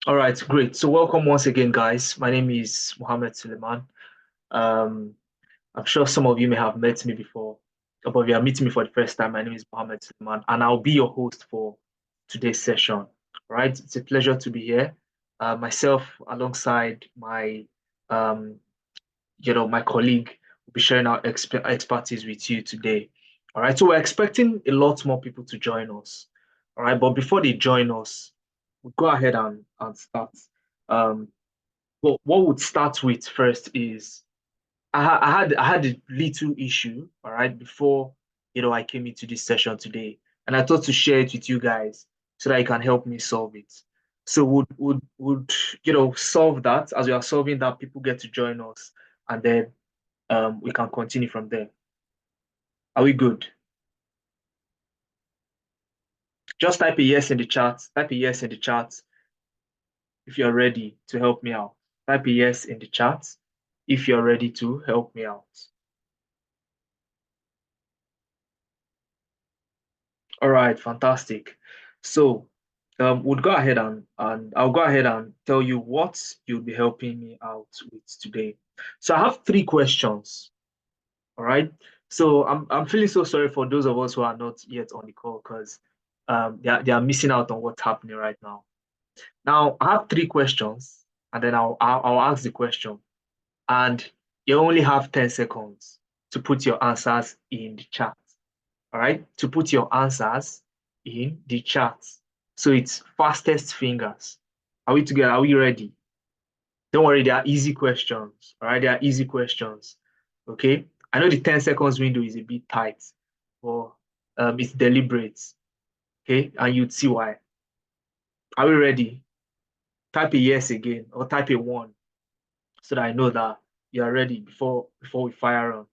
All right, great. So welcome once again, guys. My name is Mohammed Suleiman. Um, I'm sure some of you may have met me before, but if you are meeting me for the first time, my name is Mohammed Suleiman, and I'll be your host for today's session. All right, it's a pleasure to be here. Myself, alongside um, my colleague, will be sharing our expertise with you today. All right, so we're expecting a lot more people to join us. All right, but before they join us, we'll go ahead and start. Um, but what would start with first is I had a little issue, all right, before I came into this session today, and I thought to share it with you guys so that you can help me solve it. So would solve that as we are solving that, people get to join us, and then we can continue from there. Are we good? Just type a yes in the chat. Type a yes in the chat if you're ready to help me out. Type a yes in the chat if you're ready to help me out. All right, fantastic. So we'll go ahead and I'll go ahead and tell you what you'll be helping me out with today. So I have three questions. All right. So I'm feeling so sorry for those of us who are not yet on the call because they are missing out on what's happening right now. Now I have three questions, and then I'll ask the question, and you only have 10 seconds to put your answers in the chat. All right, to put your answers in the chat. So it's fastest fingers. Are we together? Are we ready? Don't worry, they are easy questions. All right, they are easy questions. Okay. I know the 10 seconds window is a bit tight, but it's deliberate. Okay, and you'd see why. Are we ready? Type a yes again or type a one so that I know that you are ready before we fire on.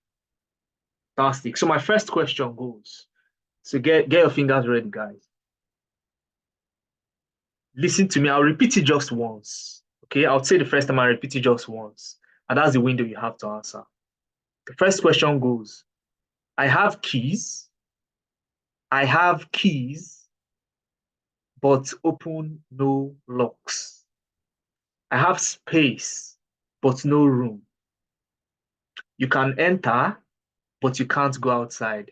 Fantastic. So my first question goes. So get your fingers ready, guys. Listen to me. I'll repeat it just once. Okay. I'll say the first time I repeat it just once. And that's the window you have to answer. The first question goes, I have keys. I have keys, but open no locks. I have space, but no room. You can enter, but you can't go outside.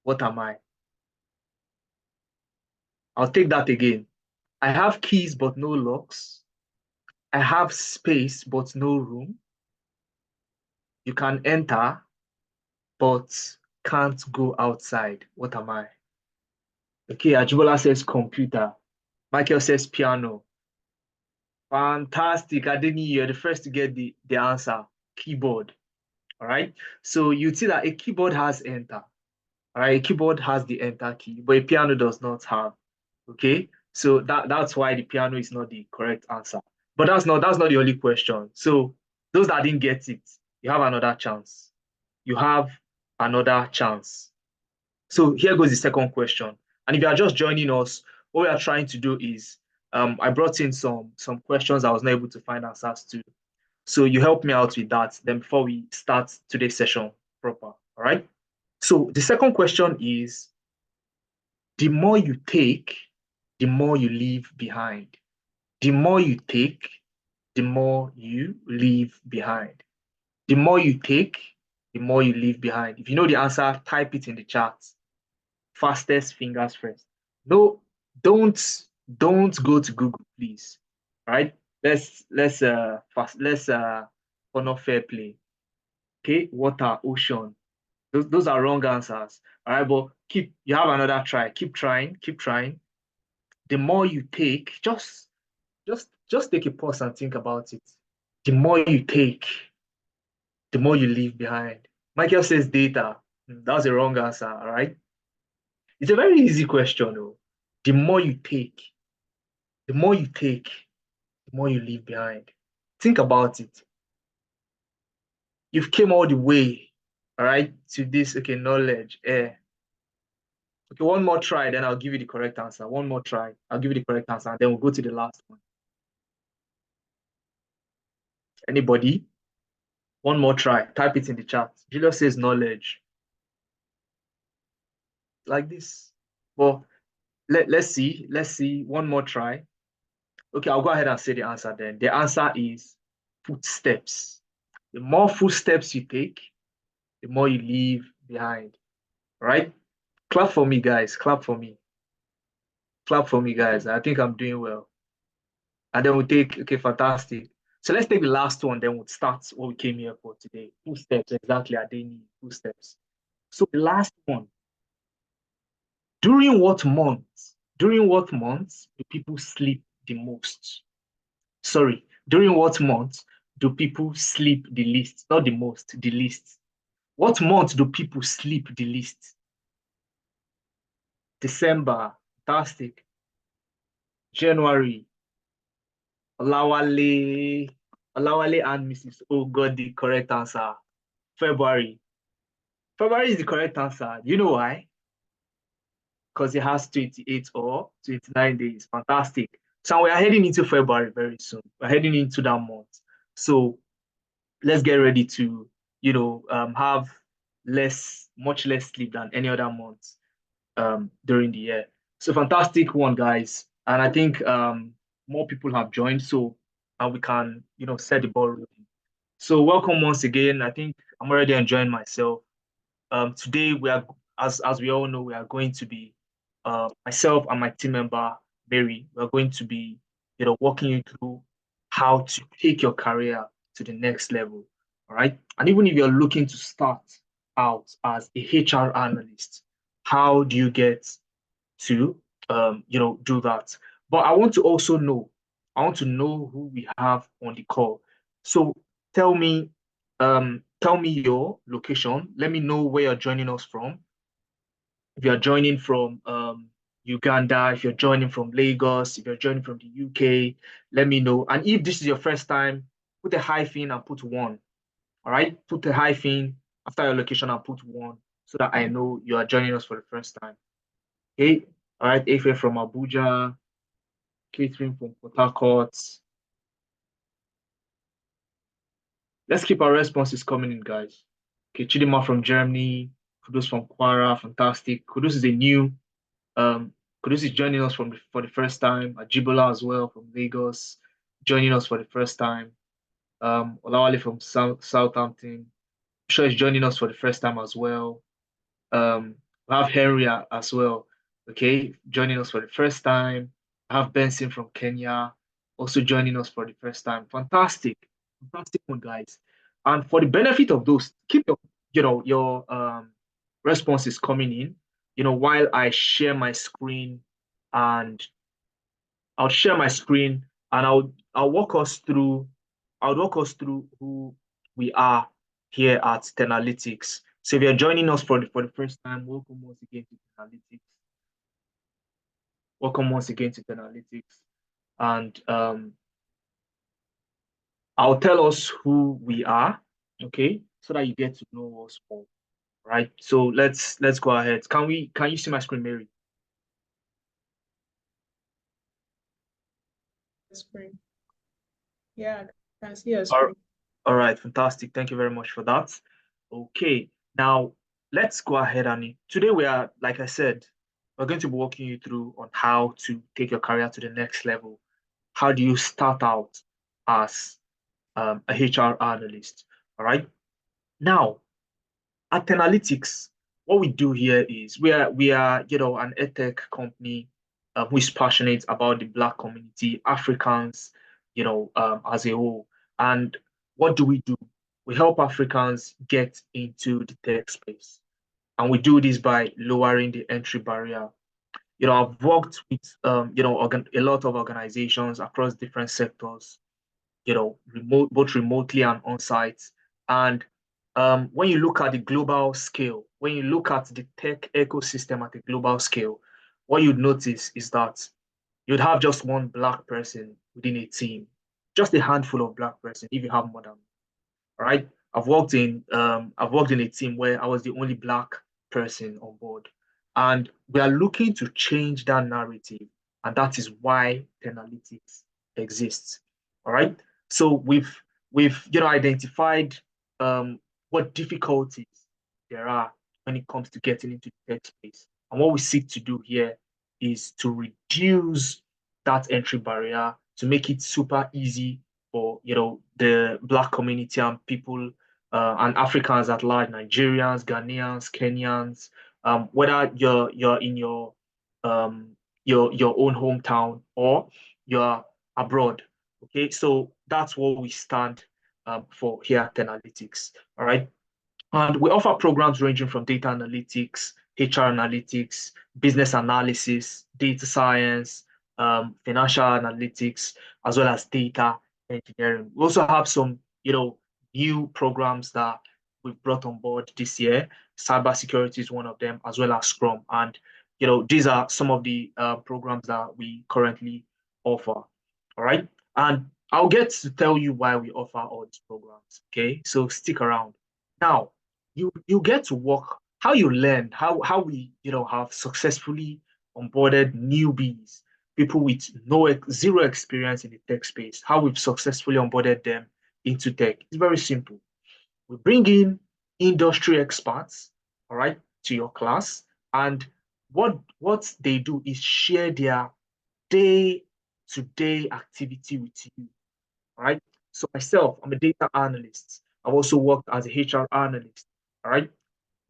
What am I? I'll take that again. I have keys, but no locks. I have space, but no room. You can enter, but can't go outside. What am I? Okay, Ajibola says computer. Michael says piano. Fantastic. Adeni, you're the first to get the answer. Keyboard. All right. So you see that a keyboard has enter. All right. A keyboard has the enter key, but a piano does not have. Okay. So that's why the piano is not the correct answer. But that's not the only question. So those that didn't get it, you have another chance. You have another chance. So here goes the second question. And if you are just joining us, what we are trying to do is I brought in some questions I was not able to find answers to. So you help me out with that. Then before we start today's session proper. All right. So the second question is the more you take, the more you leave behind. The more you take, the more you leave behind. The more you take, the more you leave behind. If you know the answer, type it in the chat. Fastest fingers first. No, don't don't go to Google, please. All right. Let's honor fair play. Okay, water, ocean. Those are wrong answers. All right, but you have another try. Keep trying, keep trying. The more you take, just take a pause and think about it. The more you take, the more you leave behind. Michael says data. That's a wrong answer, all right? It's a very easy question, though. The more you take, the more you take, the more you leave behind. Think about it. You've came all the way, all right, to this, okay, knowledge. Okay, one more try, then I'll give you the correct answer. One more try, I'll give you the correct answer, and then we'll go to the last one. Anybody? One more try. Type it in the chat. Julius says knowledge. Like this. Well, let's see. Let's see. One more try. Okay, I'll go ahead and say the answer then. The answer is footsteps. The more footsteps you take, the more you leave behind. Right? Clap for me, guys. Clap for me. Clap for me, guys. I think I'm doing well. And then we'll take, okay, fantastic. So let's take the last one, then we'll start what we came here for today. Footsteps, exactly. Are they need footsteps? So the last one, during what month? During what month do people sleep the most? Sorry, during what month do people sleep the least? Not the most, the least. What month do people sleep the least? December, fantastic. January, Olawale, Olawale and Mrs. O got the correct answer. February. February is the correct answer. You know why? Because it has 28 or 29 days. Fantastic. So we are heading into February very soon. We're heading into that month. So let's get ready to, have much less sleep than any other month during the year. So fantastic one, guys. And I think more people have joined, so and we can, set the ball rolling. So welcome once again. I think I'm already enjoying myself. Today we are, as we all know, we are going to be myself and my team member Mary. We're going to be, walking you through how to take your career to the next level. All right. And even if you're looking to start out as a HR analyst, how do you get to do that? But I want to know who we have on the call. So tell me, tell me your location. Let me know where you're joining us from. If you're joining from Uganda, if you're joining from Lagos, if you're joining from the UK, let me know. And if this is your first time, put a hyphen and put one. All right, put a hyphen after your location and put one so that I know you are joining us for the first time. Okay. All right, Efe from Abuja, Catherine from Port Harcourt. Let's keep our responses coming in, guys. Okay, Chidima from Germany, Kudus from Kwara, fantastic. Kudus is a new, Kudus is joining us for the first time. Ajibola as well from Lagos, joining us for the first time. Olawale from Southampton, I'm sure is joining us for the first time as well. We have Henry as well, okay, joining us for the first time. I have Benson from Kenya also joining us for the first time. Fantastic, fantastic one, guys. And for the benefit of those, keep your responses coming in. While I share my screen, and I'll share my screen, and I'll walk us through. I'll walk us through who we are here at Tenalytics. So if you're joining us for the first time, welcome once again to Tenalytics. Welcome once again to Tenalytics. And I'll tell us who we are, okay, so that you get to know us more. Right. So let's go ahead. Can you see my screen, Mary? Screen. Yeah, I can see your All, screen. all right, fantastic. Thank you very much for that. Okay, now let's go ahead and today we are, like I said, we're going to be walking you through on how to take your career to the next level. How do you start out as a HR analyst? All right. Now, at Tenalytics, what we do here is we are an edtech company who is passionate about the Black community, Africans, as a whole. And what do? We help Africans get into the tech space, and we do this by lowering the entry barrier. I've worked with a lot of organizations across different sectors, both remotely and on site. And when you look at the global scale, when you look at the tech ecosystem at a global scale, what you'd notice is that you'd have just one Black person within a team, just a handful of Black person if you have more than. All right. I've worked in a team where I was the only Black person on board. And we are looking to change that narrative. And that is why Tenalytics exists. All right. So we've identified what difficulties there are when it comes to getting into the tech space. And what we seek to do here is to reduce that entry barrier to make it super easy for the Black community and people and Africans at large, Nigerians, Ghanaians, Kenyans, whether you're in um, your own hometown or you're abroad. Okay, so that's what we stand for here at Analytics. All right. And we offer programs ranging from data analytics, HR analytics, business analysis, data science, financial analytics, as well as data engineering. We also have some, new programs that we've brought on board this year. Cybersecurity is one of them, as well as Scrum. And, these are some of the programs that we currently offer. All right. And I'll get to tell you why we offer all these programs. Okay. So stick around. Now, you get to work how you learn how we have successfully onboarded newbies, people with zero experience in the tech space, how we've successfully onboarded them into tech. It's very simple. We bring in industry experts, all right, to your class, and what they do is share their day-to-day activity with you. All right. So myself, I'm a data analyst. I've also worked as a HR analyst. All right.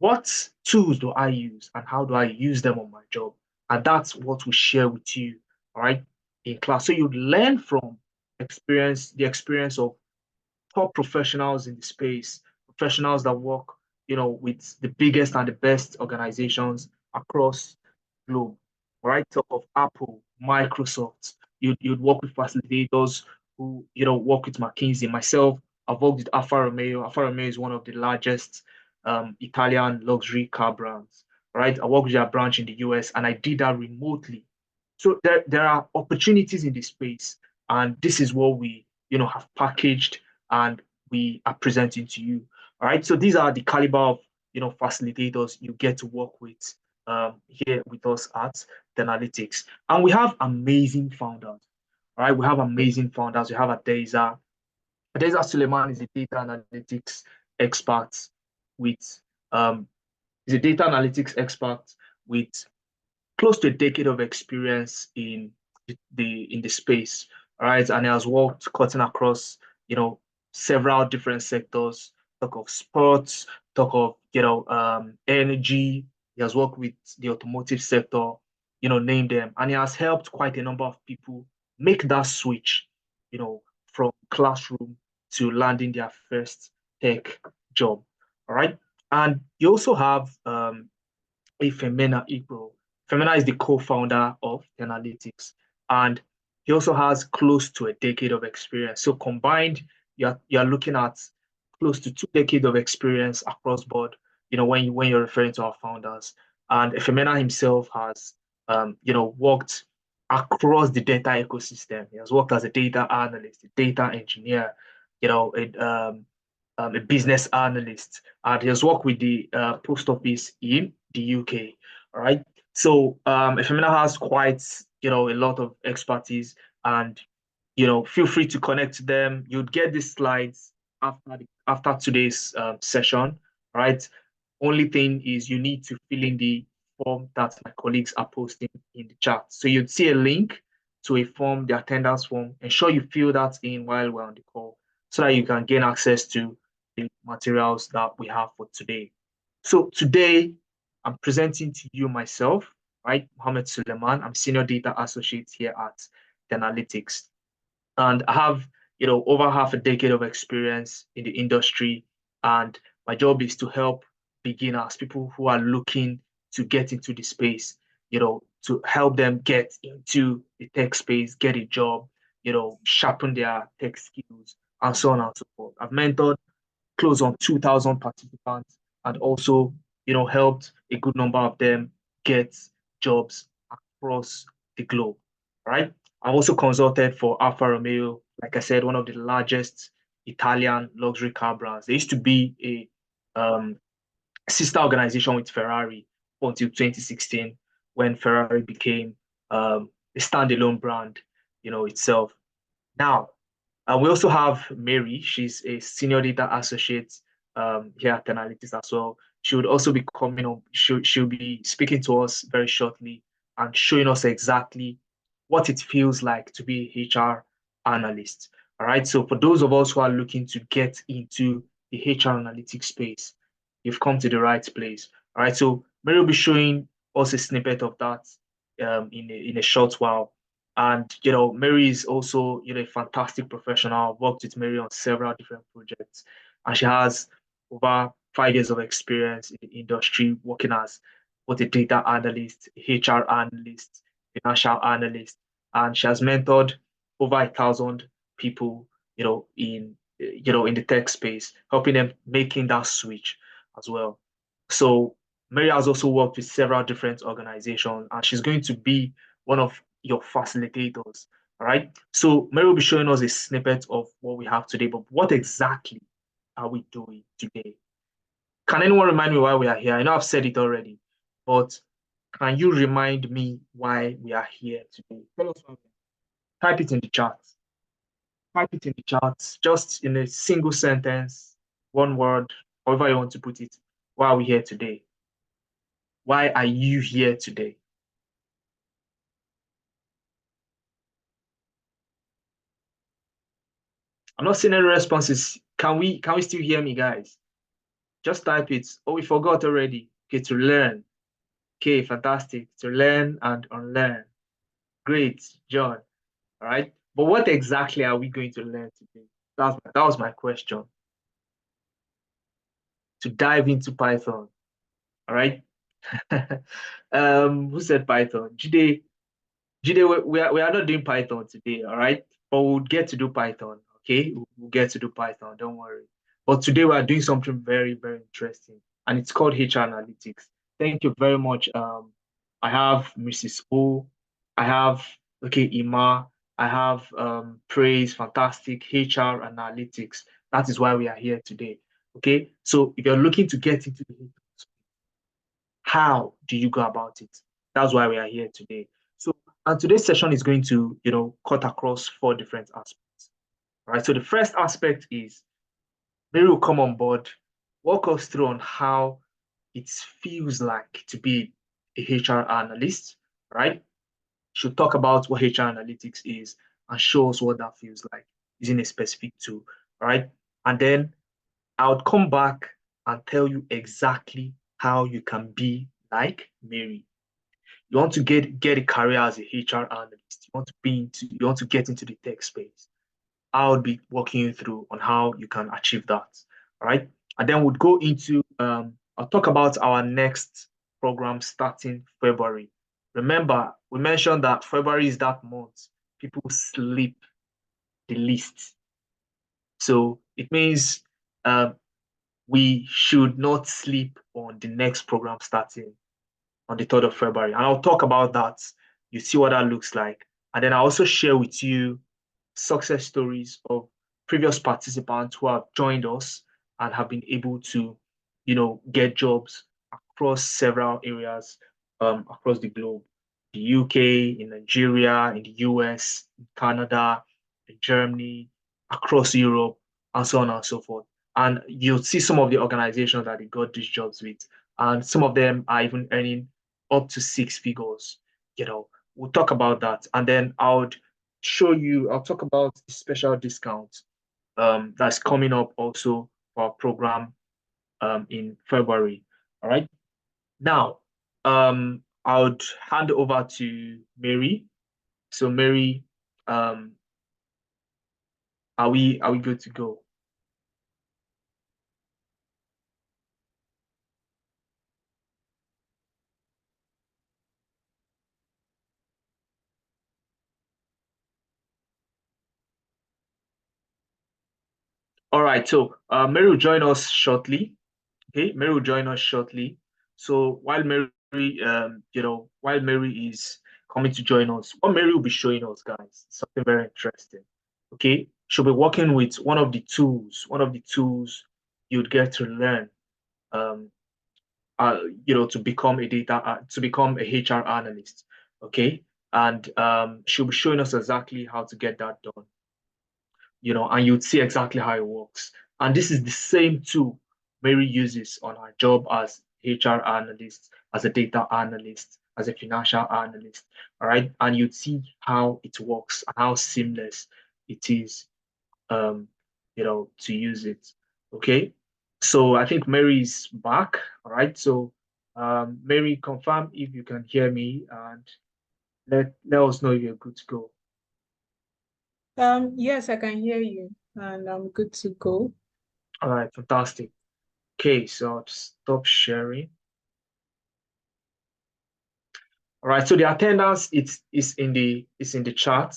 What tools do I use and how do I use them on my job? And that's what we share with you, all right, in class. So you learn from the experience of top professionals in the space, professionals that work, with the biggest and the best organizations across the globe. All right, talk of Apple, Microsoft. You'd work with facilitators who, work with McKinsey. Myself, I've worked with Alfa Romeo. Alfa Romeo is one of the largest Italian luxury car brands. All right, I worked with their branch in the US, and I did that remotely. So there are opportunities in this space, and this is what we, have packaged and we are presenting to you. All right. So these are the caliber of facilitators you get to work with here with us at the Analytics. And we have amazing founders. All right. We have amazing founders. We have Adeza. Adeza Suleiman is a data analytics expert with is a data analytics expert with close to a decade of experience in the space, right? And he has worked cutting across, several different sectors. Talk of sports, talk of energy. He has worked with the automotive sector, name them, and he has helped quite a number of people make that switch, from classroom to landing their first tech job. All right, and you also have Femena Igbo. Femena is the co-founder of Analytics, and he also has close to a decade of experience. So combined, you're looking at close to 2 decades of experience across board. When you're referring to our founders, and Femena himself has worked across the data ecosystem. He has worked as a data analyst, a data engineer, a business analyst, and he has worked with the post office in the UK. All right. So Efemina has quite, a lot of expertise, and feel free to connect to them. You'd get these slides after today's session. Right. Only thing is you need to fill in the form that my colleagues are posting in the chat. So you'd see a link to a form, the attendance form. Ensure you fill that in while we're on the call so that you can gain access to the materials that we have for today. So today, I'm presenting to you myself, right? Mohammed Suleiman. I'm Senior Data Associate here at the Analytics. And I have, over half a decade of experience in the industry. And my job is to help beginners, people who are looking to get into the space, to help them get into the tech space, get a job, sharpen their tech skills, and so on and so forth. I've mentored close on 2,000 participants and also, helped a good number of them get jobs across the globe, right? I've also consulted for Alfa Romeo, like I said, one of the largest Italian luxury car brands. They used to be a sister organization with Ferrari until 2016 when Ferrari became a standalone brand, itself. Now, we also have Mary. She's a senior data associate here at Analytics as well. She would also be coming on. She'll be speaking to us very shortly and showing us exactly what it feels like to be a HR analyst. All right. So for those of us who are looking to get into the HR analytics space, you've come to the right place. All right. So Mary will be showing us a snippet of that in a short while. And Mary is also a fantastic professional. I've worked with Mary on several different projects, and she has over 5 years of experience in the industry working as both a data analyst, HR analyst, financial analyst, and she has mentored over 1,000 people, in the tech space, helping them making that switch as well. So Mary has also worked with several different organizations, and she's going to be one of your facilitators. All right. So Mary will be showing us a snippet of what we have today, but what exactly are we doing today? Can anyone remind me why we are here? I know I've said it already, but can you remind me why we are here today? Tell us why. Type it in the chat. Type it in the chat, just in a single sentence, one word, however you want to put it. Why are we here today? Why are you here today? I'm not seeing any responses. Can we still hear me, guys? Just type it. Oh, we forgot already. Okay, to learn. Okay, fantastic. To learn and unlearn. Great, John. All right. But what exactly are we going to learn today? That was my question. To dive into Python. All right. Who said Python? Jide, we are not doing Python today, all right? But we'll get to do Python, okay? We'll get to do Python, don't worry. But today we are doing something very, very interesting, and it's called HR Analytics. Thank you very much. I have Mrs. O, I have, okay, Ima, I have Praise, fantastic, HR Analytics. That is why we are here today, okay? So if you're looking to get into the how do you go about it? That's why we are here today. So, and today's session is going to, cut across four different aspects. All right. So the first aspect is Mary will come on board, walk us through on how it feels like to be a HR analyst, right? She'll talk about what HR analytics is and show us what that feels like using a specific tool, right? And then I would come back and tell you exactly how you can be like Mary. You want to get a career as a HR analyst. You want to get into the tech space. I'll be walking you through on how you can achieve that. All right. And then we'll go into I'll talk about our next program starting February. Remember, we mentioned that February is that month people sleep the least. So it means we should not sleep on the next program starting on the 3rd of February. And I'll talk about that. You see what that looks like. And then I'll also share with you success stories of previous participants who have joined us and have been able to, get jobs across several areas across the globe. The UK, in Nigeria, in the US, in Canada, in Germany, across Europe, and so on and so forth. And you'll see some of the organizations that they got these jobs with. And some of them are even earning up to six figures. We'll talk about that. And then I'll talk about the special discount that's coming up also for our program in February. All right. Now, I would hand over to Mary. So Mary, um, are we good to go? All right. So Mary will join us shortly. Okay, Mary will join us shortly. So while Mary is coming to join us, what Mary will be showing us, guys, is something very interesting. Okay, she'll be working with one of the tools you'd get to learn, um, to become a HR analyst. Okay, and she'll be showing us exactly how to get that done. And you'd see exactly how it works. And this is the same tool Mary uses on her job as HR analyst, as a data analyst, as a financial analyst. All right. And you'd see how it works and how seamless. it is, to use it. Okay. So I think Mary is back. All right. So Mary, confirm if you can hear me and let us know if you're good to go. Yes, I can hear you, and I'm good to go. All right, fantastic. Okay, so I'll stop sharing. All right, so the attendance is in the chat.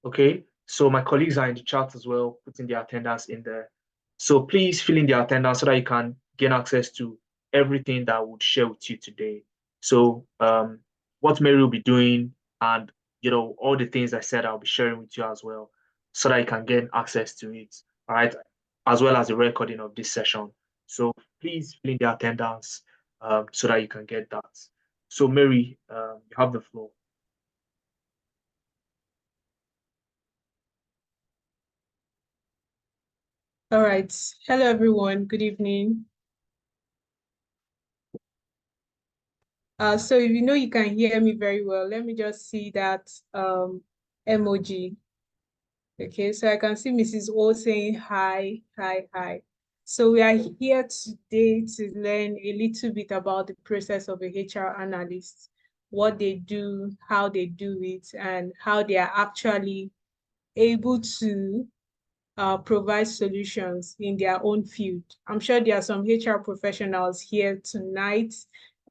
Okay, so my colleagues are in the chat as well, putting the attendance in there. So please fill in the attendance so that you can gain access to everything that I would share with you today. So what Mary will be doing, and all the things I said I'll be sharing with you as well, so that you can gain access to it. All right, as well as the recording of this session. So please fill in the attendance so that you can get that. So, Mary, you have the floor. All right. Hello, everyone. Good evening. So if you know you can hear me very well, let me just see that emoji. Okay, so I can see Mrs. O saying hi, hi, hi. So we are here today to learn a little bit about the process of a HR analyst, what they do, how they do it, and how they are actually able to provide solutions in their own field. I'm sure there are some HR professionals here tonight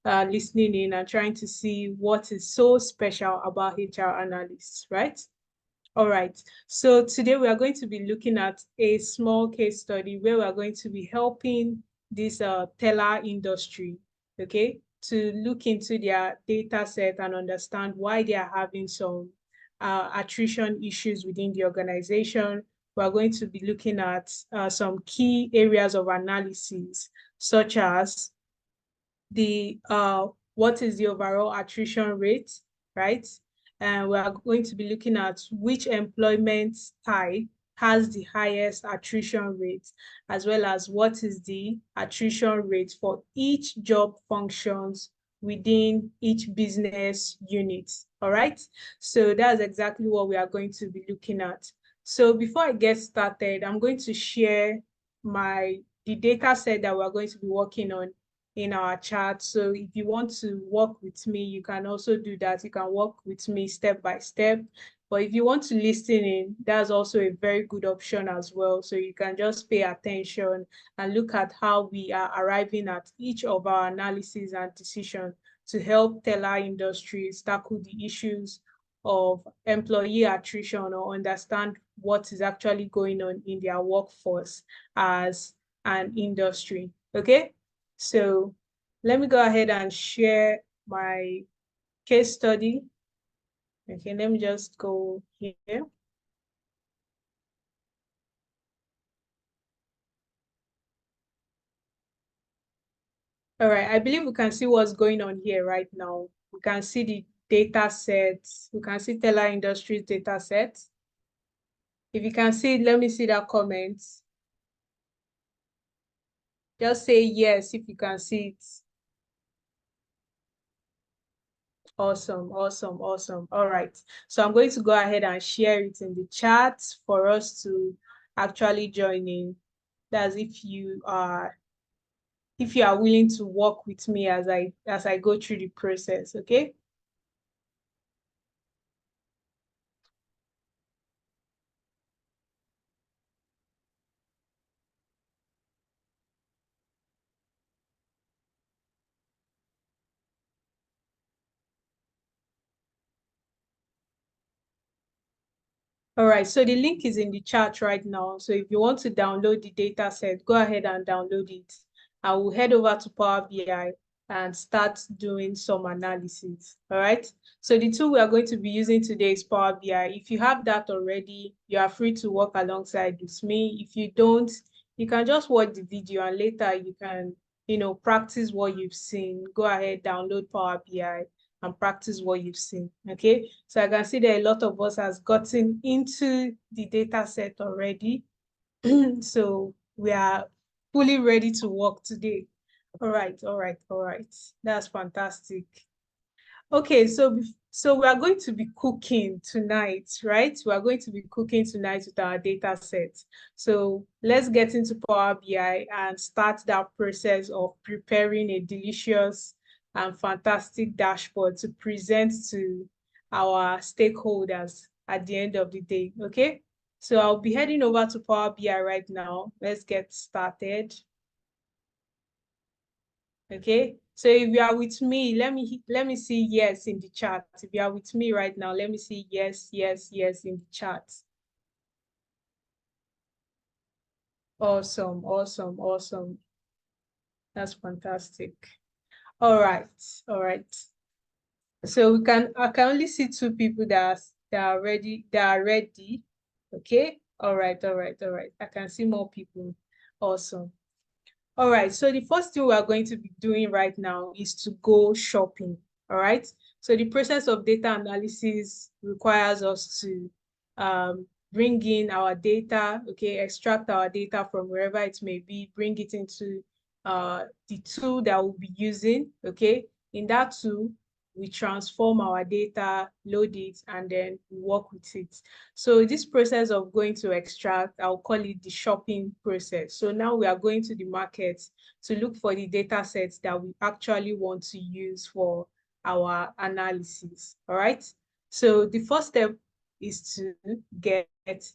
listening in and trying to see what is so special about HR analysts, right? All right, so today we are going to be looking at a small case study where we are going to be helping this teller industry, okay, to look into their data set and understand why they are having some attrition issues within the organization. We are going to be looking at some key areas of analysis, such as the what is the overall attrition rate, right? And we are going to be looking at which employment type has the highest attrition rate, as well as what is the attrition rate for each job functions within each business unit. All right, so that's exactly what we are going to be looking at. So before I get started, I'm going to share the data set that we're going to be working on in our chat. So if you want to work with me, you can also do that. You can work with me step by step. But if you want to listen in, that's also a very good option as well. So you can just pay attention and look at how we are arriving at each of our analysis and decision to help teller industries tackle the issues of employee attrition or understand what is actually going on in their workforce as an industry. Okay? So let me go ahead and share my case study. Okay, let me just go here. All right, I believe we can see what's going on here right now. We can see the data sets. We can see teller industries data sets. If you can see it, let me see that comment. Just say yes if you can see it. Awesome, awesome, awesome. All right. So I'm going to go ahead and share it in the chat for us to actually join in. That's if you are willing to work with me as I go through the process, okay? All right, so the link is in the chat right now. So if you want to download the data set, go ahead and download it. I will head over to Power BI and start doing some analysis. All right, so the tool we are going to be using today is Power BI. If you have that already, you are free to work alongside with me. If you don't, you can just watch the video and later you can, practice what you've seen. Go ahead, download Power BI and practice what you've seen, okay? So I can see that a lot of us has gotten into the data set already. So we are fully ready to work today. All right, all right, all right. That's fantastic. Okay, so we are going to be cooking tonight, right? We are going to be cooking tonight with our data set. So let's get into Power BI and start that process of preparing a delicious and fantastic dashboard to present to our stakeholders at the end of the day, okay? So I'll be heading over to Power BI right now. Let's get started. Okay, so if you are with me, let me see yes in the chat. If you are with me right now, let me see yes, yes, yes in the chat. Awesome, awesome, awesome. That's fantastic. All right, all right. So I can only see two people that are ready, Okay. All right, all right, all right. I can see more people. Awesome. All right, so the first thing we are going to be doing right now is to go shopping. All right, so the process of data analysis requires us to bring in our data, okay, extract our data from wherever it may be, bring it into the tool that we'll be using, okay. In that tool, we transform our data, load it, and then work with it. So this process of going to extract, I'll call it the shopping process. So now we are going to the market to look for the data sets that we actually want to use for our analysis, all right? So the first step is to get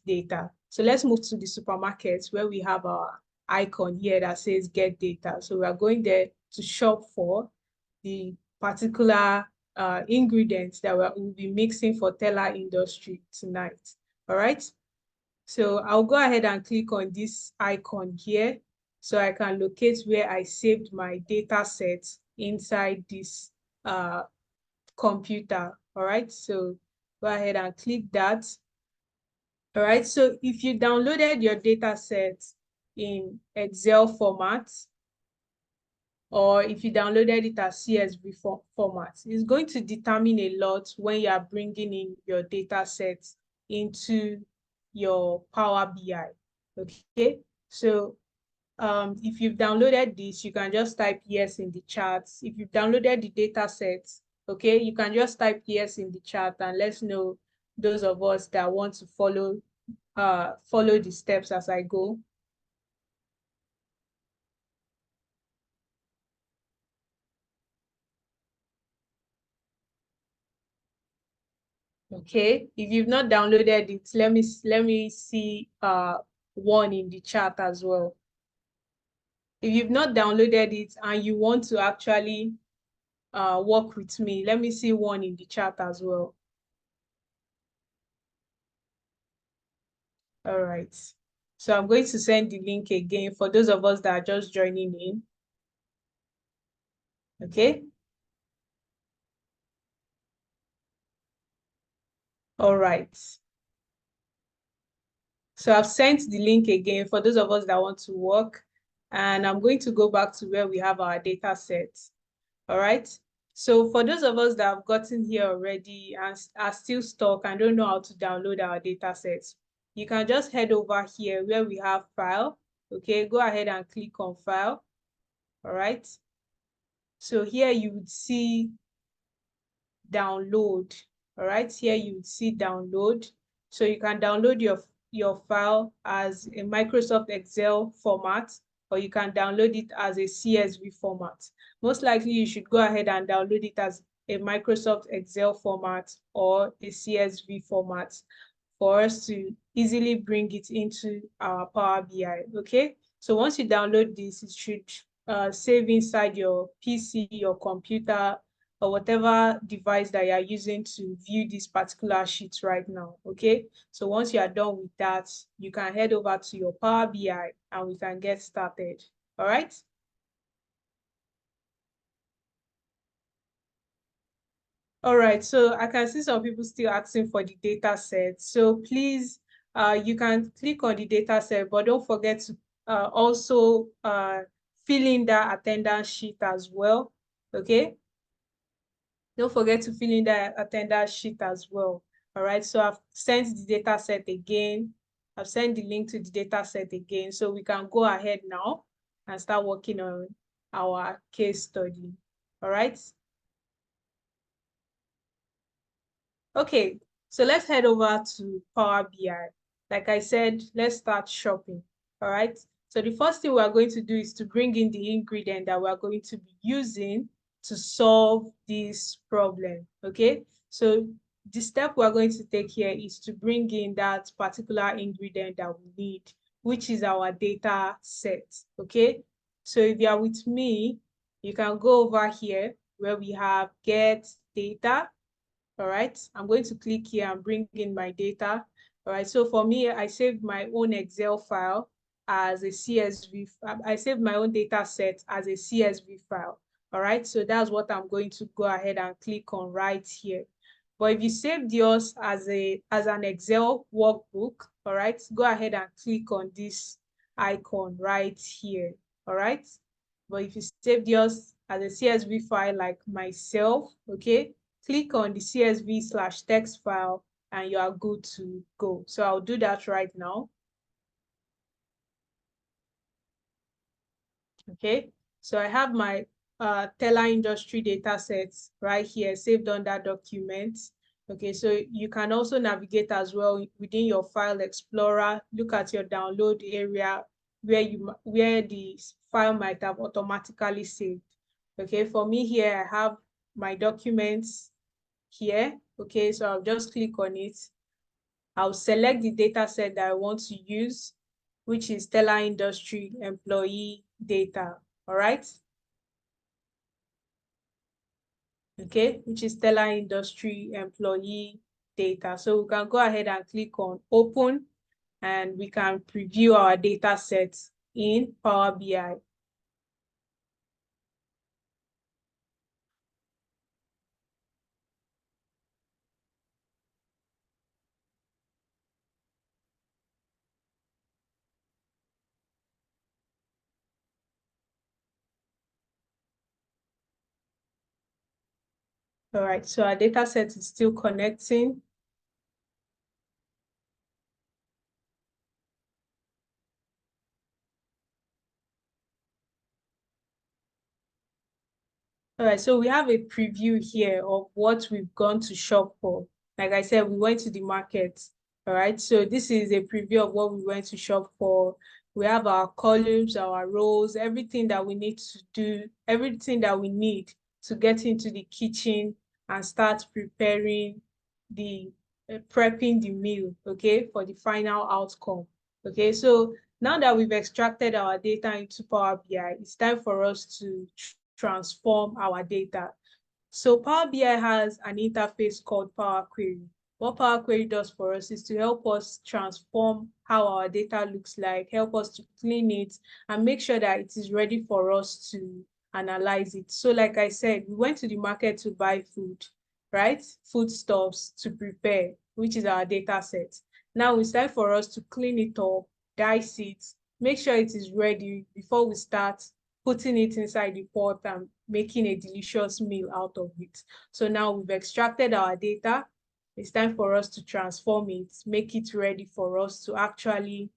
data. So let's move to the supermarket where we have our icon here that says get data. So we are going there to shop for the particular ingredients that we'll be mixing for Teller Industry tonight. All right. So I'll go ahead and click on this icon here so I can locate where I saved my data set inside this computer. All right. So go ahead and click that. All right. So if you downloaded your data set in Excel format, or if you downloaded it as CSV format, it's going to determine a lot when you are bringing in your data sets into your Power BI. Okay, so if you've downloaded this, you can just type yes in the chat. If you've downloaded the data sets, okay, you can just type yes in the chat and let's know, those of us that want to follow the steps as I go. Okay, if you've not downloaded it, let me see one in the chat as well. If you've not downloaded it and you want to actually work with me, let me see one in the chat as well. All right, so I'm going to send the link again for those of us that are just joining in. Okay. All right. So I've sent the link again for those of us that want to work, and I'm going to go back to where we have our data sets. All right. So for those of us that have gotten here already and are still stuck and don't know how to download our data sets, you can just head over here where we have file. Okay, go ahead and click on file. All right. So here you would see download. All right, here you would see download. So you can download your file as a Microsoft Excel format, or you can download it as a CSV format. Most likely you should go ahead and download it as a Microsoft Excel format or a CSV format for us to easily bring it into our Power BI. Okay, so once you download this, it should save inside your PC, your computer, or whatever device that you are using to view this particular sheet right now. Okay, so once you are done with that, you can head over to your Power BI and we can get started. All right. All right, so I can see some people still asking for the data set. So please, you can click on the data set, but don't forget to also fill in that attendance sheet as well. Okay. Don't forget to fill in the attendance sheet as well. All right, so I've sent the data set again. I've sent the link to the data set again. So we can go ahead now and start working on our case study. All right. Okay, so let's head over to Power BI. Like I said, let's start shopping. All right. So the first thing we are going to do is to bring in the ingredient that we are going to be using to solve this problem. Okay. So the step we are going to take here is to bring in that particular ingredient that we need, which is our data set. Okay. So if you are with me, you can go over here where we have get data. All right, I'm going to click here and bring in my data. All right, so for me, I saved my own Excel file as a CSV. I saved my own data set as a CSV file. All right, so that's what I'm going to go ahead and click on right here. But if you saved yours as an Excel workbook, all right, go ahead and click on this icon right here. All right, but if you saved yours as a CSV file like myself, okay, click on the CSV/text file and you are good to go. So I'll do that right now. Okay, so I have my Teller industry data sets right here saved on that document. Okay, so you can also navigate as well within your file explorer, look at your download area where the file might have automatically saved. Okay, for me here, I have my documents here. Okay, so I'll just click on it. I'll select the data set that I want to use, which is Teller Industry Employee Data. All right. Okay, which is Teller Industry Employee Data. So we can go ahead and click on Open and we can preview our data sets in Power BI. All right, so our data set is still connecting. All right, so we have a preview here of what we've gone to shop for. Like I said, we went to the market. All right, so this is a preview of what we went to shop for. We have our columns, our rows, everything that we need to do, everything that we need to get into the kitchen and start preparing prepping the meal, okay, for the final outcome. Okay, so now that we've extracted our data into Power BI, it's time for us to transform our data. So Power BI has an interface called Power Query. What Power Query does for us is to help us transform how our data looks like, help us to clean it, and make sure that it is ready for us to analyze it. So like I said, we went to the market to buy food, right? Foodstuffs to prepare, which is our data set. Now it's time for us to clean it up, dice it, make sure it is ready before we start putting it inside the pot and making a delicious meal out of it. So now we've extracted our data. It's time for us to transform it, make it ready for us to actually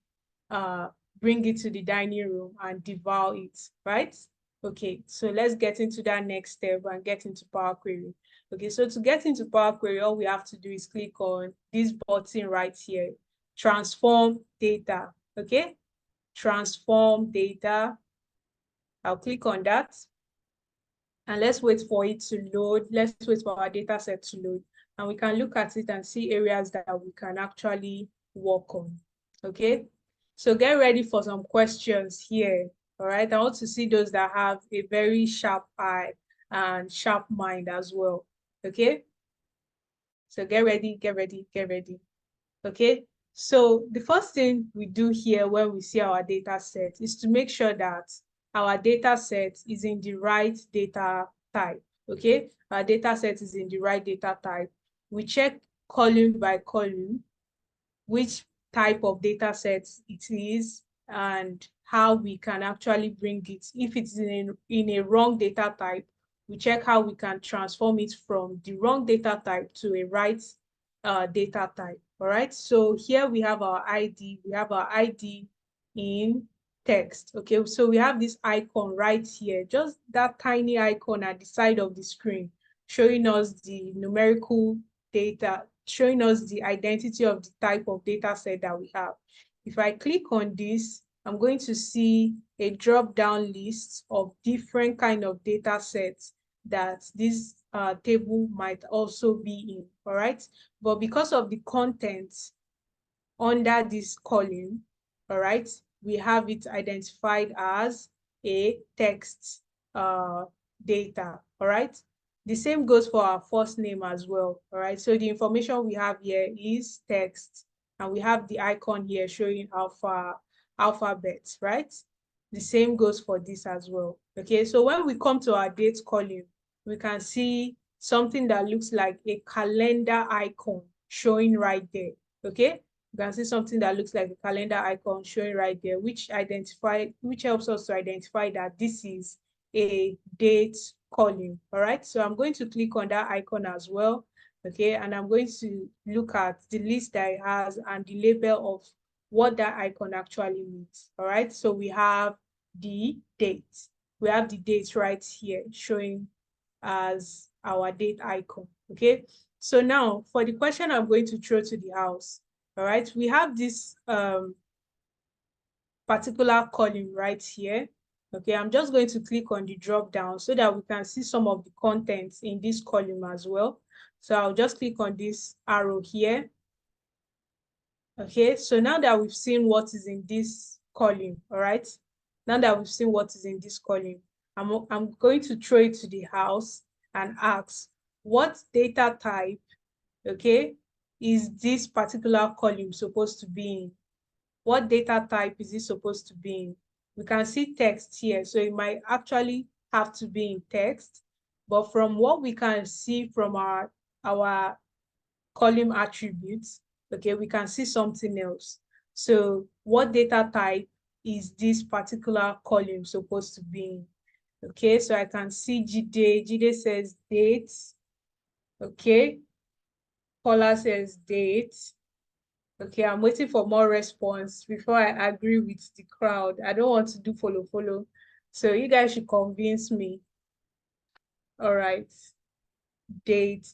bring it to the dining room and devour it, right? Okay, so let's get into that next step and get into Power Query. Okay, so to get into Power Query, all we have to do is click on this button right here, Transform Data, okay? Transform Data. I'll click on that. And let's wait for it to load. Let's wait for our data set to load. And we can look at it and see areas that we can actually work on. Okay, so get ready for some questions here. All right, I want to see those that have a very sharp eye and sharp mind as well. Okay, so get ready, get ready, get ready. Okay, so the first thing we do here when we see our data set is to make sure that our data set is in the right data type. Okay, our data set is in the right data type. We check column by column which type of data set it is and how we can actually bring it. If it's in a wrong data type, we check how we can transform it from the wrong data type to a right data type. All right, so here we have our ID. We have our ID in text. Okay, so we have this icon right here, just that tiny icon at the side of the screen, showing us the numerical data, showing us the identity of the type of data set that we have. If I click on this, I'm going to see a drop-down list of different kind of data sets that this table might also be in, all right? But because of the content under this column, all right, we have it identified as a text data, all right? The same goes for our first name as well, all right? So the information we have here is text, and we have the icon here showing alphabet, right? The same goes for this as well, okay? So when we come to our date column, we can see something that looks like a calendar icon showing right there, okay? You can see something that looks like a calendar icon showing right there, which helps us to identify that this is a date column. All right, so I'm going to click on that icon as well, okay, and I'm going to look at the list that it has and the label of what that icon actually means. All right, so we have the date. We have the date right here showing as our date icon, okay? So now for the question I'm going to throw to the house, all right, we have this particular column right here. Okay, I'm just going to click on the drop down so that we can see some of the contents in this column as well. So I'll just click on this arrow here. Okay, so now that we've seen what is in this column, all right, now that we've seen what is in this column, I'm going to throw it to the house and ask what data type, okay, is this particular column supposed to be in? What data type is it supposed to be in? We can see text here, so it might actually have to be in text, but from what we can see from our column attributes, okay, we can see something else. So what data type is this particular column supposed to be in? Okay, so I can see Jide says date, okay, Paula says date. Okay, I'm waiting for more response before I agree with the crowd. I don't want to do follow. So you guys should convince me. All right. Date.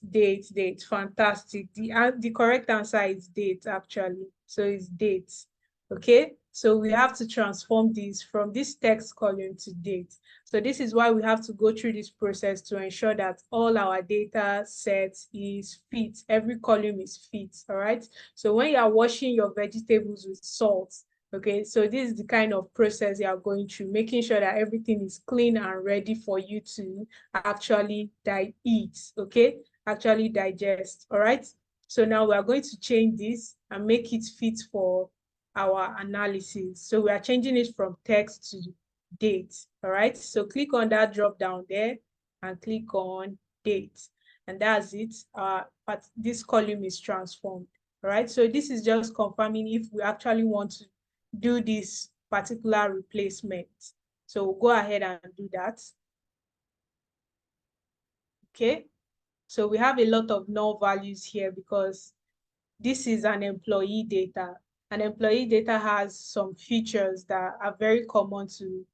Fantastic. The correct answer is date, actually. So it's date. Okay. So we have to transform this from this text column to date. So this is why we have to go through this process to ensure that all our data sets is fit. Every column is fit. All right. So when you are washing your vegetables with salt, okay, so this is the kind of process you are going through, making sure that everything is clean and ready for you to actually eat, okay, actually digest. All right, so now we are going to change this and make it fit for our analysis. So we are changing it from text to date. All right, so click on that drop down there and click on date, and that's it. But this column is transformed. All right, so this is just confirming if we actually want to do this particular replacement. So we'll go ahead and do that. Okay, so we have a lot of null values here because this is an employee data. And employee data has some features that are very common to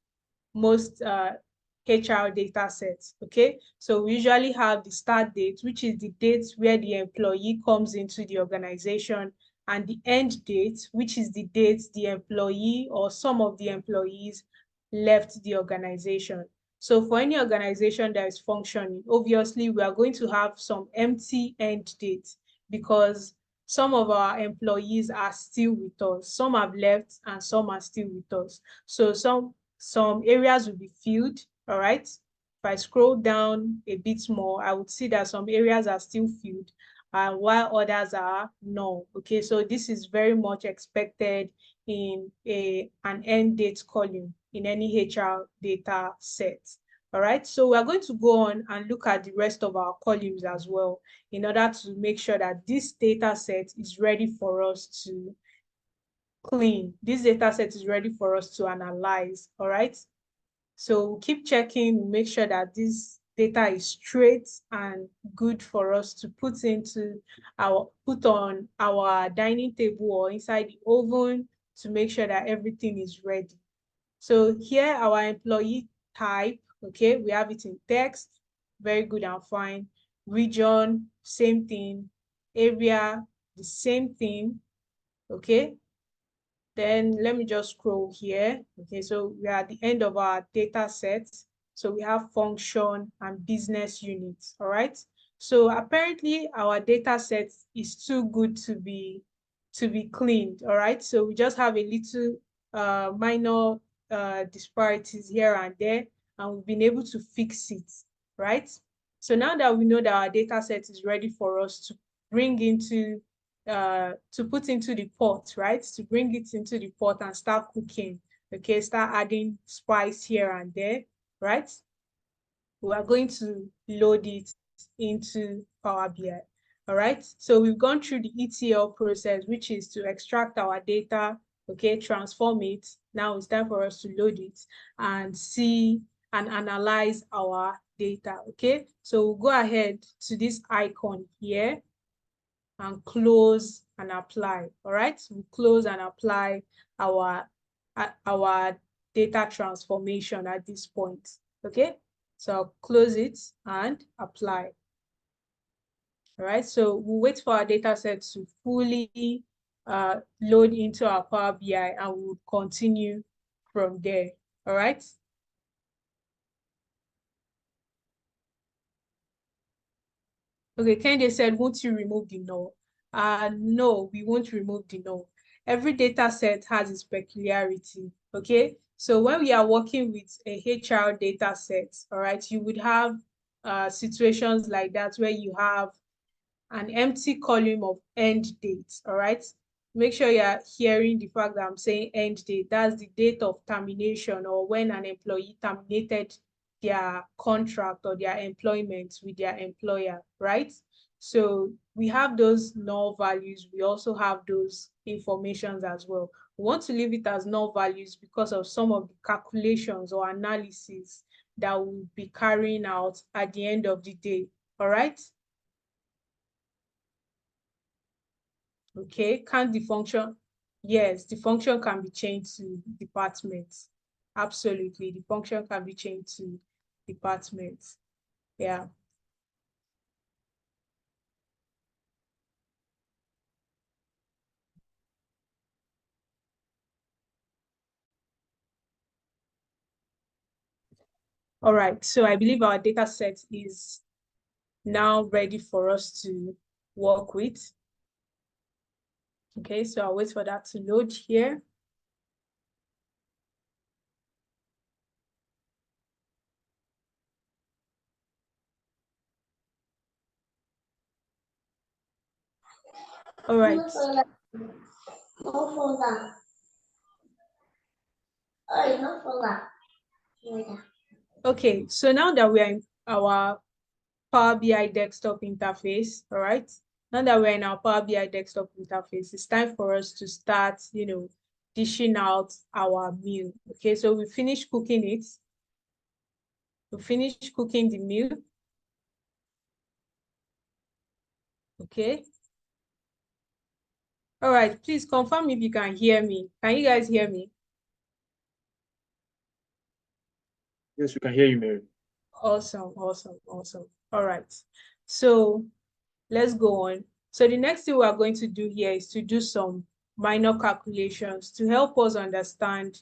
most HR data sets, okay? So we usually have the start date, which is the date where the employee comes into the organization, and the end date, which is the date the employee or some of the employees left the organization. So for any organization that is functioning, obviously we are going to have some empty end dates because some of our employees are still with us. Some have left and some are still with us. So some areas will be filled, all right? If I scroll down a bit more, I would see that some areas are still filled while others are no. Okay, so this is very much expected in an end date column in any HR data set. All right, so we're going to go on and look at the rest of our columns as well in order to make sure that this data set is ready for us to clean. This data set is ready for us to analyze. All right, so we'll keep checking, make sure that this data is straight and good for us to put on our dining table or inside the oven to make sure that everything is ready. So here our employee type, okay, we have it in text, very good and fine. Region, same thing, area, the same thing, okay? Then let me just scroll here. Okay, so we are at the end of our data set. So we have function and business units, all right? So apparently our data set is too good to be cleaned, all right? So we just have a little minor disparities here and there, and we've been able to fix it, right? So now that we know that our data set is ready for us to bring into to put into the pot, right? To bring it into the pot and start cooking. Okay, start adding spice here and there, right? We are going to load it into Power BI. All right, so we've gone through the ETL process, which is to extract our data, okay, transform it. Now it's time for us to load it and see and analyze our data, okay? So we'll go ahead to this icon here and close and apply. All right, we close and apply our data transformation at this point. Okay, so I'll close it and apply. All right, so we'll wait for our data set to fully load into our Power BI, and we'll continue from there. All right. Okay, Kende said, won't you remove the null? No, we won't remove the null. Every data set has its peculiarity, okay? So when we are working with a HR data set, all right, you would have situations like that where you have an empty column of end date, all right? Make sure you're hearing the fact that I'm saying end date. That's the date of termination, or when an employee terminated their contract or their employment with their employer, right? So we have those null values. We also have those informations as well. We want to leave it as null values because of some of the calculations or analysis that we'll be carrying out at the end of the day, all right? Okay, can the function? Yes, the function can be changed to departments. Absolutely, the function can be changed to departments. Yeah. All right, so I believe our data set is now ready for us to work with. Okay, so I'll wait for that to load here. All right. Okay, so now that we are in our Power BI desktop interface, all right? Now that we're in our Power BI desktop interface, it's time for us to start, dishing out our meal. Okay, so we finished cooking it. We finished cooking the meal. Okay. All right, please confirm if you can hear me. Can you guys hear me? Yes, we can hear you, Mary. Awesome, awesome, awesome. All right, so let's go on. So the next thing we are going to do here is to do some minor calculations to help us understand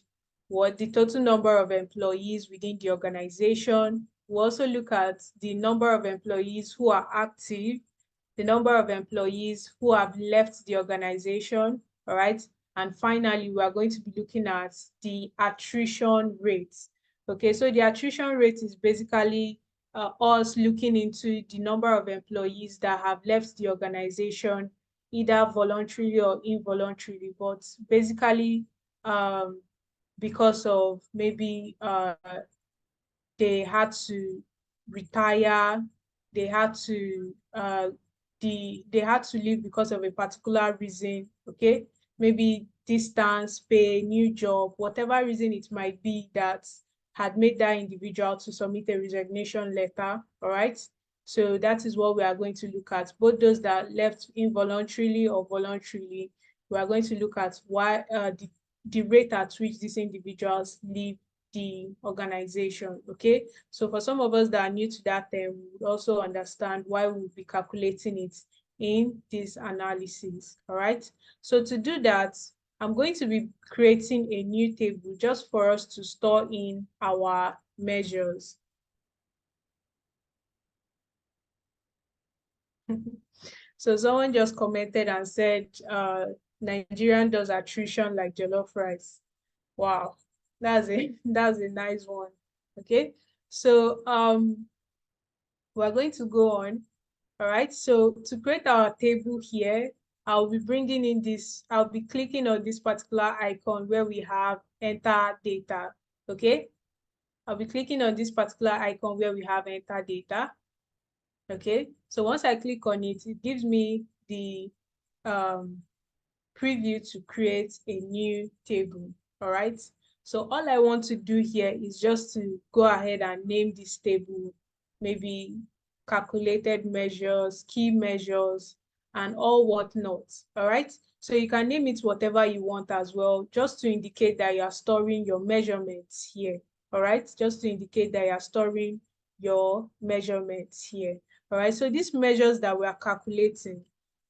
what the total number of employees within the organization. We also look at the number of employees who are active, the number of employees who have left the organization, all right? And finally, we are going to be looking at the attrition rate. Okay, so the attrition rate is basically us looking into the number of employees that have left the organization, either voluntarily or involuntarily, but basically because of maybe they had to retire, they had to they had to leave because of a particular reason, okay? Maybe distance, pay, new job, whatever reason it might be that had made that individual to submit a resignation letter, all right? So that is what we are going to look at. Both those that left involuntarily or voluntarily, we are going to look at why the rate at which these individuals leave the organization, okay? So for some of us that are new to that term, we would also understand why we'll be calculating it in this analysis. All right. So to do that, I'm going to be creating a new table just for us to store in our measures. So someone just commented and said, Nigerian does attrition like jollof rice. Wow, that's a nice one. Okay, so we're going to go on. All right, so to create our table here, I'll be bringing in this, I'll be clicking on this particular icon where we have enter data. Okay, I'll be clicking on this particular icon where we have enter data. Okay, so once I click on it, it gives me the preview to create a new table. All right, so all I want to do here is just to go ahead and name this table, maybe calculated measures, key measures, and all whatnot. All right, so you can name it whatever you want as well, just to indicate that you are storing your measurements here. All right, just to indicate that you are storing your measurements here. All right, so these measures that we are calculating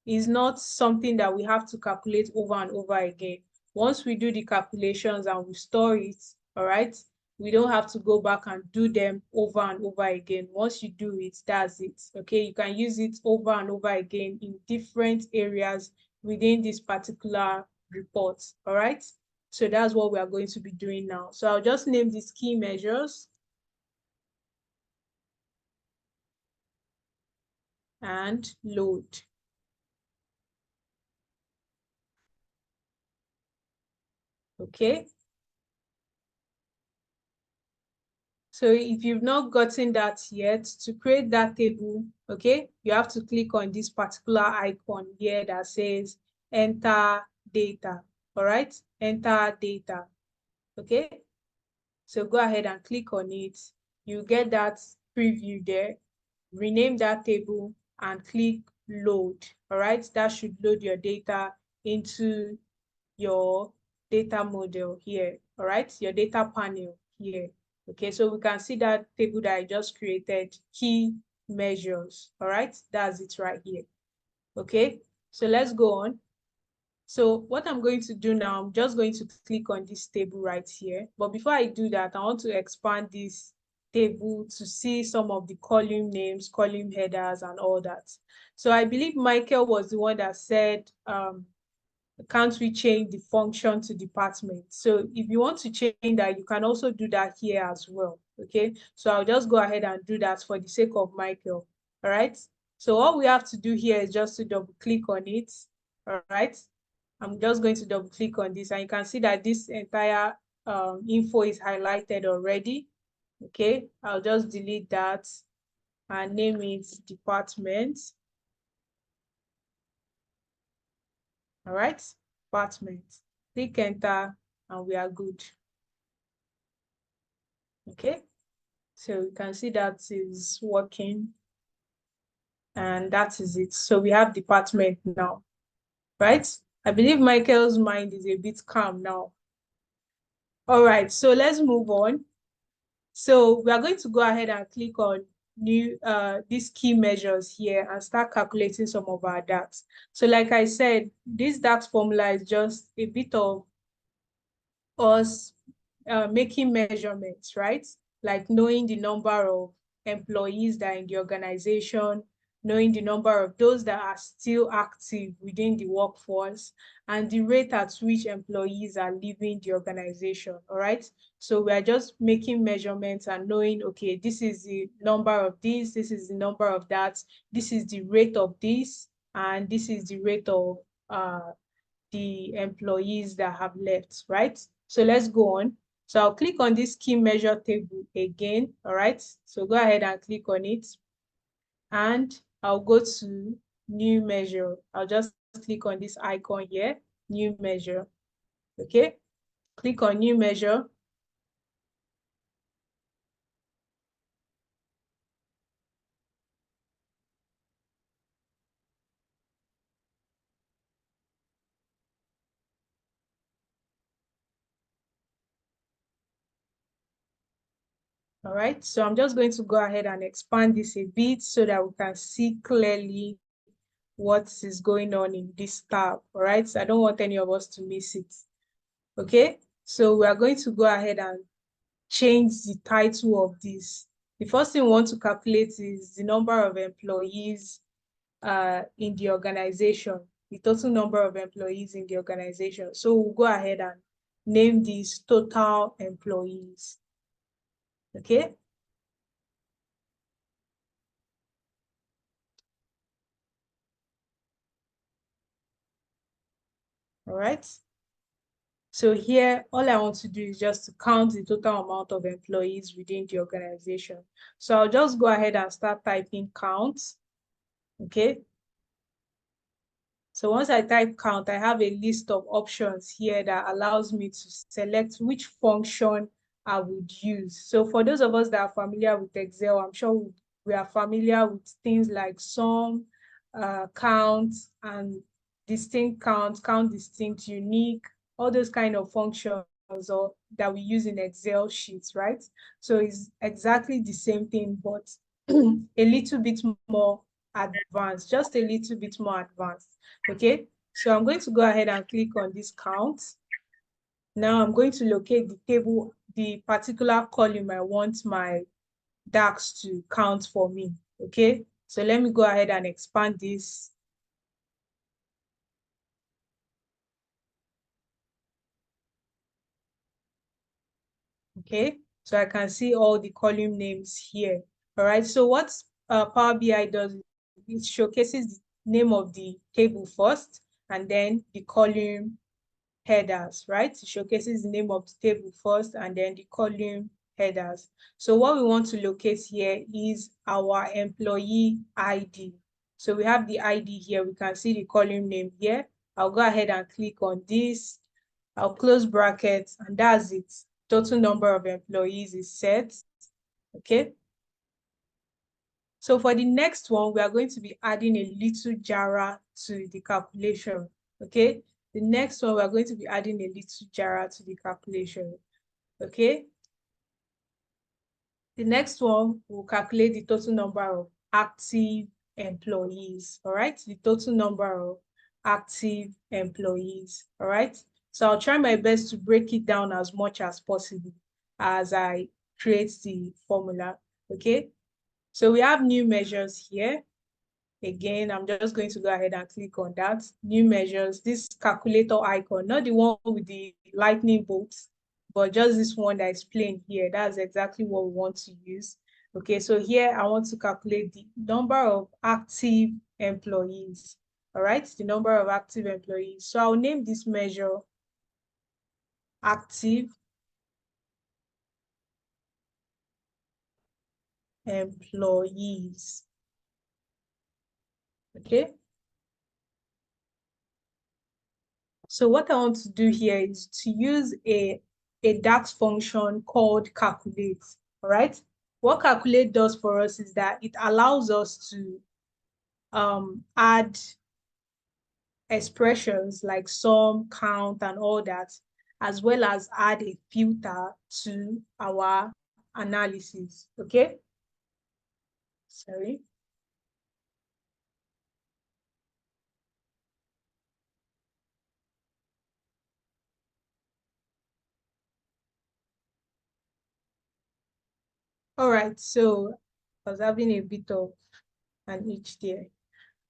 is not something that we have to calculate over and over again. Once we do the calculations and we store it, all right, we don't have to go back and do them over and over again. Once you do it, that's it. Okay, you can use it over and over again in different areas within this particular report. All right, so that's what we are going to be doing now. So I'll just name these key measures and load. Okay, so if you've not gotten that yet, to create that table, okay, you have to click on this particular icon here that says enter data. All right, enter data. Okay, so go ahead and click on it. You get that preview there. Rename that table and click load. All right, that should load your data into your data model here. All right, your data panel here. Okay, so we can see that table that I just created, key measures. All right, that's it right here. Okay, so let's go on. So what I'm going to do now, I'm just going to click on this table right here. But before I do that, I want to expand this table to see some of the column names, column headers, and all that. So I believe Michael was the one that said, can't we change the function to department? So if you want to change that, you can also do that here as well. Okay, so I'll just go ahead and do that for the sake of Michael. All right, so all we have to do here is just to double click on it. All right, I'm just going to double click on this and you can see that this entire info is highlighted already. Okay, I'll just delete that and name it department. All right, department. Click enter and we are good. Okay, so you can see that is working and that is it. So we have department now, right? I believe Michael's mind is a bit calm now. All right, so let's move on. So we are going to go ahead and click on new these key measures here and start calculating some of our DAX. So like I said, this DAX formula is just a bit of us making measurements, right? Like knowing the number of employees that are in the organization, knowing the number of those that are still active within the workforce, and the rate at which employees are leaving the organization, all right? So we are just making measurements and knowing, okay, this is the number of this is the number of that, this is the rate of this, and this is the rate of the employees that have left, right? So let's go on. So I'll click on this key measure table again, all right? So go ahead and click on it. And I'll go to new measure. I'll just click on this icon here, new measure, okay? Click on new measure. All right, so I'm just going to go ahead and expand this a bit so that we can see clearly what is going on in this tab, all right? So I don't want any of us to miss it, okay? So we are going to go ahead and change the title of this. The first thing we want to calculate is the number of employees in the organization, the total number of employees in the organization. So we'll go ahead and name these total employees, okay? All right. So here, all I want to do is just to count the total amount of employees within the organization. So I'll just go ahead and start typing count, okay? So once I type count, I have a list of options here that allows me to select which function I would use. So for those of us that are familiar with Excel, I'm sure we are familiar with things like sum, count, and distinct count, count distinct, unique, all those kind of functions or that we use in Excel sheets, right? So it's exactly the same thing, but a little bit more advanced, just a little bit more advanced. Okay, so I'm going to go ahead and click on this count. Now I'm going to locate the table, the particular column I want my DAX to count for me. Okay, so let me go ahead and expand this. Okay, so I can see all the column names here. All right, so what Power BI does, it showcases the name of the table first and then the column headers, right? It showcases the name of the table first and then the column headers. So what we want to locate here is our employee ID. So we have the ID here. We can see the column name here. I'll go ahead and click on this. I'll close brackets and that's it. Total number of employees is set. Okay. So for the next one, we are going to be adding a little Jara to the calculation. Okay. The next one, we're going to be adding a little Jara to the calculation, okay? The next one will calculate the total number of active employees, all right? The total number of active employees, all right? So I'll try my best to break it down as much as possible as I create the formula, okay? So we have new measures here. Again, I'm just going to go ahead and click on that. New measures, this calculator icon, not the one with the lightning bolts, but just this one that is plain here. That's exactly what we want to use. Okay, so here I want to calculate the number of active employees. All right, the number of active employees. So I'll name this measure active employees. Okay. So what I want to do here is to use a DAX function called calculate, all right? What calculate does for us is that it allows us to add expressions like sum, count, and all that, as well as add a filter to our analysis, okay? Sorry. All right, so I was having a bit of an itch there.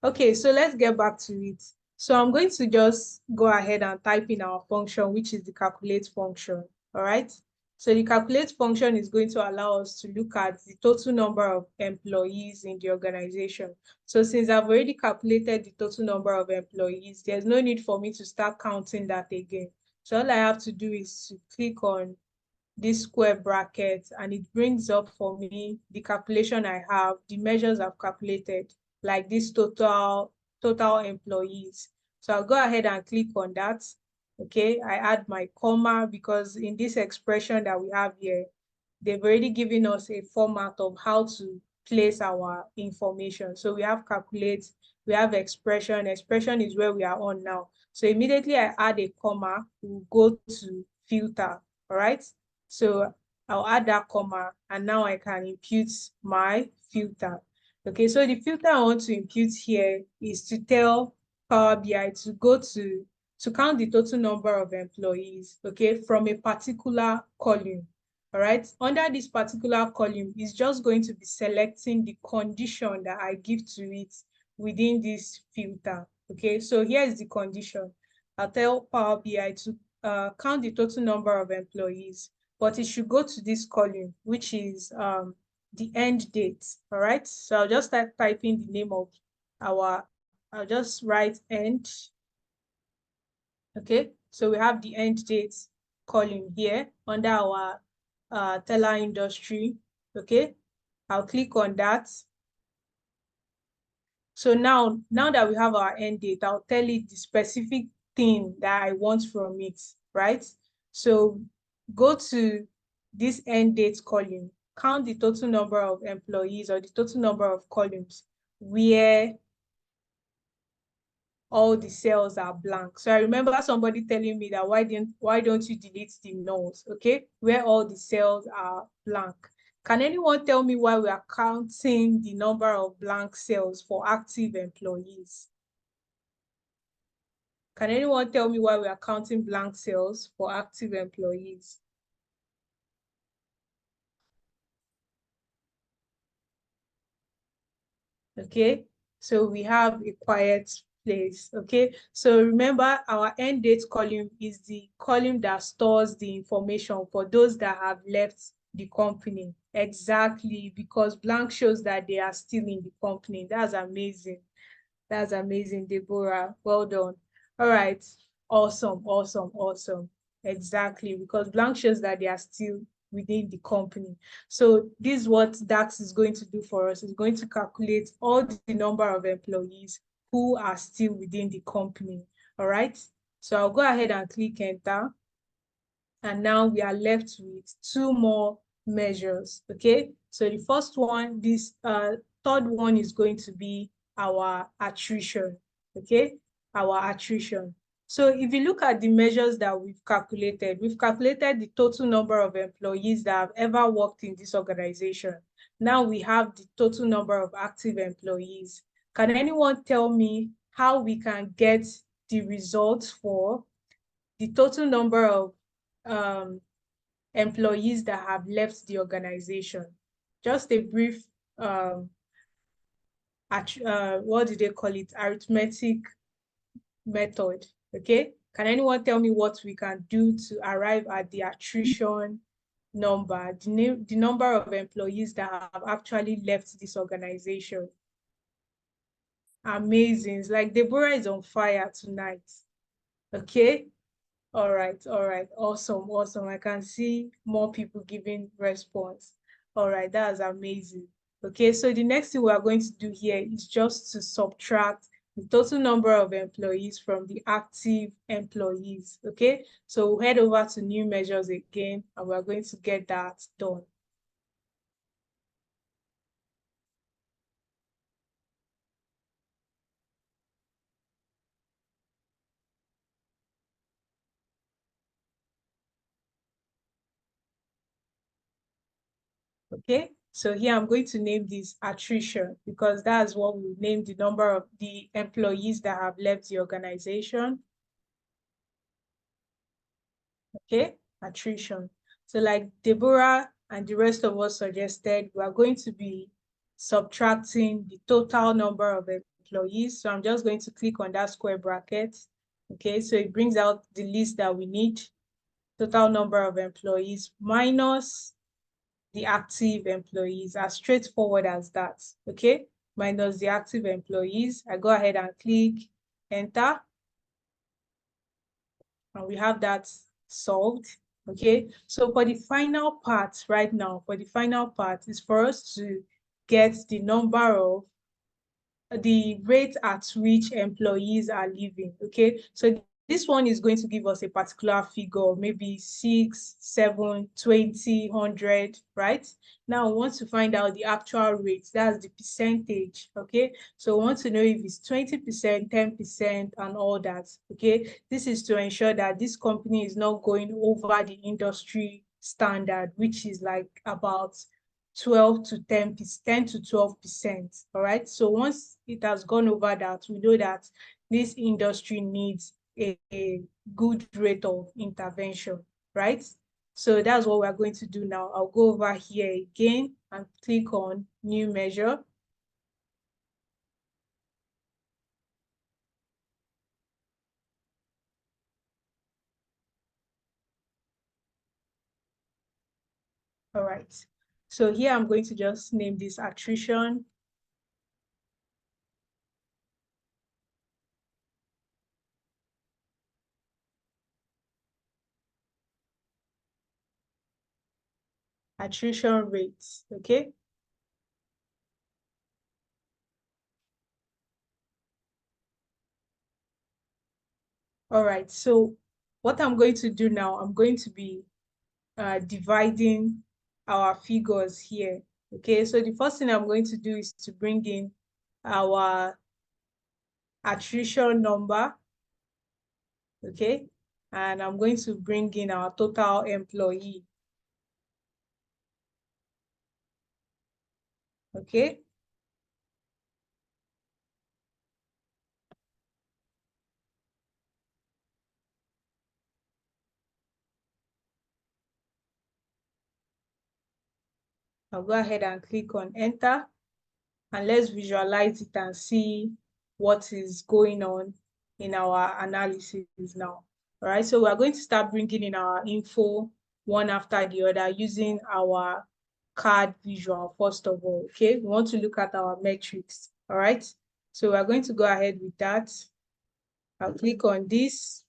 Okay, so let's get back to it. So I'm going to just go ahead and type in our function, which is the calculate function, all right? So the calculate function is going to allow us to look at the total number of employees in the organization. So since I've already calculated the total number of employees, there's no need for me to start counting that again. So all I have to do is to click on this square bracket and it brings up for me the calculation I have, the measures I've calculated, like this total employees. So I'll go ahead and click on that. Okay, I add my comma because in this expression that we have here, they've already given us a format of how to place our information. So we have calculate, we have expression. Expression is where we are on now. So immediately I add a comma, we'll go to filter, all right? So I'll add that comma and now I can impute my filter. Okay, so the filter I want to impute here is to tell Power BI to go to count the total number of employees, okay, from a particular column. All right, under this particular column is just going to be selecting the condition that I give to it within this filter. Okay, so here is the condition. I'll tell Power BI to count the total number of employees, but it should go to this column, which is the end date. All right, so I'll just start typing the name of I'll just write end. Okay, so we have the end date column here under our teller industry. Okay, I'll click on that. So now that we have our end date, I'll tell it the specific thing that I want from it, right? So go to this end date column, count the total number of employees or the total number of columns where all the cells are blank. So I remember somebody telling me that why don't you delete the nulls, okay, where all the cells are blank. Can anyone tell me why we are counting the number of blank cells for active employees? Can anyone tell me why we are counting blank cells for active employees? Okay, so we have a quiet place. Okay, so remember our end date column is the column that stores the information for those that have left the company. Exactly, because blank shows that they are still in the company. That's amazing. That's amazing, Deborah. Well done. All right. Awesome, awesome, awesome. Exactly, because blank shows that they are still within the company. So this is what DAX is going to do for us. It's going to calculate all the number of employees who are still within the company. All right. So I'll go ahead and click enter. And now we are left with two more measures. Okay. So the first one, this third one is going to be our attrition. Okay, our attrition. So if you look at the measures that we've calculated the total number of employees that have ever worked in this organization. Now we have the total number of active employees. Can anyone tell me how we can get the results for the total number of employees that have left the organization? Just a brief what do they call it, arithmetic method. Okay, can anyone tell me what we can do to arrive at the attrition number, the number of employees that have actually left this organization? Amazing. It's like Deborah is on fire tonight. Okay, all right, awesome, awesome. I can see more people giving response. All right, that's amazing. Okay, so the next thing we are going to do here is just to subtract the total number of employees from the active employees. Okay, so we'll head over to new measures again, and we're going to get that done. Okay, so here I'm going to name this attrition because that's what we name the number of the employees that have left the organization. Okay, attrition. So like Deborah and the rest of us suggested, we are going to be subtracting the total number of employees. So I'm just going to click on that square bracket. Okay, so it brings out the list that we need, total number of employees minus the active employees, as straightforward as that. Okay, minus the active employees. I go ahead and click enter. And we have that solved. Okay, so for the final part right now, for the final part is for us to get the number of the rate at which employees are leaving. Okay, so this one is going to give us a particular figure, maybe 6, 7, 20, 100, right? Now we want to find out the actual rate, that's the percentage. Okay, so we want to know if it's 20%, 10%, and all that. Okay, this is to ensure that this company is not going over the industry standard, which is like about 12 to 10 to 12%. All right. So once it has gone over that, we know that this industry needs a good rate of intervention, right? So that's what we're going to do now. I'll go over here again and click on new measure. All right. So here I'm going to just name this attrition. Attrition rates, okay? All right, so what I'm going to do now, I'm going to be dividing our figures here, okay? So the first thing I'm going to do is to bring in our attrition number, okay? And I'm going to bring in our total employee, okay? I'll go ahead and click on enter, and let's visualize it and see what is going on in our analysis now. All right, so we're going to start bringing in our info one after the other using our card visual first of all, okay? We want to look at our metrics, all right? So we're going to go ahead with that. I'll click on this.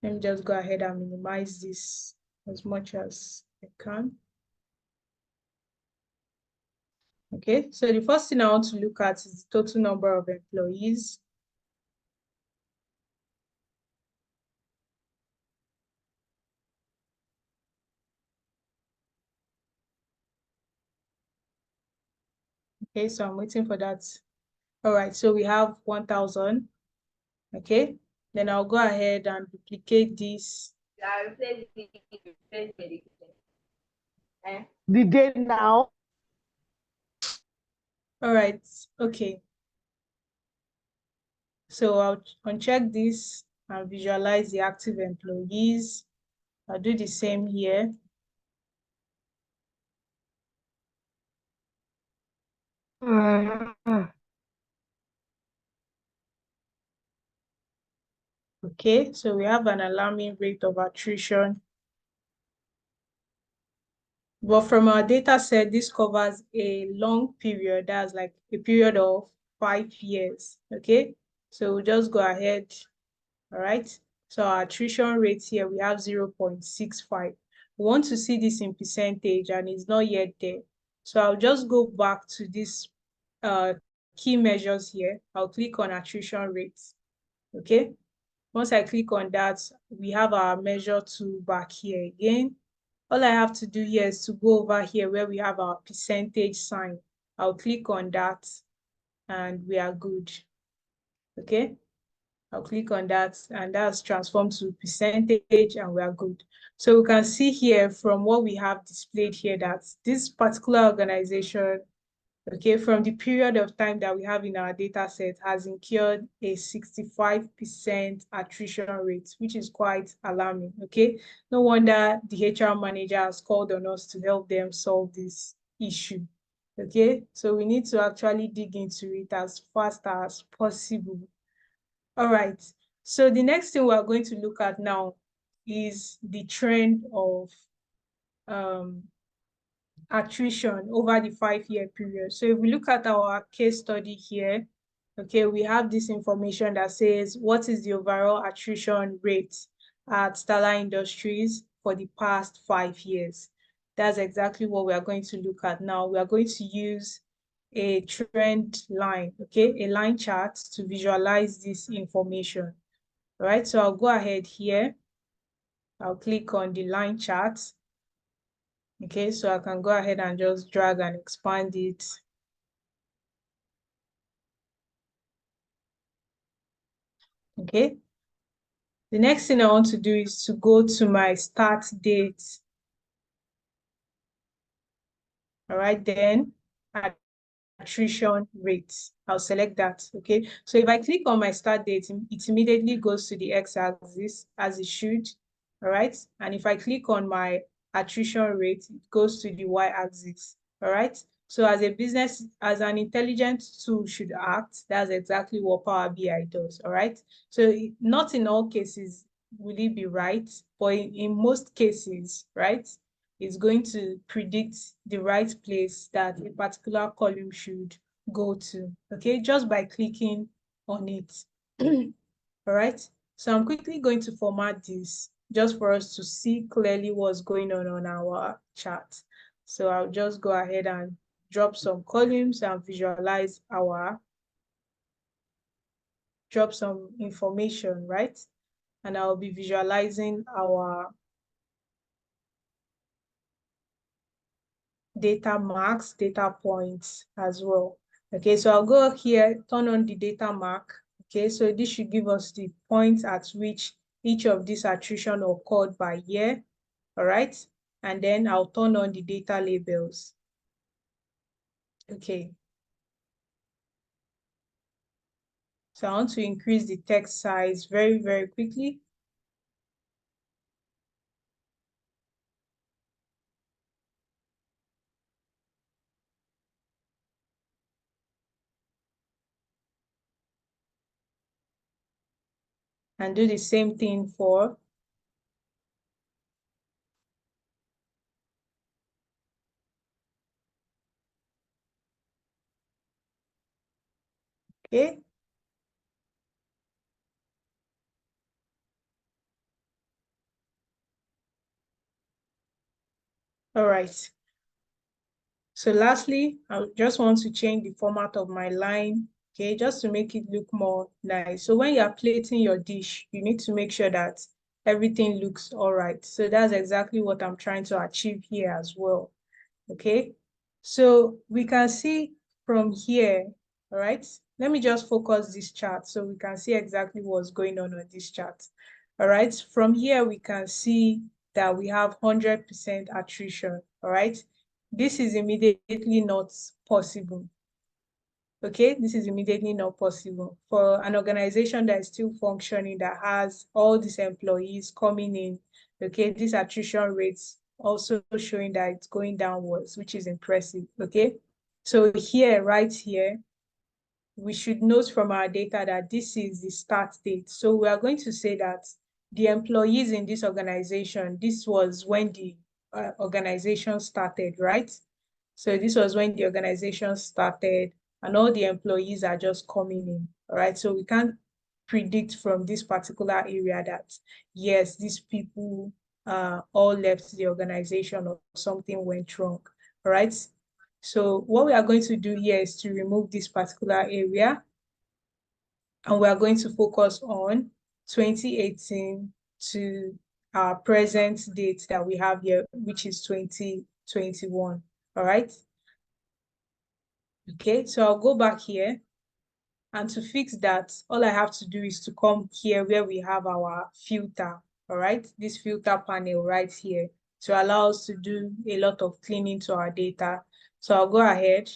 Let me just go ahead and minimize this as much as I can. Okay, so the first thing I want to look at is the total number of employees. Okay, so I'm waiting for that. All right, so we have 1,000. Okay, then I'll go ahead and duplicate this. The day now. All right, okay. So I'll uncheck this and visualize the active employees. I'll do the same here. Okay, so we have an alarming rate of attrition. But from our data set, this covers a long period. That's like a period of 5 years. Okay, so we'll just go ahead. All right, so our attrition rate here, we have 0.65. We want to see this in percentage and it's not yet there. So I'll just go back to this key measures here. I'll click on attrition rates. Okay, once I click on that, we have our measure tool back here again. All I have to do here is to go over here where we have our percentage sign. I'll click on that and we are good. Okay, I'll click on that and that's transformed to percentage and we are good. So we can see here from what we have displayed here that this particular organization, okay, from the period of time that we have in our data set has incurred a 65% attrition rate, which is quite alarming, okay? No wonder the HR manager has called on us to help them solve this issue, okay? So we need to actually dig into it as fast as possible. All right, so the next thing we're going to look at now is the trend of attrition over the 5-year period. So if we look at our case study here, okay, we have this information that says what is the overall attrition rate at Stellar Industries for the past 5 years. That's exactly what we are going to look at now. We are going to use a trend line, okay, a line chart to visualize this information. All right, so I'll go ahead here. I'll click on the line chart. Okay, so I can go ahead and just drag and expand it. Okay. The next thing I want to do is to go to my start date. All right, then attrition rates. I'll select that. Okay. So if I click on my start date, it immediately goes to the x-axis as it should. All right. And if I click on my attrition rate, it goes to the y-axis. All right. So as a business, as an intelligent tool should act, that's exactly what Power BI does. All right. So not in all cases will it be right, but in most cases, right, it's going to predict the right place that a particular column should go to, okay, just by clicking on it. All right, so I'm quickly going to format this just for us to see clearly what's going on our chart. So I'll just go ahead and drop some columns and visualize drop some information, right? And I'll be visualizing our data marks, data points as well. Okay, so I'll go here, turn on the data mark. Okay, so this should give us the points at which each of these attrition occurred by year. All right, and then I'll turn on the data labels. Okay. So I want to increase the text size very, very quickly. And do the same thing for okay. All right. So lastly, I just want to change the format of my line, okay, just to make it look more nice. So when you're plating your dish, you need to make sure that everything looks all right. So that's exactly what I'm trying to achieve here as well, okay? So we can see from here, all right? Let me just focus this chart so we can see exactly what's going on this chart, all right? From here, we can see that we have 100% attrition, all right? This is immediately not possible. Okay, this is immediately not possible for an organization that is still functioning, that has all these employees coming in. Okay, this attrition rates also showing that it's going downwards, which is impressive. Okay, so here, right here, we should note from our data that this is the start date. So we are going to say that the employees in this organization, this was when the organization started, right? So this was when the organization started and all the employees are just coming in, all right? So we can't predict from this particular area that, yes, these people all left the organization or something went wrong, all right? So what we are going to do here is to remove this particular area, and we are going to focus on 2018 to our present date that we have here, which is 2021, all right? Okay, so I'll go back here, and to fix that, all I have to do is to come here where we have our filter, all right? This filter panel right here to allow us to do a lot of cleaning to our data. So I'll go ahead,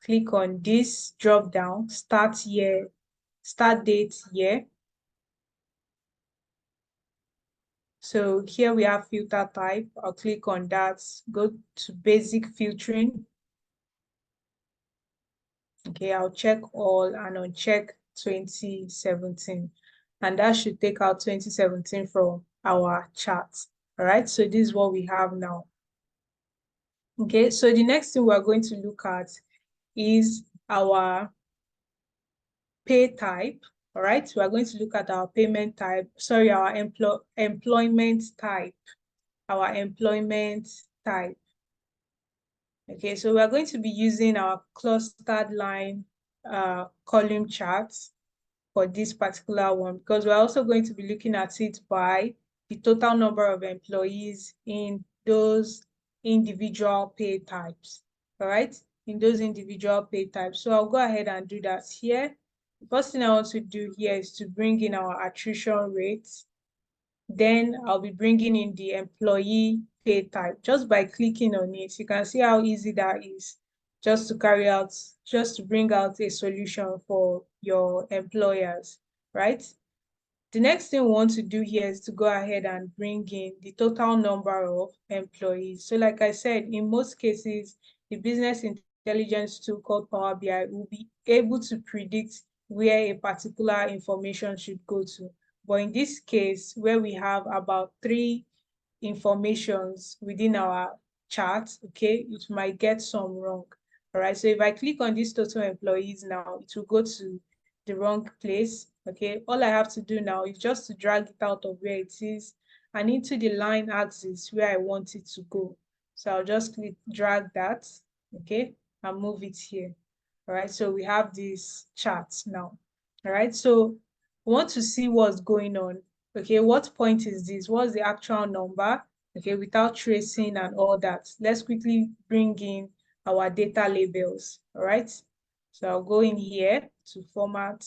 click on this drop down, start year, start date year. So here we have filter type. I'll click on that, go to basic filtering. Okay, I'll check all and uncheck 2017. And that should take out 2017 from our chart. All right, so this is what we have now. Okay, so the next thing we're going to look at is our pay type. All right, we're going to look at our payment type, sorry, our employment type, our employment type. Okay, so we're going to be using our clustered line column charts for this particular one, because we're also going to be looking at it by the total number of employees in those individual pay types, all right? In those individual pay types. So I'll go ahead and do that here. The first thing I want to do here is to bring in our attrition rate. Then I'll be bringing in the employee pay type. Just by clicking on it, you can see how easy that is just to bring out a solution for your employers, right? The next thing we want to do here is to go ahead and bring in the total number of employees. So like I said, in most cases, the business intelligence tool called Power BI will be able to predict where a particular information should go to. But in this case, where we have about 3 informations within our chart, okay, it might get some wrong. All right, so if I click on this total employees now, it will go to the wrong place. Okay, all I have to do now is just to drag it out of where it is and into the line axis where I want it to go. So I'll just drag that, okay, and move it here. All right, so we have this chart now. All right, so we want to see what's going on. Okay, what point is this? What's the actual number? Okay, without tracing and all that. Let's quickly bring in our data labels. All right, so I'll go in here to format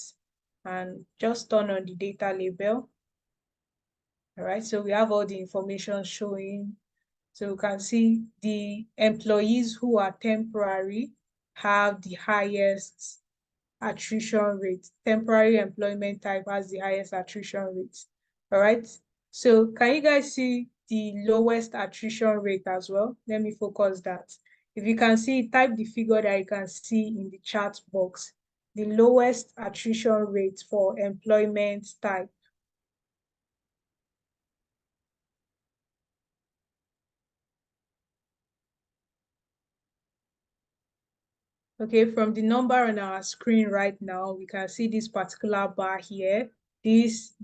and just turn on the data label. All right, so we have all the information showing. So you can see the employees who are temporary have the highest attrition rate. Temporary employment type has the highest attrition rate. All right, so can you guys see the lowest attrition rate as well? Let me focus that. If you can see, type the figure that you can see in the chat box. The lowest attrition rate for employment type. Okay, from the number on our screen right now, we can see this particular bar here, this,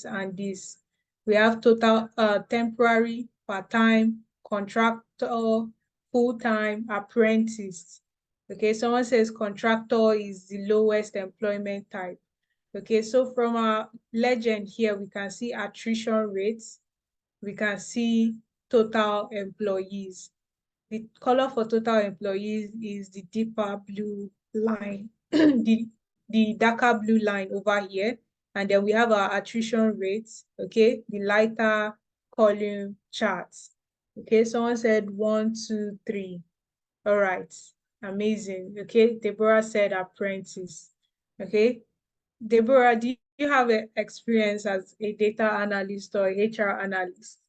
and this. We have total temporary, part-time, contractor, full-time, apprentice. Okay, someone says contractor is the lowest employment type. Okay, so from our legend here, we can see attrition rates, we can see total employees. The color for total employees is the deeper blue line, the darker blue line over here. And then we have our attrition rates, okay, the lighter column charts. Okay, someone said 1, 2, 3. All right, amazing. Okay, Deborah said apprentice. Okay, Deborah, do you have experience as a data analyst or HR analyst?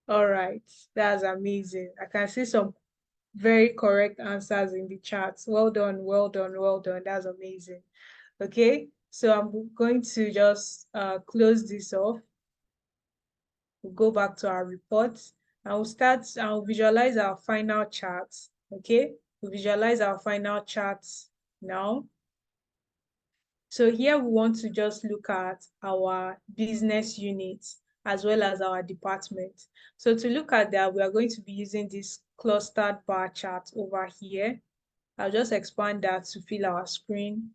All right, that's amazing. I can see some very correct answers in the chat. Well done, well done, well done. That's amazing. Okay, so I'm going to just close this off. We'll go back to our report and I'll visualize our final charts. Okay, we'll visualize our final charts now. So here we want to just look at our business units as well as our department. So to look at that, we are going to be using this clustered bar chart over here. I'll just expand that to fill our screen.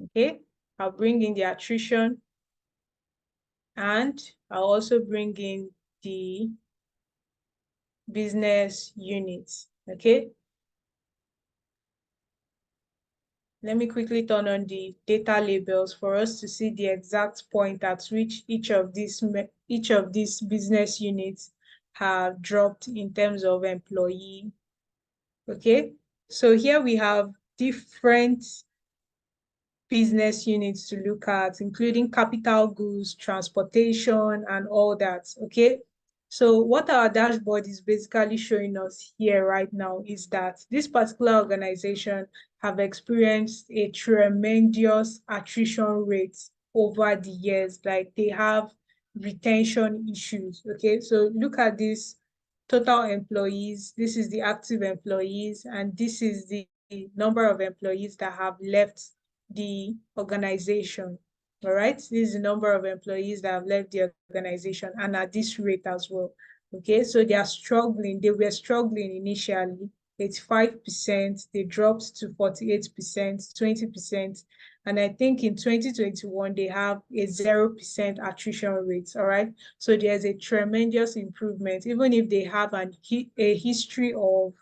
Okay, I'll bring in the attrition and I'll also bring in the business units. Okay, let me quickly turn on the data labels for us to see the exact point at which each of these business units have dropped in terms of employee. Okay, so here we have different business units to look at, including capital goods, transportation, and all that. Okay, so what our dashboard is basically showing us here right now is that this particular organization have experienced a tremendous attrition rate over the years. Like they have retention issues. Okay, so look at this total employees. This is the active employees, and this is the number of employees that have left the organization. All right, this is the number of employees that have left the organization and at this rate as well. Okay, so they are struggling. They were struggling initially. 85%, they dropped to 48%, 20%. And I think in 2021, they have a 0% attrition rate, all right? So there's a tremendous improvement, even if they have a history of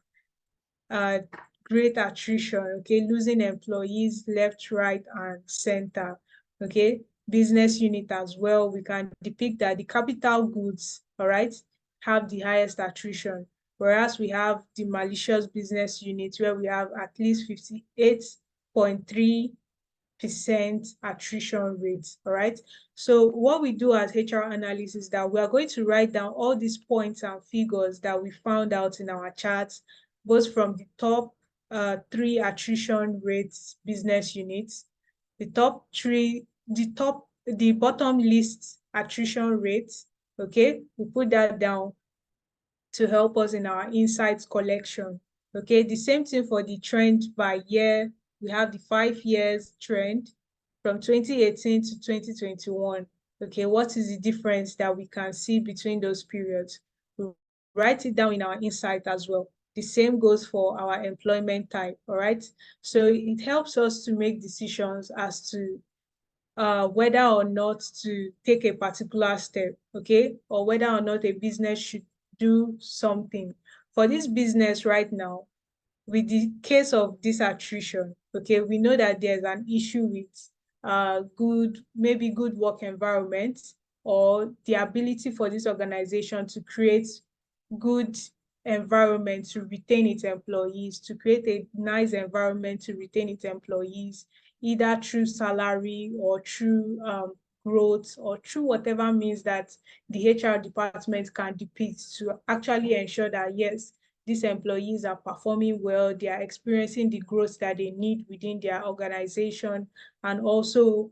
great attrition, okay, losing employees left, right, and center, okay? Business unit as well, we can depict that the capital goods, all right, have the highest attrition, whereas we have the malicious business unit where we have at least 58.3% attrition rate, all right? So what we do as HR analysts is that we are going to write down all these points and figures that we found out in our charts, both from the top 3 attrition rates business units, the bottom list attrition rates, okay? We put that down to help us in our insights collection, okay? The same thing for the trend by year. We have the 5 years trend from 2018 to 2021. Okay, what is the difference that we can see between those periods? We write it down in our insight as well. The same goes for our employment type, all right? So it helps us to make decisions as to whether or not to take a particular step, okay? Or whether or not a business should do something. For this business right now, with the case of this attrition, okay, we know that there's an issue with maybe good work environment, or the ability for this organization to create good environment to retain its employees, to create a nice environment to retain its employees, either through salary or through growth or through whatever means that the HR department can depict to actually ensure that, yes, these employees are performing well, they are experiencing the growth that they need within their organization, and also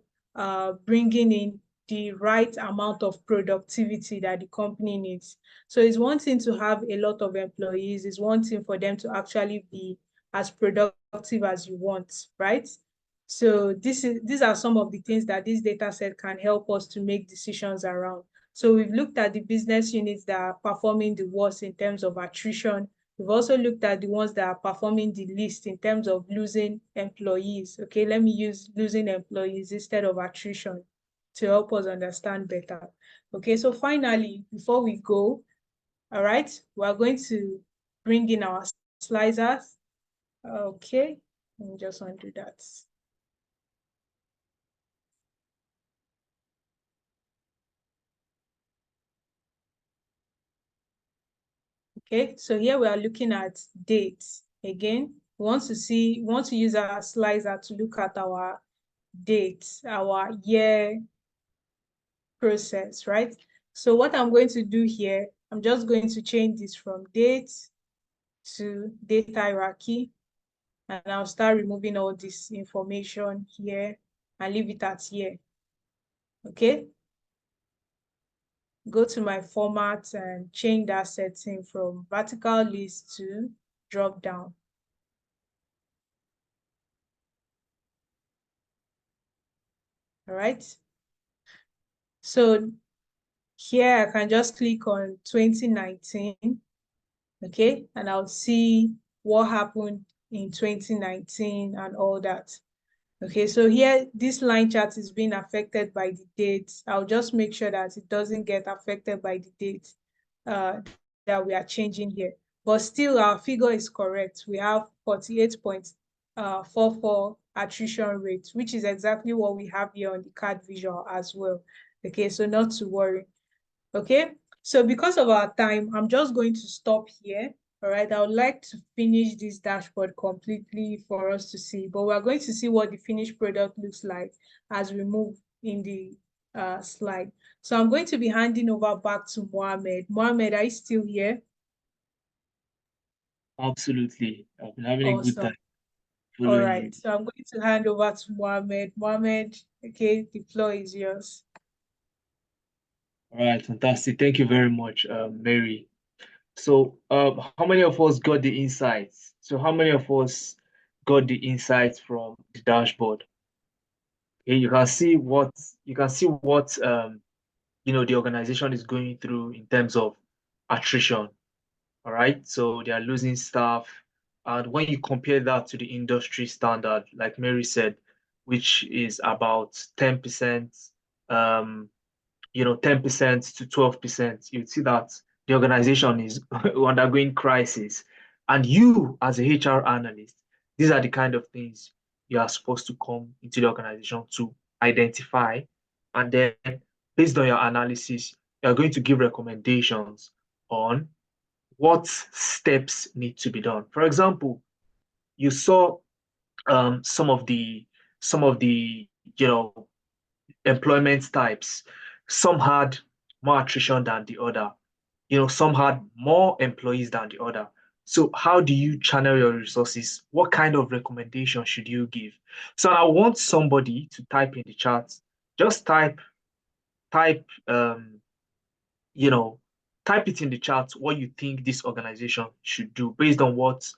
bringing in the right amount of productivity that the company needs. So it's one thing to have a lot of employees, it's one thing for them to actually be as productive as you want, right? So these are some of the things that this data set can help us to make decisions around. So we've looked at the business units that are performing the worst in terms of attrition. We've also looked at the ones that are performing the least in terms of losing employees. Okay, let me use losing employees instead of attrition to help us understand better. Okay, so finally, before we go, all right, we're going to bring in our slicers. Okay, let me just undo that. Okay, so here we are looking at dates. Again, we want to use our slicer to look at our dates, our year process, right? So what I'm going to do here, I'm just going to change this from date to data hierarchy, and I'll start removing all this information here and leave it at here. Okay, go to my format and change that setting from vertical list to drop down. All right, so here I can just click on 2019, okay, and I'll see what happened in 2019 and all that. Okay, so here this line chart is being affected by the date. I'll just make sure that it doesn't get affected by the date that we are changing here. But still, our figure is correct. We have 48.44 attrition rate, which is exactly what we have here on the card visual as well. Okay, so not to worry. Okay, so because of our time, I'm just going to stop here. All right, I would like to finish this dashboard completely for us to see, but we're going to see what the finished product looks like as we move in the slide. So I'm going to be handing over back to Mohammed. Mohammed, are you still here? Absolutely. I've been having a good time All following right, you. so I'm going to hand over to Mohammed. Mohammed, okay, the floor is yours. All right, fantastic. Thank you very much, Mary. So, how many of us got the insights? So, how many of us got the insights from the dashboard? Okay, you can see what the organization is going through in terms of attrition. All right, so they are losing staff. And when you compare that to the industry standard, like Mary said, which is about 10%, 10% to 12%, you'd see that the organization is undergoing crisis. And you, as a HR analyst, these are the kind of things you are supposed to come into the organization to identify. And then, based on your analysis, you're going to give recommendations on what steps need to be done. For example, you saw some of the you know employment types. Some had more attrition than the other. Some had more employees than the other. So how do you channel your resources? What kind of recommendation should you give? So I want somebody to type in the chat. Just type you know type it in the chat what you think this organization should do based on what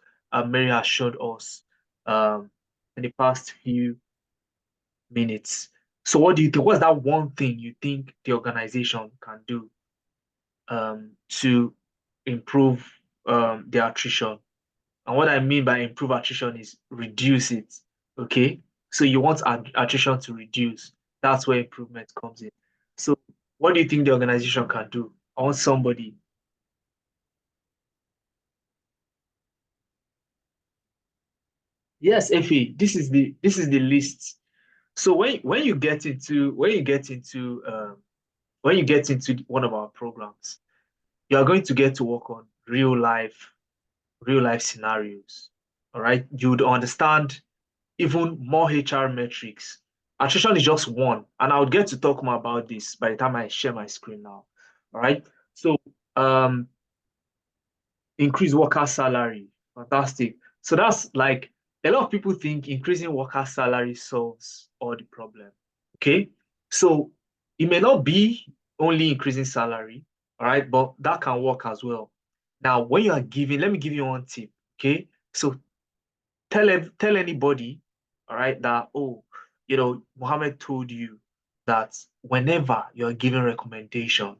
Mary has showed us in the past few minutes. So what do you think? What's that one thing you think the organization can do to improve their attrition? And what I mean by improve attrition is reduce it. Okay. So you want attrition to reduce. That's where improvement comes in. So what do you think the organization can do? I want somebody. Yes, Effie, this is the list. So when you get into one of our programs, you are going to get to work on real life scenarios. All right. You would understand even more HR metrics. Attrition is just one, and I would get to talk more about this by the time I share my screen now. All right. So um increase worker salary. Fantastic. So that's like a lot of people think increasing worker salary solves all the problem. Okay. So it may not be only increasing salary, all right, but that can work as well. Now, when you are giving, let me give you one tip. Okay. So tell anybody, all right, that Mohammed told you that whenever you're giving recommendation,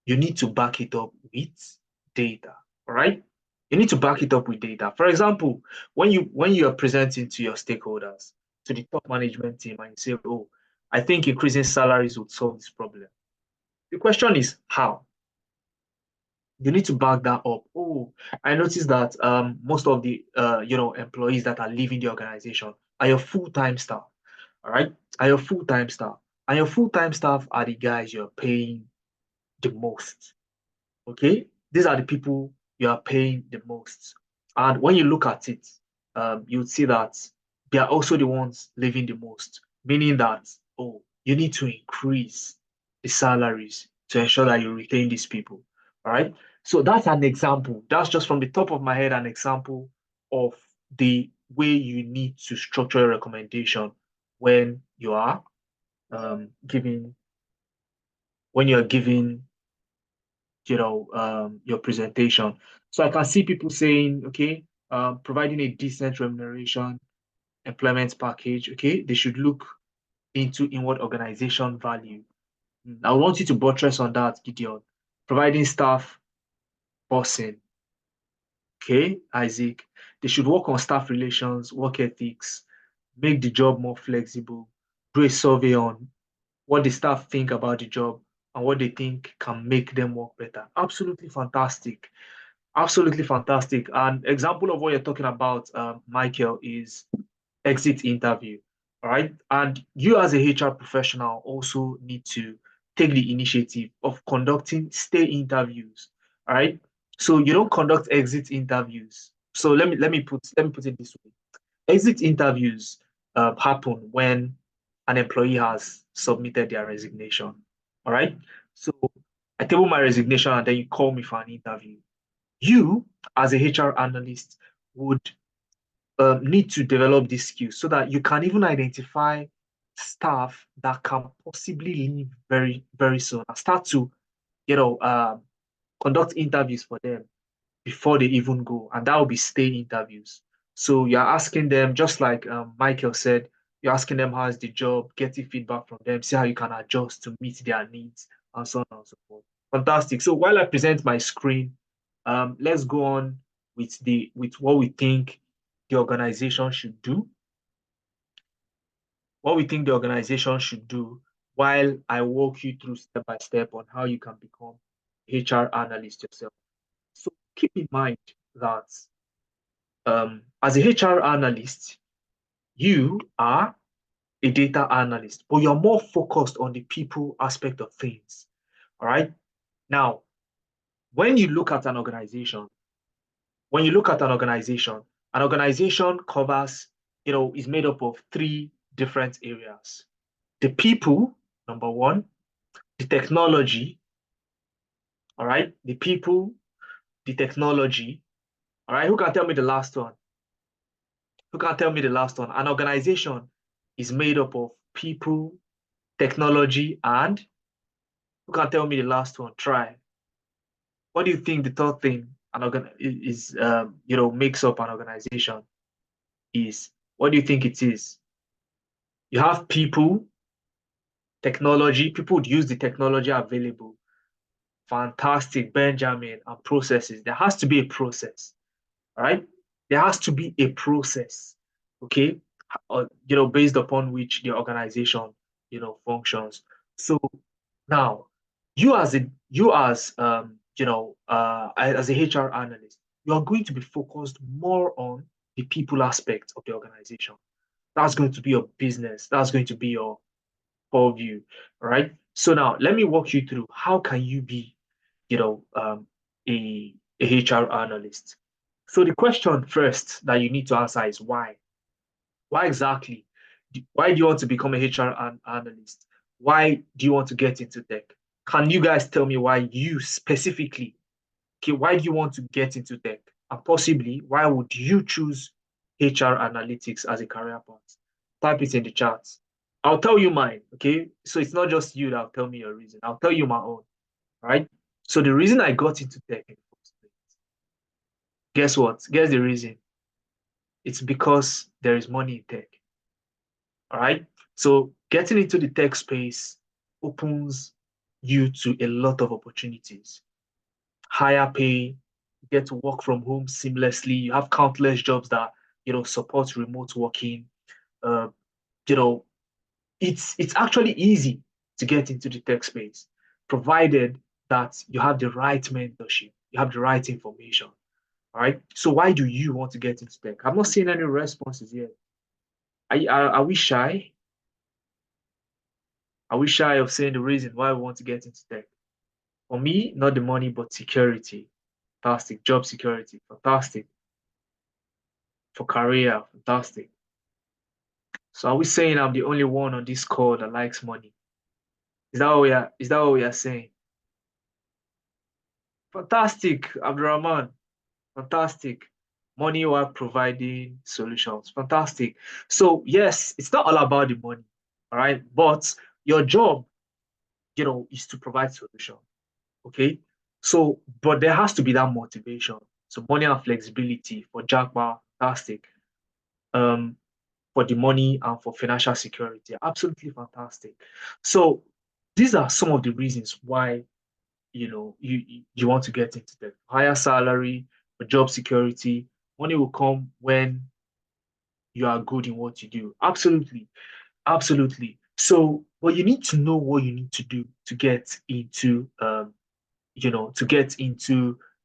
you need to back it up with data. All right. You need to back it up with data. For example, when you are presenting to your stakeholders, to the top management team, and you say, "Oh, I think increasing salaries would solve this problem." The question is how. You need to back that up. Oh, I noticed that most of the employees that are leaving the organization are your full-time staff. All right, are your full-time staff, and your full-time staff are the guys you're paying the most. Okay, these are the people you are paying the most. And when you look at it, you'd see that they are also the ones living the most, meaning that, oh, you need to increase the salaries to ensure that you retain these people. All right. So that's an example. That's just from the top of my head, an example of the way you need to structure a recommendation when you are giving when you're giving your presentation. So I can see people saying, okay, providing a decent remuneration, employment package, okay, they should look into inward organization value. I want you to buttress on that, Gideon. Providing staff person, okay, Isaac. They should work on staff relations, work ethics, make the job more flexible, do a survey on what the staff think about the job and what they think can make them work better. Absolutely fantastic. Absolutely fantastic. An example of what you're talking about, Michael, is exit interview. All right. And you, as a HR professional, also need to take the initiative of conducting stay interviews. All right. So you don't conduct exit interviews. So let me put it this way. Exit interviews happen when an employee has submitted their resignation. All right. So I table my resignation and then you call me for an interview. You, as a HR analyst, would need to develop these skills so that you can even identify staff that can possibly leave very, very soon and start to, you know, um, conduct interviews for them before they even go. And that will be stay interviews. So you're asking them, just like Michael said, you're asking them how's the job, getting feedback from them, see how you can adjust to meet their needs, and so on and so forth. Fantastic. So while I present my screen, let's go on with what we think the organization should do, while I walk you through step by step on how you can become HR analyst yourself. So keep in mind that as a HR analyst, you are a data analyst, but you're more focused on the people aspect of things. All right. Now, when you look at an organization, an organization covers, is made up of three different areas. The people, number one, the technology, all right, the people, the technology, all right. Who can tell me the last one? Who can tell me the last one? An organization is made up of people, technology, and who can tell me the last one? Try. What do you think the third thing is makes up an organization is? What do you think it is? You have people, technology. People would use the technology available. Fantastic, Benjamin, and processes. There has to be a process, right? There has to be a process, okay? Based upon which the organization, functions. So now, as a HR analyst, you are going to be focused more on the people aspect of the organization. That's going to be your business. That's going to be your purview, right? So now, let me walk you through how can you be, you know, um, a HR analyst. So the question first that you need to answer is why? Why exactly? Why do you want to become a HR analyst? Why do you want to get into tech? Can you guys tell me why you specifically, okay, why do you want to get into tech? And possibly, why would you choose HR analytics as a career path? Type it in the chat. I'll tell you mine, okay? So it's not just you that'll tell me your reason. I'll tell you my own, right? So the reason I got into tech in the first place, guess what? Guess the reason. It's because there is money in tech. All right. So getting into the tech space opens you to a lot of opportunities. Higher pay, you get to work from home seamlessly. You have countless jobs that support remote working. Uh, you know, it's actually easy to get into the tech space, provided that you have the right mentorship, you have the right information. All right. So why do you want to get into tech? I'm not seeing any responses yet. Are we shy? Are we shy of saying the reason why we want to get into tech? For me, not the money, but security. Fantastic. Job security. Fantastic. For career. Fantastic. So are we saying I'm the only one on this call that likes money? Is that what we are saying? Fantastic, Abdurrahman. Fantastic. Money while providing solutions. Fantastic. So yes, it's not all about the money. All right. But your job, is to provide solutions. Okay. So, but there has to be that motivation. So money and flexibility for Jackpot, fantastic. Um, for the money and for financial security, absolutely fantastic. So these are some of the reasons why you want to get into the higher salary, for job security. Money will come when you are good in what you do. Absolutely, absolutely. So, but you need to know what you need to do to get into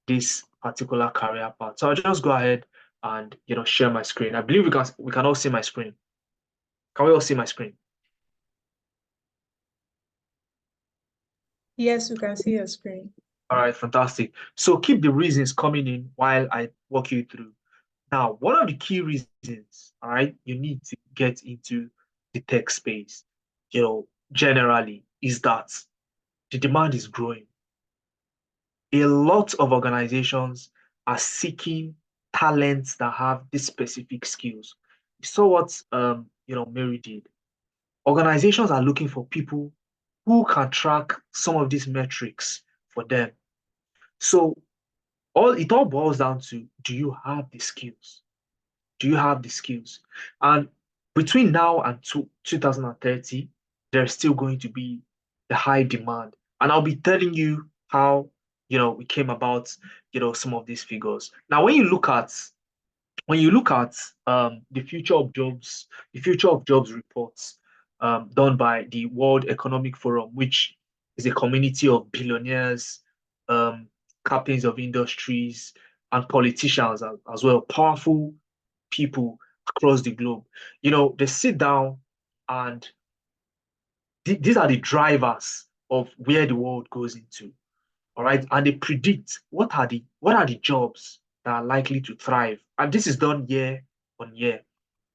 this particular career path. So I'll just go ahead and share my screen. I believe we can all see my screen. Can we all see my screen? Yes, we can see your screen. All right, fantastic. So keep the reasons coming in while I walk you through. Now, one of the key reasons, all right, you need to get into the tech space, generally, is that the demand is growing. A lot of organizations are seeking talents that have these specific skills. You saw what Mary did. Organizations are looking for people who can track some of these metrics for them. So it all boils down to, do you have the skills? Do you have the skills? And between now and 2030, there's still going to be a high demand. And I'll be telling you how, we came about, some of these figures. Now, when you look at the future of jobs reports done by the World Economic Forum, which is a community of billionaires, um, captains of industries, and politicians as well, powerful people across the globe. They sit down and these are the drivers of where the world goes into. All right, and they predict what are the jobs that are likely to thrive, and this is done year on year.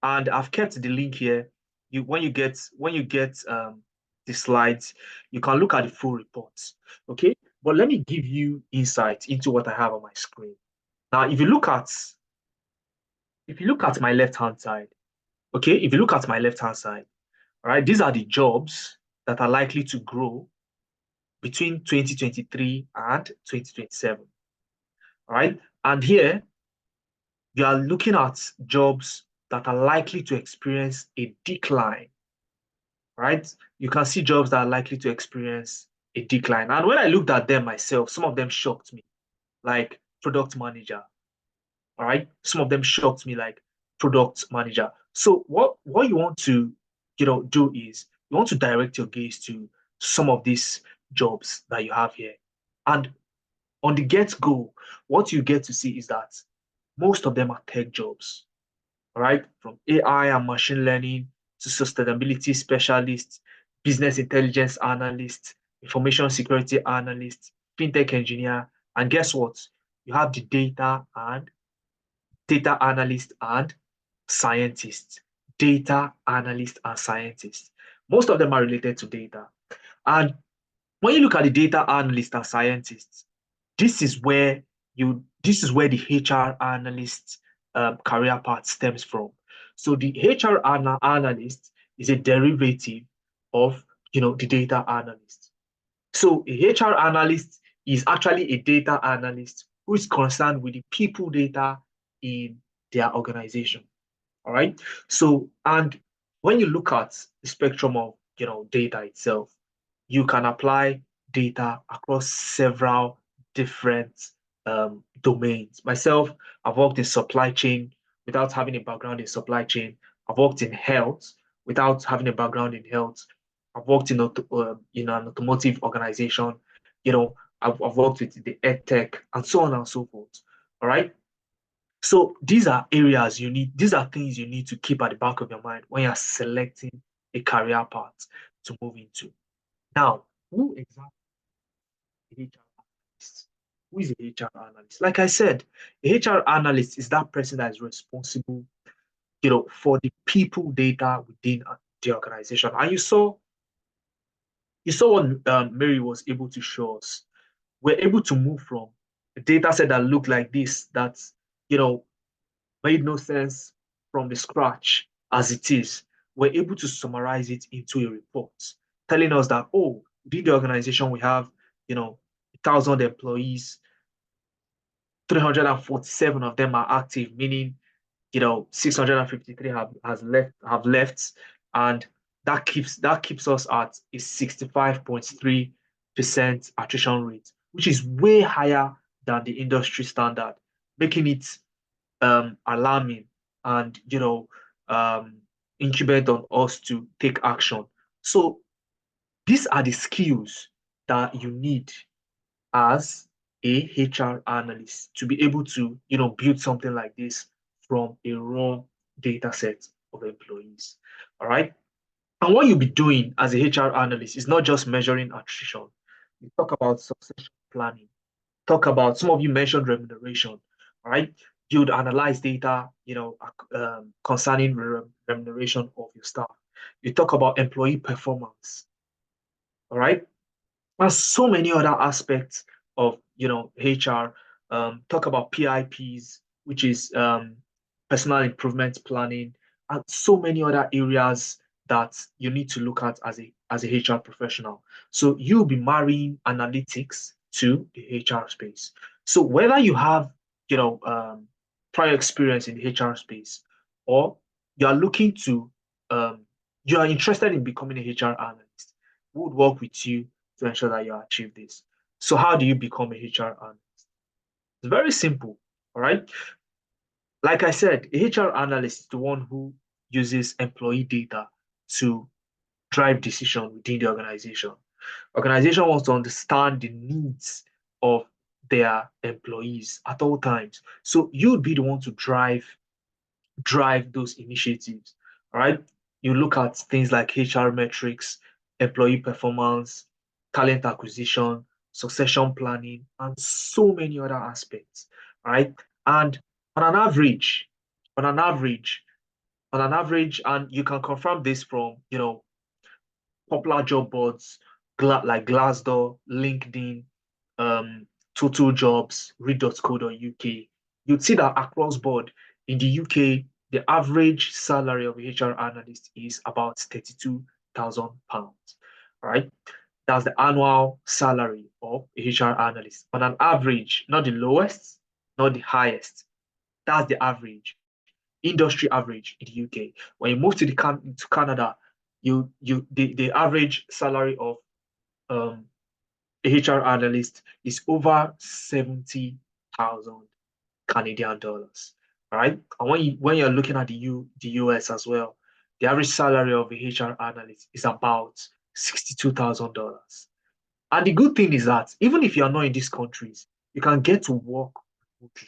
And I've kept the link here. When you get the slides, you can look at the full reports. Okay, but let me give you insight into what I have on my screen. Now, if you look at my left hand side, okay, if you look at my left hand side, all right, these are the jobs that are likely to grow between 2023 and 2027. All right, and here you are looking at jobs that are likely to experience a decline, right? You can see jobs that are likely to experience a decline. And when I looked at them myself, some of them shocked me, like product manager. All right. Some of them shocked me, like product manager. So what you want to, do is you want to direct your gaze to some of these jobs that you have here. And on the get-go, what you get to see is that most of them are tech jobs. All right, from AI and machine learning to sustainability specialists, business intelligence analyst, information security analyst, fintech engineer, and guess what? You have the data analyst and scientist. Data analyst and scientist. Most of them are related to data. And when you look at the data analyst and scientists, this is where the HR analyst career path stems from. So the analyst is a derivative of the data analyst. So a HR analyst is actually a data analyst who is concerned with the people data in their organization. All right. So, and when you look at the spectrum of data itself, you can apply data across several different domains. Myself, I've worked in supply chain without having a background in supply chain. I've worked in health without having a background in health. I've worked in an automotive organization. I've worked with the EdTech and so on and so forth. All right. So these are things you need to keep at the back of your mind when you're selecting a career path to move into. Now, who exactly is a HR analyst? Who is a HR analyst? Like I said, a HR analyst is that person that is responsible, for the people data within the organization. And you saw what Mary was able to show us. We're able to move from a data set that looked like this, that you know made no sense from the scratch as it is. We're able to summarize it into a report telling us that, oh, within the organization, we have, 1,000 employees, 347 of them are active, meaning, 653 have left, and that keeps us at a 65.3% attrition rate, which is way higher than the industry standard, making it alarming and incumbent on us to take action. So these are the skills that you need as a HR analyst to be able to build something like this from a raw data set of employees. All right. And what you'll be doing as a HR analyst is not just measuring attrition. You talk about succession planning, talk about, some of you mentioned remuneration. All right, you'd analyze data, concerning remuneration of your staff. You talk about employee performance. All right, and so many other aspects of HR. Talk about PIPs, which is personal improvement planning, and so many other areas that you need to look at as a HR professional. So you'll be marrying analytics to the HR space. So whether you have prior experience in the HR space, or you are looking to you are interested in becoming a HR analyst, we would work with you to ensure that you achieve this. So how do you become a HR analyst? It's very simple, all right? Like I said, a HR analyst is the one who uses employee data to drive decision within the organization. Organization wants to understand the needs of their employees at all times. So you'd be the one to drive those initiatives. All right. You look at things like HR metrics, employee performance, talent acquisition, succession planning, and so many other aspects. All right. And on an average, on an average, on an average, and you can confirm this from popular job boards like Glassdoor, LinkedIn, um, Total Jobs, read.co.uk, you'd see that across board in the UK, the average salary of a HR analyst is about £32,000. All right. That's the annual salary of a HR analyst. On an average, not the lowest, not the highest. That's the average, industry average in the UK. When you move to Canada, the average salary of um, a HR analyst is over 70,000 Canadian dollars. All right. And when you're looking at the US as well, the average salary of a HR analyst is about $62,000. And the good thing is that even if you're not in these countries, you can get to work remotely.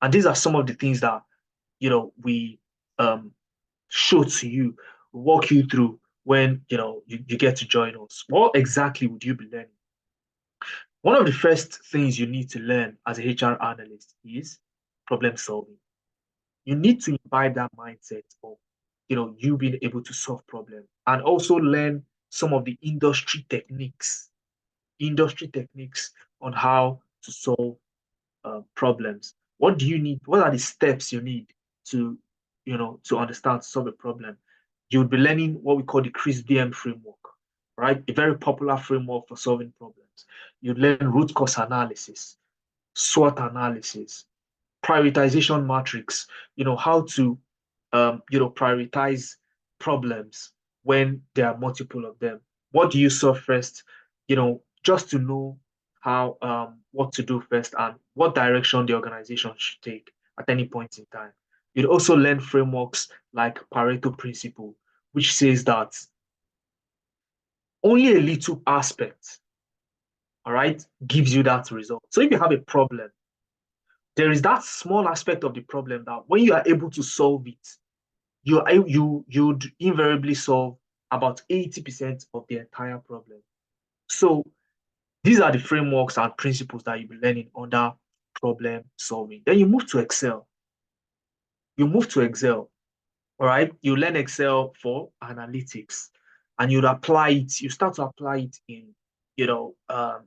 And these are some of the things that we um show to you, walk you through when you get to join us. What exactly would you be learning? One of the first things you need to learn as a HR analyst is problem solving. You need to imbibe that mindset of you being able to solve problems, and also learn some of the industry techniques on how to solve problems. What do you need? What are the steps you need to, to understand, to solve a problem? You'll be learning what we call the CRISP-DM framework, right? A very popular framework for solving problems. You learn root cause analysis, SWOT analysis, prioritization matrix, how to, prioritize problems when there are multiple of them. What do you solve first? Just to know how what to do first and what direction the organization should take at any point in time. You'd also learn frameworks like Pareto principle, which says that only a little aspect, all right, gives you that result. So if you have a problem, there is that small aspect of the problem that when you are able to solve it, you'd invariably solve about 80% of the entire problem. So these are the frameworks and principles that you'll be learning under problem solving. Then you move to Excel. You move to Excel, all right? You learn Excel for analytics, and you'd apply it. You start to apply it in, the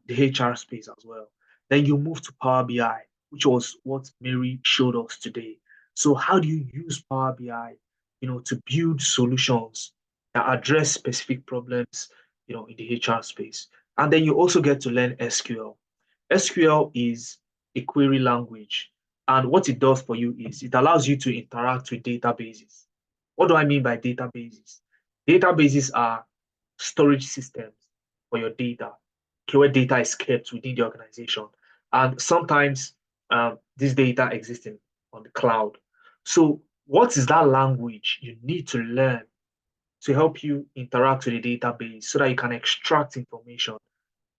HR space as well. Then you move to Power BI, which was what Mary showed us today. So how do you use Power BI, to build solutions that address specific problems, in the HR space? And then you also get to learn SQL. SQL is a query language. And what it does for you is it allows you to interact with databases. What do I mean by databases? Databases are storage systems for your data, where data is kept within the organization. And sometimes this data exists on the cloud. So what is that language you need to learn to help you interact with the database so that you can extract information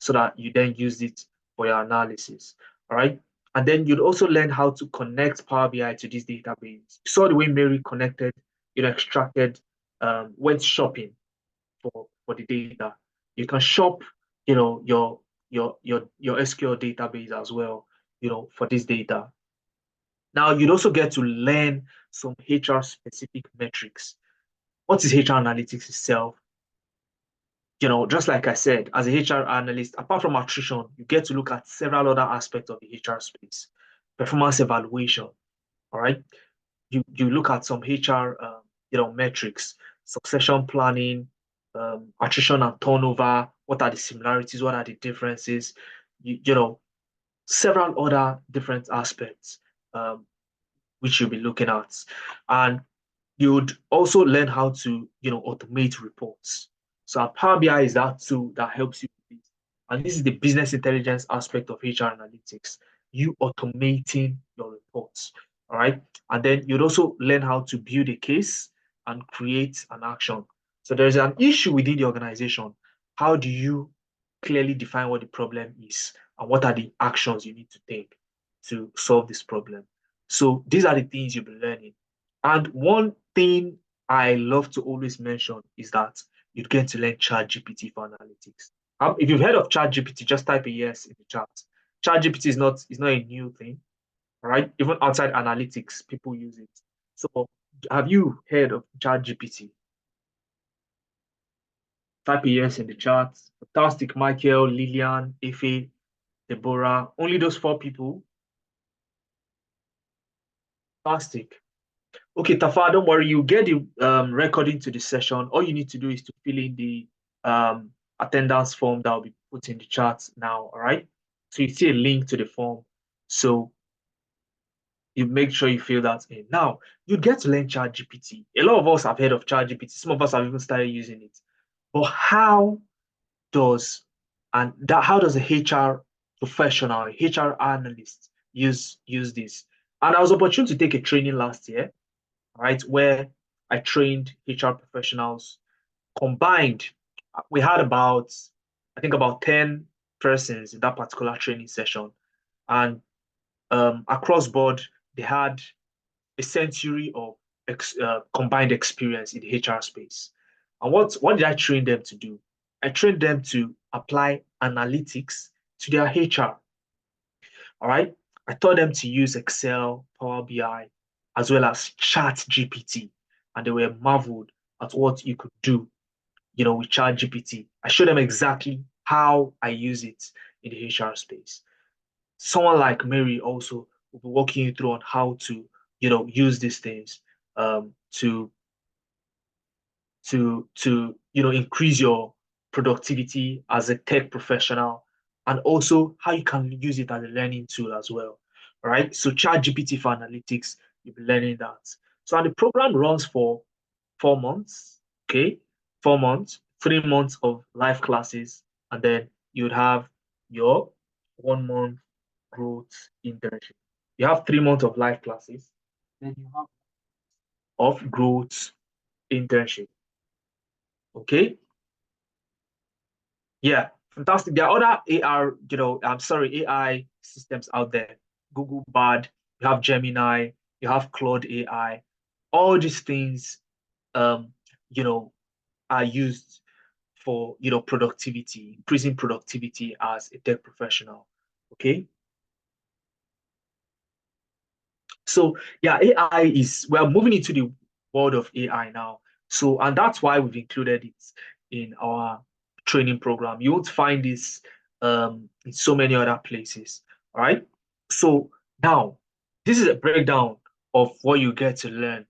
so that you then use it for your analysis. All right. And then you'd also learn how to connect Power BI to this database. You saw the way Mary connected, extracted, went shopping for the data. You can shop, your SQL database as well, for this data. Now you'd also get to learn some HR specific metrics. What is HR analytics itself? Just like I said, as a HR analyst, apart from attrition, you get to look at several other aspects of the HR space. Performance evaluation, all right? You look at some HR, metrics, succession planning, attrition and turnover. What are the similarities? What are the differences? Several other different aspects, which you'll be looking at, and you'd also learn how to, automate reports. So Power BI is that tool that helps you with this. And this is the business intelligence aspect of HR analytics, you automating your reports. All right. And then you'd also learn how to build a case and create an action. So there's an issue within the organization. How do you clearly define what the problem is and what are the actions you need to take to solve this problem? So these are the things you'll be learning. And one thing I love to always mention is that you get to learn ChatGPT for analytics. If you've heard of ChatGPT, just type a yes in the chat. ChatGPT is not a new thing, right? Even outside analytics, people use it. So, have you heard of ChatGPT? Type a yes in the chat. Fantastic, Michael, Lillian, Ife, Deborah. Only those 4 people. Fantastic. Okay, Tafa, don't worry. You get the recording to the session. All you need to do is to fill in the attendance form that will be put in the chat now. All right. So you see a link to the form. So you make sure you fill that in. Now, you get to learn ChatGPT. A lot of us have heard of ChatGPT. Some of us have even started using it. But does how does a HR professional, a HR analyst use this? And I was opportune to take a training last year, right, where I trained HR professionals combined. We had I think about 10 persons in that particular training session. And across board, they had a century of combined experience in the HR space. And what did I train them to do? I trained them to apply analytics to their HR. All right. I taught them to use Excel, Power BI, as well as Chat GPT. And they were marveled at what you could do, with Chat GPT. I showed them exactly how I use it in the HR space. Someone like Mary also will be walking you through on how to, use these things to increase your productivity as a tech professional, and also how you can use it as a learning tool as well. All right. So ChatGPT for analytics, you'll be learning that. So and the program runs for 4 months. Okay, 4 months, 3 months of live classes, and then you'd have your 1 month growth internship. You have 3 months of live classes, then you have of growth internship. Okay. Yeah, fantastic. There are other AI systems out there. Google Bard, you have Gemini, you have Claude AI. All these things, um, you know, are used for, productivity, increasing productivity as a tech professional. Okay. So yeah, we're moving into the world of AI now. So, and that's why we've included it in our training program. You won't find this in so many other places. All right. So now, this is a breakdown of what you get to learn.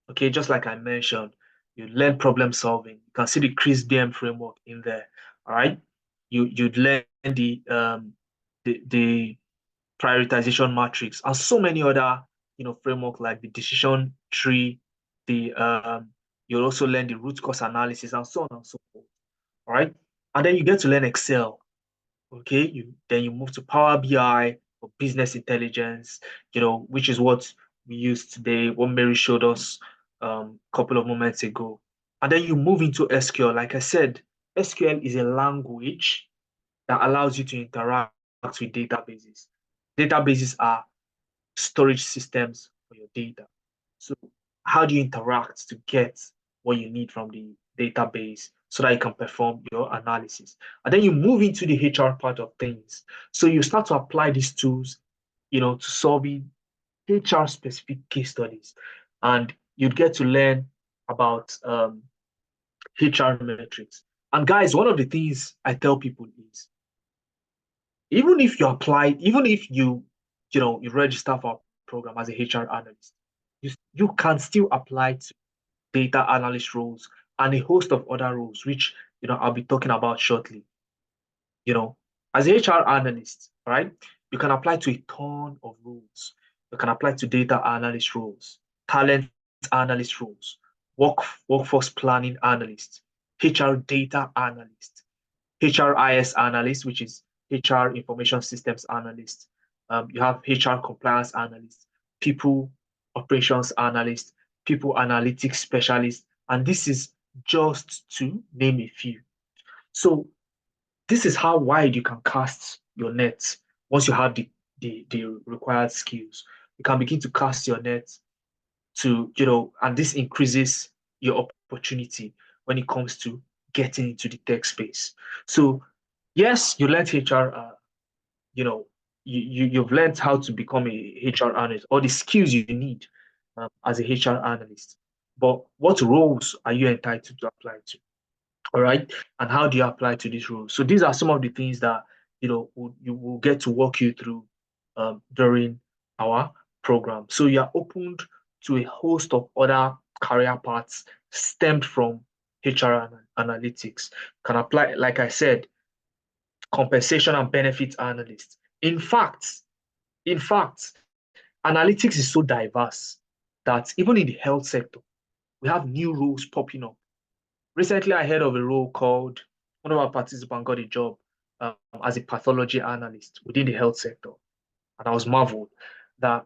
Okay, just like I mentioned, you learn problem solving. You can see the Chris BM framework in there. All right. You'd learn the prioritization matrix, and so many other framework like the decision tree. The You'll also learn the root cause analysis and so on and so forth. All right, and then you get to learn Excel. Okay, you move to Power BI for business intelligence, which is what we use today, what Mary showed us a couple of moments ago. And then you move into SQL. Like I said, SQL is a language that allows you to interact with databases. Databases are storage systems for your data. So how do you interact to get what you need from the database so that you can perform your analysis? And then you move into the HR part of things. So you start to apply these tools, to solving HR specific case studies. And you'd get to learn about HR metrics. And guys, one of the things I tell people is even if you register for our program as a HR analyst, you can still apply to data analyst roles and a host of other roles, which I'll be talking about shortly. As a HR analyst, right, you can apply to a ton of roles. You can apply to data analyst roles, talent analyst roles, workforce planning analyst, HR data analyst, HRIS analyst, which is HR information systems analyst. You have HR compliance analyst, people operations analyst, people analytics specialist, and this is just to name a few. So this is how wide you can cast your net once you have the required skills. You can begin to cast your net to, and this increases your opportunity when it comes to getting into the tech space. So yes, you learned HR, you know, you've learned how to become a HR analyst, or the skills you need as a HR analyst. But what roles are you entitled to apply to? All right. And how do you apply to these roles? So these are some of the things that, you will get to walk you through during our program. So you are opened to a host of other career paths stemmed from HR analytics. Can apply, like I said, compensation and benefits analyst. In fact, analytics is so diverse that even in the health sector, we have new roles popping up. Recently, I heard of a role called, one of our participants got a job as a pathology analyst within the health sector, and I was marveled that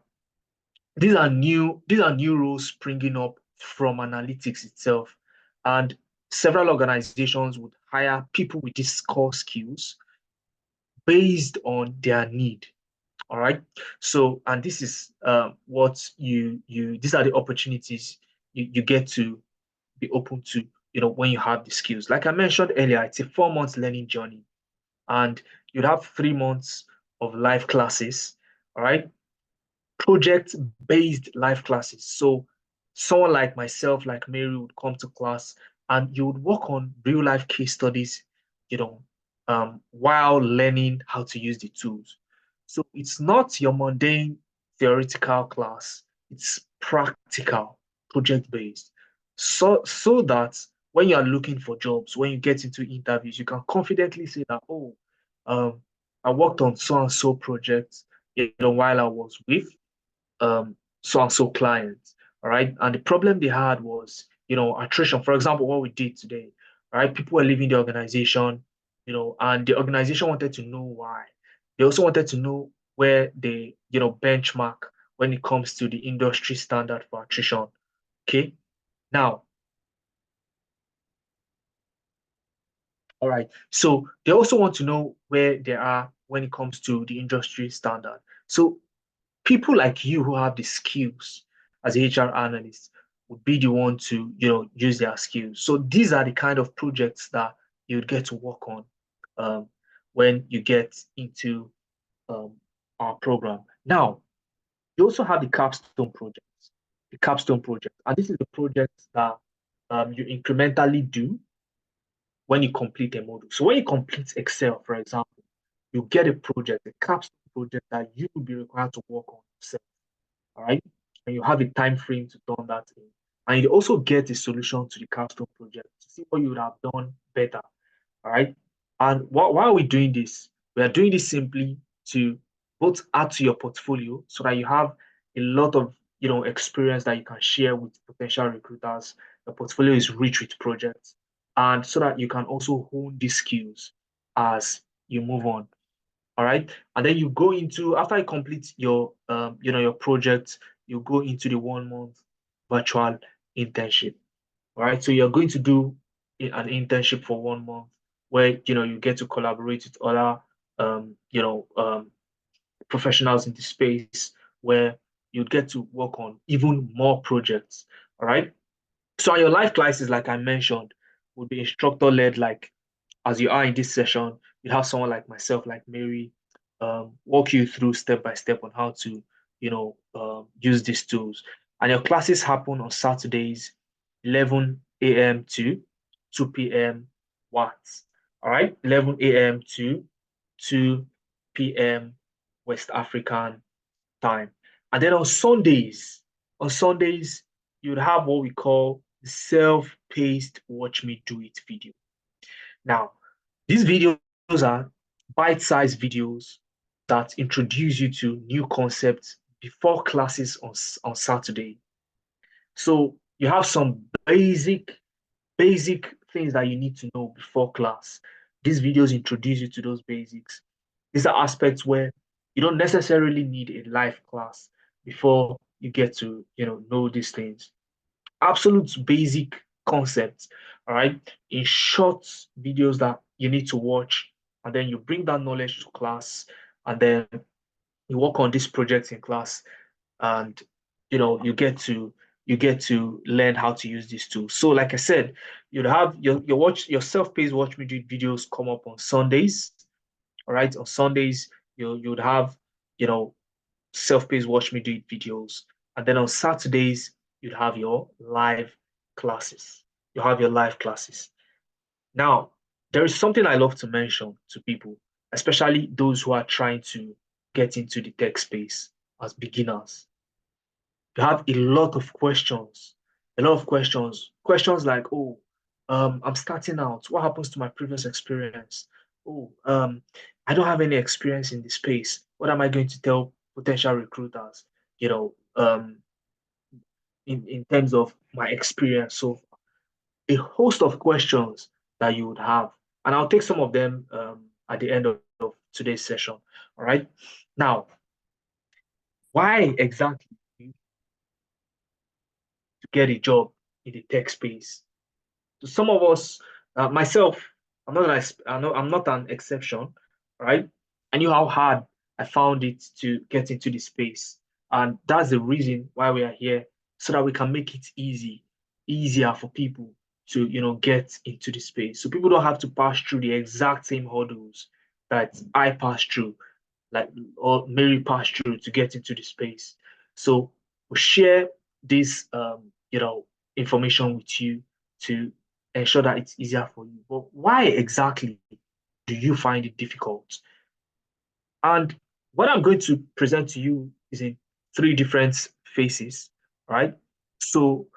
these are new roles springing up from analytics itself, and several organizations would hire people with these core skills based on their need. All right. So, and this is what these are the opportunities you get to be open to, when you have the skills. Like I mentioned earlier, it's a 4 month learning journey, and you'd have 3 months of live classes. All right. Project-based live classes. So someone like myself, like Mary, would come to class and you would work on real life case studies, while learning how to use the tools. So it's not your mundane theoretical class, it's practical, project-based. So that when you are looking for jobs, when you get into interviews, you can confidently say that, oh, um, I worked on so and so projects, while I was with so and so clients. All right. And the problem they had was, attrition. For example, what we did today, all right, people were leaving the organization, and the organization wanted to know why. They also wanted to know where they, benchmark when it comes to the industry standard for attrition. Okay. Now, all right. So they also want to know where they are when it comes to the industry standard. So people like you who have the skills as a HR analyst would be the one to, use their skills. So these are the kind of projects that you would get to work on um, when you get into um, our program. Now, you also have the capstone project. The capstone project, and this is the project that you incrementally do when you complete a module. So when you complete Excel, for example, you get a project, a capstone project that you will be required to work on yourself. All right. And you have a time frame to turn that in. And you also get a solution to the capstone project to see what you would have done better. All right. And why are we doing this? We are doing this simply to both add to your portfolio so that you have a lot of experience that you can share with potential recruiters. The portfolio is rich with projects, and so that you can also hone these skills as you move on. All right. And then you go into, after you complete your project, you go into the 1 month virtual internship. All right. So you're going to do an internship for 1 month where you get to collaborate with other professionals in the space, where you get to work on even more projects. All right. So your life classes, like I mentioned, would be instructor led, like as you are in this session. You have someone like myself, like Mary, walk you through step by step on how to, use these tools. And your classes happen on Saturdays, 11 a.m. to 2 p.m. Watts. All right, 11 a.m. to 2 p.m. West African time. And then on Sundays, you'd have what we call the self-paced watch me do it video. Now, these videos are bite-sized videos that introduce you to new concepts before classes on Saturday. So you have some basic things that you need to know before class. These videos introduce you to those basics. These are aspects where you don't necessarily need a live class before you get to, know these things. Absolute basic concepts, all right, in short videos that you need to watch, and then you bring that knowledge to class, and then you work on these projects in class, and you get to learn how to use these tools. So like I said, you'd have your self-paced watch me do it videos come up on Sundays. All right, on Sundays you'd have you know self-paced watch me do it videos, and then on Saturdays you'd have your live classes. You have your live classes. Now, there is something I love to mention to people, especially those who are trying to get into the tech space as beginners. You have a lot of questions like, oh, I'm starting out. What happens to my previous experience? Oh, I don't have any experience in the space. What am I going to tell potential recruiters? You know, um, in terms of my experience. So a host of questions that you would have. And I'll take some of them at the end of today's session. All right. Now, why exactly to get a job in the tech space? So some of us, myself, I'm not an exception, right? I knew how hard I found it to get into the space, and that's the reason why we are here, so that we can make it easier for people to get into the space, so people don't have to pass through the exact same hurdles that I passed through, like or Mary passed through to get into the space. So we share this information with you to ensure that it's easier for you. But why exactly do you find it difficult? And what I'm going to present to you is in three different phases, right? So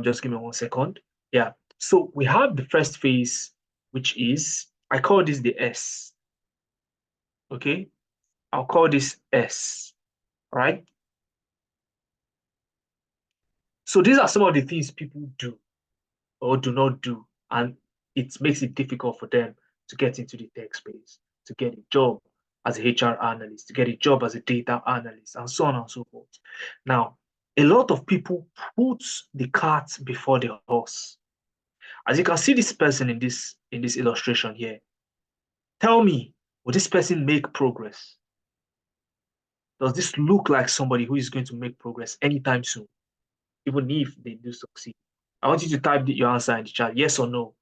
just give me 1 second. Yeah. So we have the first phase, which is, I call this the S. Okay. I'll call this S, right? So these are some of the things people do or do not do, and it makes it difficult for them to get into the tech space, to get a job as a HR analyst, to get a job as a data analyst, and so on and so forth. Now, a lot of people put the cart before the horse. As you can see this person in this illustration here, tell me, will this person make progress? Does this look like somebody who is going to make progress anytime soon, even if they do succeed? I want you to type your answer in the chat, yes or no.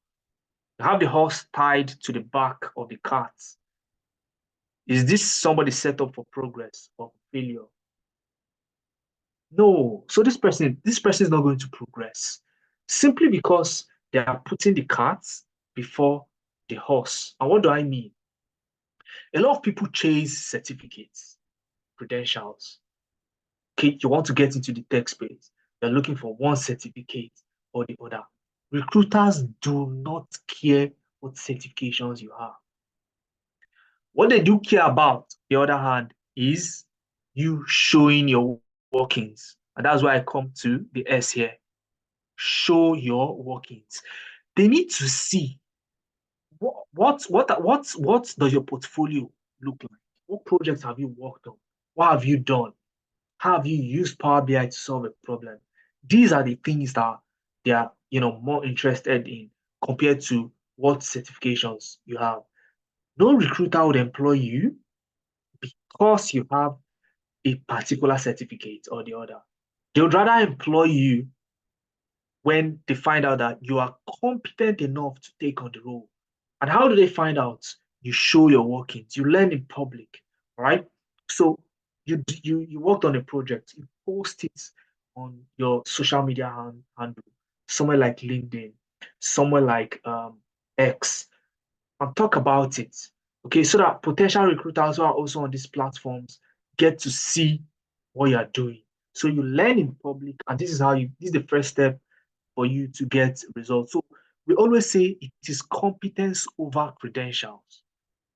Have the horse tied to the back of the cart. Is this somebody set up for progress or failure? No. So this person is not going to progress simply because they are putting the cart before the horse. And what do I mean? A lot of people chase certificates, credentials. Okay, you want to get into the tech space. You're looking for one certificate or the other. Recruiters do not care what certifications you have. What they do care about, the other hand, is you showing your workings. And that's why I come to the S here. Show your workings. They need to see what does your portfolio look like? What projects have you worked on? What have you done? How have you used Power BI to solve a problem? These are the things that they are, more interested in compared to what certifications you have. No recruiter would employ you because you have a particular certificate or the other. They would rather employ you when they find out that you are competent enough to take on the role. And how do they find out? You show your workings, you learn in public, right? So you worked on a project, you post it on your social media handle, somewhere like LinkedIn, somewhere like X, and talk about it. Okay, so that potential recruiters who are also on these platforms get to see what you're doing. So you learn in public, and this is the first step for you to get results. So we always say it is competence over credentials.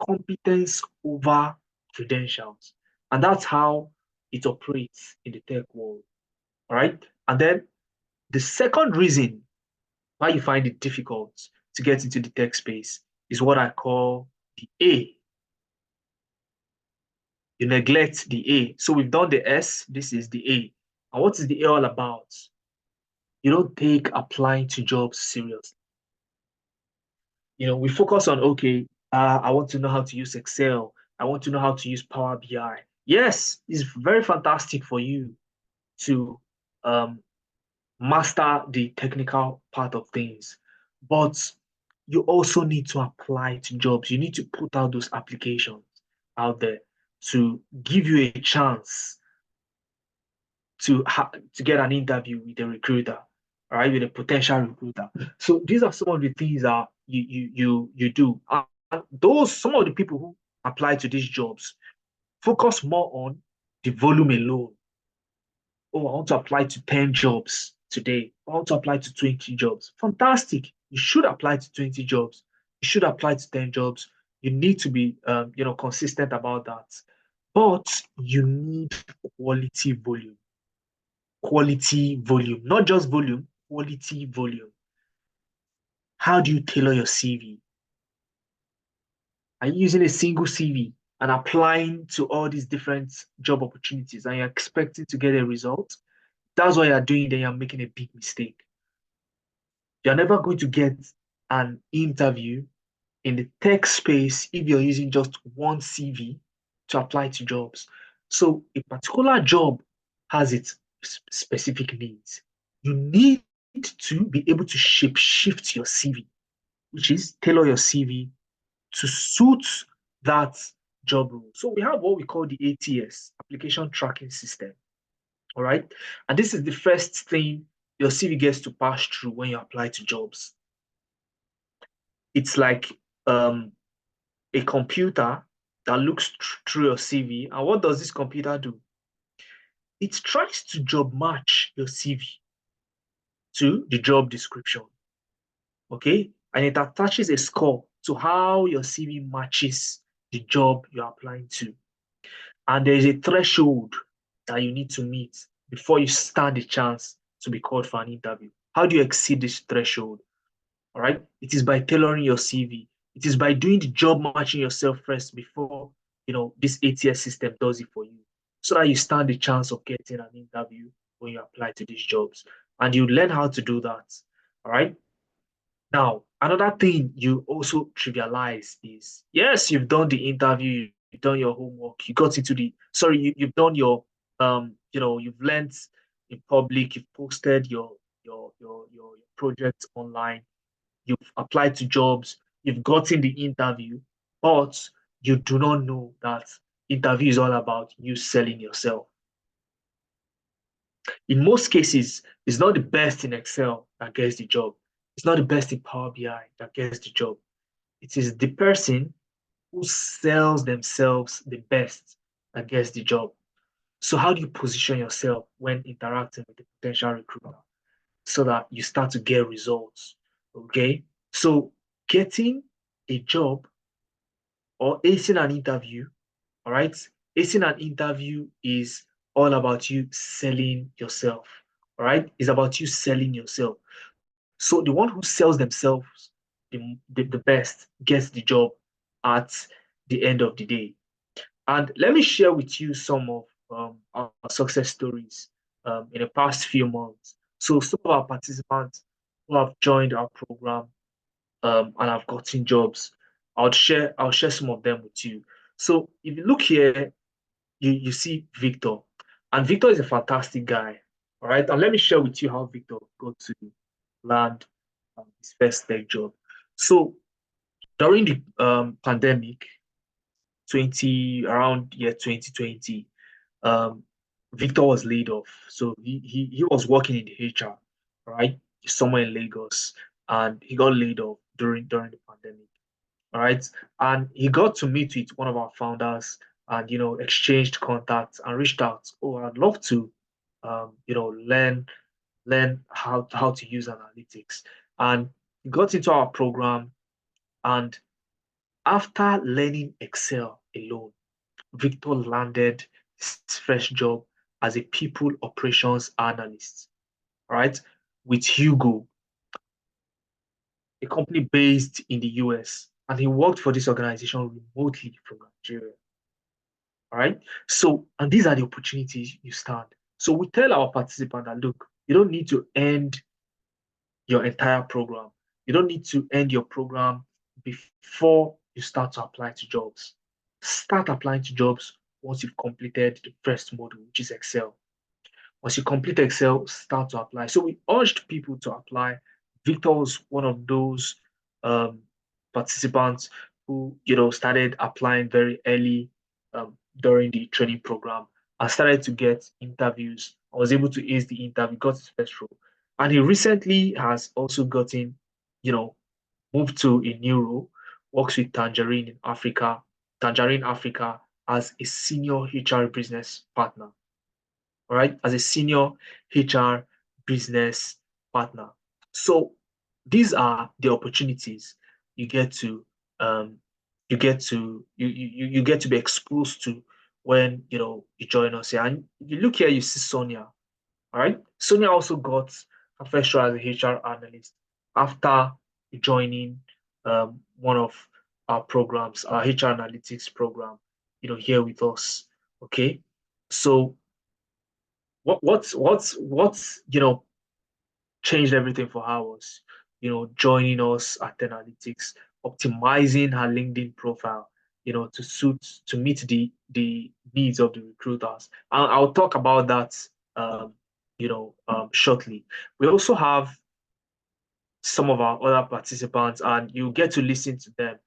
Competence over credentials. And that's how it operates in the tech world. All right. And then the second reason why you find it difficult to get into the tech space is what I call the A. You neglect the A. So we've done the S, this is the A. And what is the A all about? You don't take applying to jobs seriously. We focus on, okay, I want to know how to use Excel. I want to know how to use Power BI. Yes, it's very fantastic for you to um, master the technical part of things, but you also need to apply to jobs. You need to put out those applications out there to give you a chance to get an interview with a recruiter, right? With a potential recruiter. So these are some of the things that you do. And those some of the people who apply to these jobs focus more on the volume alone. Oh, I want to apply to 10 jobs today. I want to apply to 20 jobs. Fantastic. You should apply to 20 jobs. You should apply to 10 jobs. You need to be consistent about that. But you need quality volume. Quality volume, not just volume, quality volume. How do you tailor your CV? Are you using a single CV and applying to all these different job opportunities and you're expecting to get a result? That's what you're doing, then you're making a big mistake. You're never going to get an interview in the tech space if you're using just one CV to apply to jobs. So a particular job has its specific needs. You need to be able to shape shift your CV, which is tailor your CV to suit that job role. So we have what we call the ATS, application tracking system. All right. And this is the first thing your CV gets to pass through when you apply to jobs. It's like a computer that looks through your CV. And what does this computer do? It tries to job match your CV to the job description. Okay. And it attaches a score to how your CV matches the job you're applying to. And there is a threshold that you need to meet before you stand a chance to be called for an interview. How do you exceed this threshold? All right. It is by tailoring your CV. It is by doing the job matching yourself first before this ATS system does it for you, so that you stand a chance of getting an interview when you apply to these jobs. And you learn how to do that. All right. Now, another thing you also trivialize is, yes, you've done the interview, you've done your homework, you got into you've done your you've learned in public, you've posted your project online, you've applied to jobs, you've gotten the interview, but you do not know that interview is all about you selling yourself. In most cases, it's not the best in Excel that gets the job. It's not the best in Power BI that gets the job. It is the person who sells themselves the best that gets the job. So how do you position yourself when interacting with a potential recruiter so that you start to get results? Okay. So getting a job or acing an interview, all right? Acing an interview is all about you selling yourself, all right? It's about you selling yourself. So the one who sells themselves the best gets the job at the end of the day. And let me share with you some of our success stories in the past few months. So some of our participants who have joined our program and have gotten jobs, I'll share some of them with you. So if you look here, you see Victor, and Victor is a fantastic guy. All right, and let me share with you how Victor got to land his first tech job. So during the pandemic, 2020, um, Victor was laid off. So he was working in the HR, right? Somewhere in Lagos, and he got laid off during the pandemic. All right. And he got to meet with one of our founders and, exchanged contacts and reached out. Oh, I'd love to, learn how to use analytics. And he got into our program. And after learning Excel alone, Victor landed his first job as a people operations analyst, right? With Hugo, a company based in the US. and he worked for this organization remotely from Nigeria. All right. So, and these are the opportunities you stand. So we tell our participant that look, you don't need to end your entire program. You don't need to end your program before you start to apply to jobs. Start applying to jobs once you've completed the first module, which is Excel. Once you complete Excel, start to apply. So we urged people to apply. Victor was one of those um, participants who, started applying very early during the training program and started to get interviews. I was able to ace the interview, got his first role. And he recently has also gotten, you know, moved to a new role, works with Tangerine in Africa, Tangerine Africa as a senior HR business partner. All right, as a senior HR business partner. So these are the opportunities you get to um, you get to be exposed to when you join us here. And you look here, you see Sonia. All right, Sonia also got her first role as a HR analyst after joining one of our programs, our HR analytics program. Here with us. Okay, so what's changed everything for her was joining us at Ten Analytics, optimizing her LinkedIn profile, to meet the needs of the recruiters. I'll talk about that shortly. We also have some of our other participants, and you get to listen to them.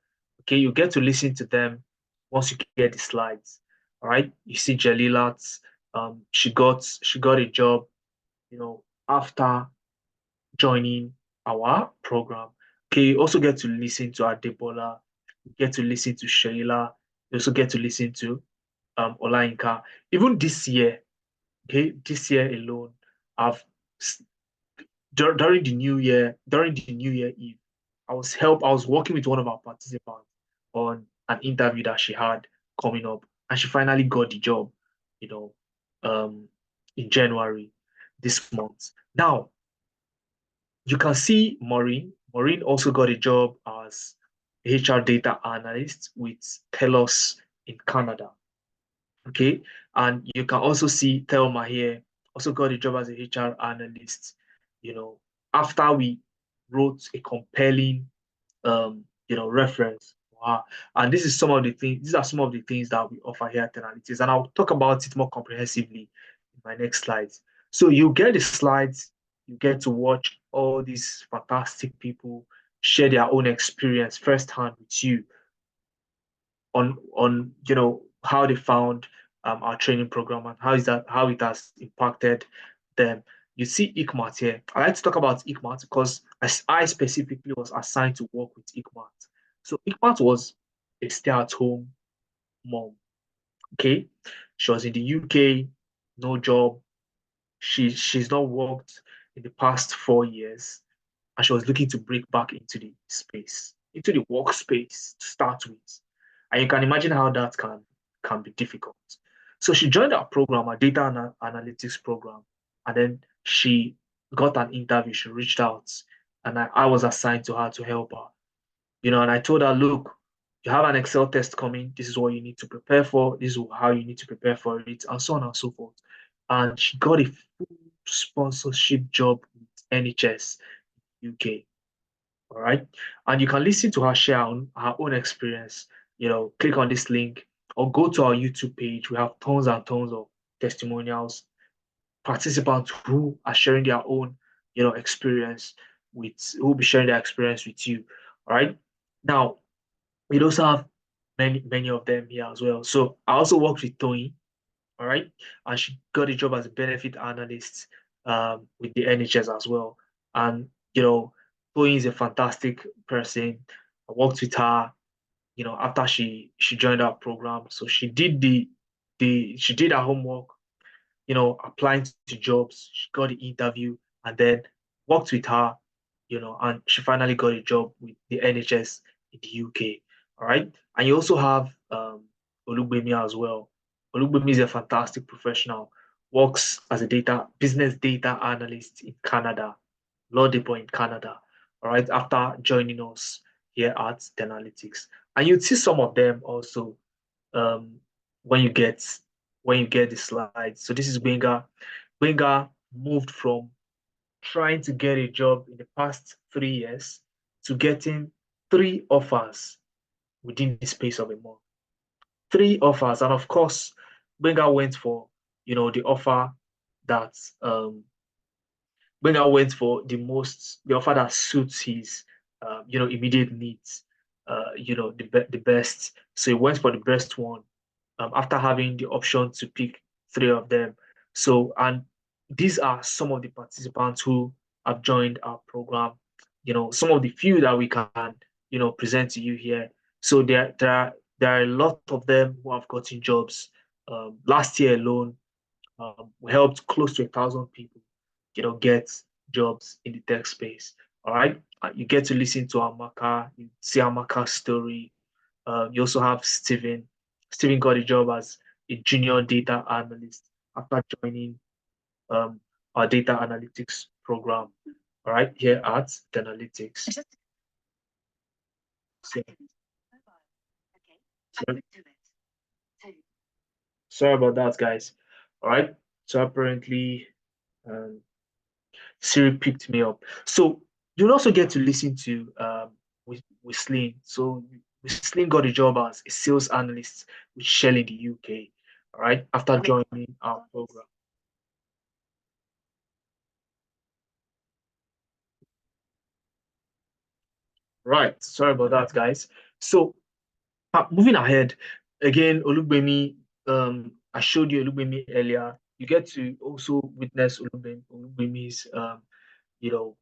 Okay, you get to listen to them once you get the slides. All right, you see Jalilat, she got a job, after joining our program. Okay, you also get to listen to Adebola, you get to listen to Sheila, you also get to listen to Olainka. Even this year, okay, this year alone, I've during the New Year Eve, I was working with one of our participants on an interview that she had coming up, and she finally got the job, you know, in January this month. Now, you can see Maureen. Maureen also got a job as HR data analyst with Telos in Canada. Okay. And you can also see Thelma here, also got a job as a HR analyst, you know, after we wrote a compelling reference. Wow. And these are some of the things that we offer here at Analytics. And I'll talk about it more comprehensively in my next slides. So you get the slides, you get to watch all these fantastic people share their own experience firsthand with you on how they found our training program and how it has impacted them. You see ICMAT here. I like to talk about ICMAT because I specifically was assigned to work with ICMAT. So ICMAT was a stay-at-home mom. Okay, she was in the UK, no job. She's not worked in the past 4 years, and she was looking to break back into the space, into the workspace to start with. And you can imagine how that can be difficult. So she joined our program, our analytics program, and then she got an interview. She reached out, and I was assigned to her to help her. And I told her, look, you have an Excel test coming. This is what you need to prepare for. This is how you need to prepare for it, and so on and so forth. And she got a full sponsorship job with NHS UK. All right. And you can listen to her share on her own experience. Click on this link or go to our YouTube page. We have tons and tons of testimonials, participants who are sharing their own, experience who will be sharing their experience with you. All right. Now, we also have many of them here as well. So I also worked with Tony, all right, and she got a job as a benefit analyst with the NHS as well. And Tony is a fantastic person. I worked with her, after she joined our program. So she did she did her homework, applying to jobs. She got the interview and then worked with her, and she finally got a job with the NHS in the UK. All right. And you also have Olugbemi as well. Olugbemi is a fantastic professional, works as a business data analyst in Canada, Law Depot in Canada. All right. After joining us, here at Tenalytics. And you'd see some of them also um, when you get the slides. So this is Gbenga. Gbenga moved from trying to get a job in the past 3 years to getting 3 offers within the space of a month. 3 offers, and of course, Gbenga went for the offer that Gbenga went for the offer that suits his immediate needs. The best. So he went for the best one after having the option to pick 3 of them. So, and these are some of the participants who have joined our program. Some of the few that we can, present to you here. So there are a lot of them who have gotten jobs. Last year alone, we helped close to 1,000 people, get jobs in the tech space. All right, you get to listen to Amaka, you see Amaka's story. You also have Steven. Steven got a job as a junior data analyst after joining our data analytics program. All right, here at Tenalytics. So, sorry about that, guys. All right, so apparently Siri picked me up. So you'll also get to listen to Wislin. So Wislin got a job as a sales analyst with Shell in the UK. All right, after joining our program. Right, sorry about that, guys. So moving ahead, again, Olugbemi, I showed you Olugbemi earlier. You get to also witness Olugbemi's, you know,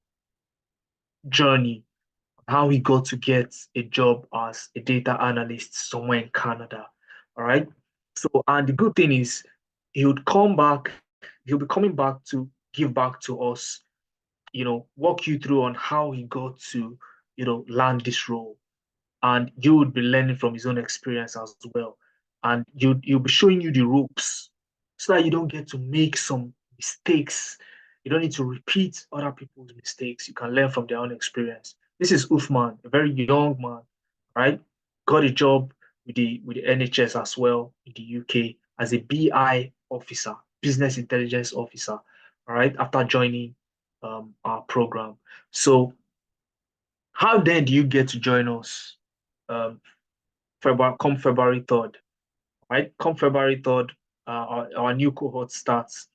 journey, how he got to get a job as a data analyst somewhere in Canada. All right. So, and the good thing is, he would come back. He'll be coming back to give back to us. Walk you through on how he got to, land this role, and you would be learning from his own experience as well. And you'll be showing you the ropes so that you don't get to make some mistakes. You don't need to repeat other people's mistakes. You can learn from their own experience. This is Uthman, a very young man, right? Got a job with the NHS as well in the UK as a BI officer, business intelligence officer, all right, after joining our program. So how then do you get to join us? Um, February 3rd, right? Come February 3rd, our new cohort starts.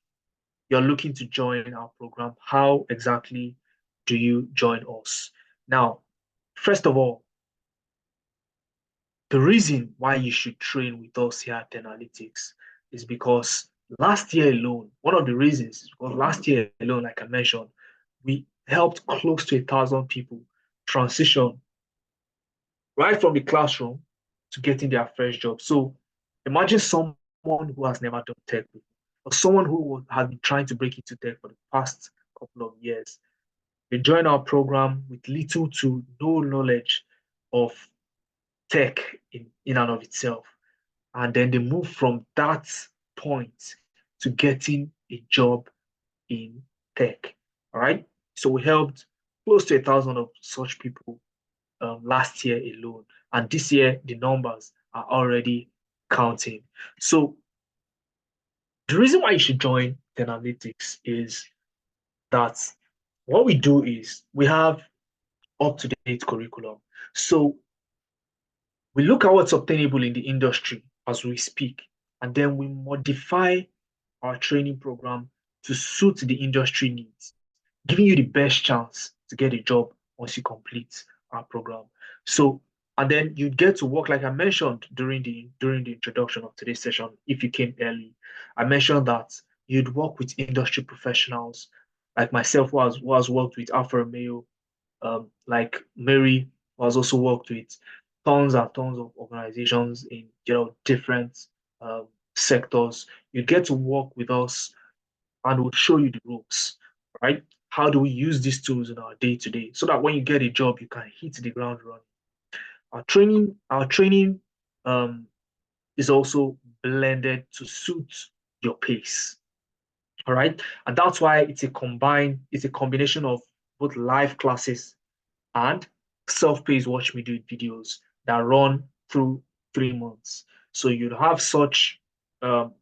You're looking to join our program. How exactly do you join us? Now, first of all, the reason why you should train with us here at Tenalytics is because last year alone, one of the reasons is because last year alone, like I mentioned, we helped close to 1,000 people transition right from the classroom to getting their first job. So imagine someone who has never done tech before, or someone who has been trying to break into tech for the past couple of years. They join our program with little to no knowledge of tech in and of itself. And then they move from that point to getting a job in tech. All right. So we helped close to 1,000 of such people last year alone. And this year, the numbers are already counting. So the reason why you should join Tenalytics is that what we do is we have up-to-date curriculum. So we look at what's obtainable in the industry as we speak, and then we modify our training program to suit the industry needs, giving you the best chance to get a job once you complete our program. So, and then you get to work, like I mentioned during the introduction of today's session. If you came early, I mentioned that you'd work with industry professionals like myself, who has worked with Alfa Romeo, like Mary, who has also worked with tons and tons of organizations in different sectors. You get to work with us and we'll show you the ropes, right? How do we use these tools in our day to day so that when you get a job, you can hit the ground running. Our training um, is also blended to suit your pace. All right. And that's why it's a combination of both live classes and self-paced watch me do it videos that run through 3 months. So you'd have such um,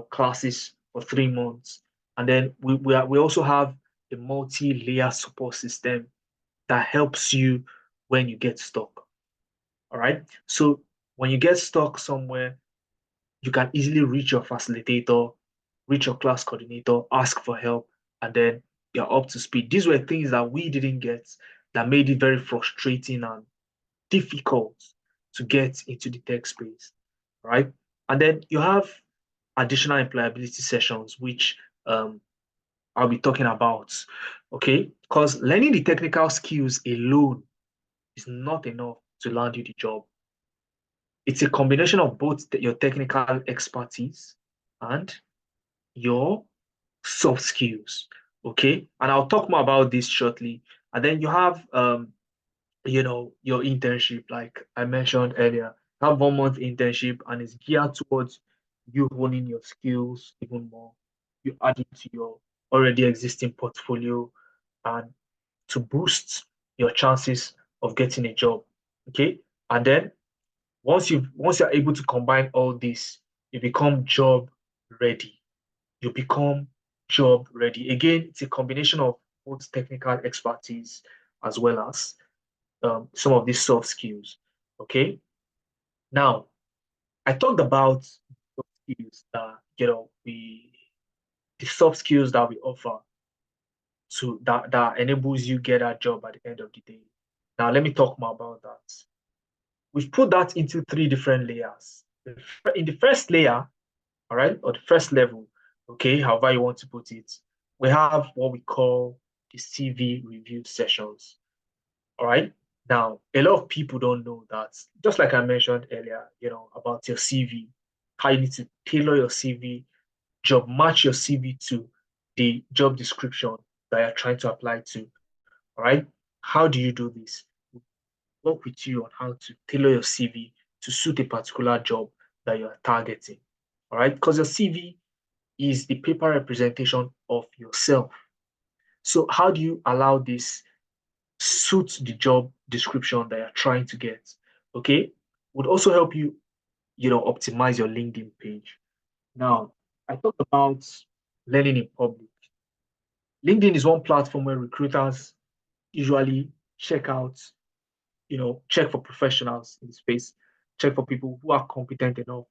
classes for 3 months. And then we also have a multi-layer support system that helps you when you get stuck. All right. So when you get stuck somewhere, you can easily reach your facilitator, reach your class coordinator, ask for help, and then you're up to speed. These were things that we didn't get that made it very frustrating and difficult to get into the tech space, right? And then you have additional employability sessions, which I'll be talking about, okay? Because learning the technical skills alone is not enough to land you the job. It's a combination of both your technical expertise and your soft skills. Okay. And I'll talk more about this shortly. And then you have your internship, like I mentioned earlier. Have 1 month internship and it's geared towards you honing your skills even more. You add it to your already existing portfolio and to boost your chances of getting a job. Okay. And then once you're able to combine all this, you become job ready. You become job ready. Again, it's a combination of both technical expertise as well as some of these soft skills. Okay. Now, I talked about soft skills that we the soft skills that we offer to that enables you get a job at the end of the day. Now, let me talk more about that. We've put that into three different layers. In the first layer, all right, or the first level, okay, however you want to put it, we have what we call the CV review sessions. All right. Now, a lot of people don't know that, just like I mentioned earlier, about your CV, how you need to tailor your CV, job match your CV to the job description that you're trying to apply to. All right. How do you do this? Work with you on how to tailor your CV to suit a particular job that you are targeting. All right. Because your CV is the paper representation of yourself. So, how do you allow this suit the job description that you're trying to get? Okay. Would also help you, optimize your LinkedIn page. Now, I talked about learning in public. LinkedIn is one platform where recruiters usually check out, check for professionals in the space, check for people who are competent enough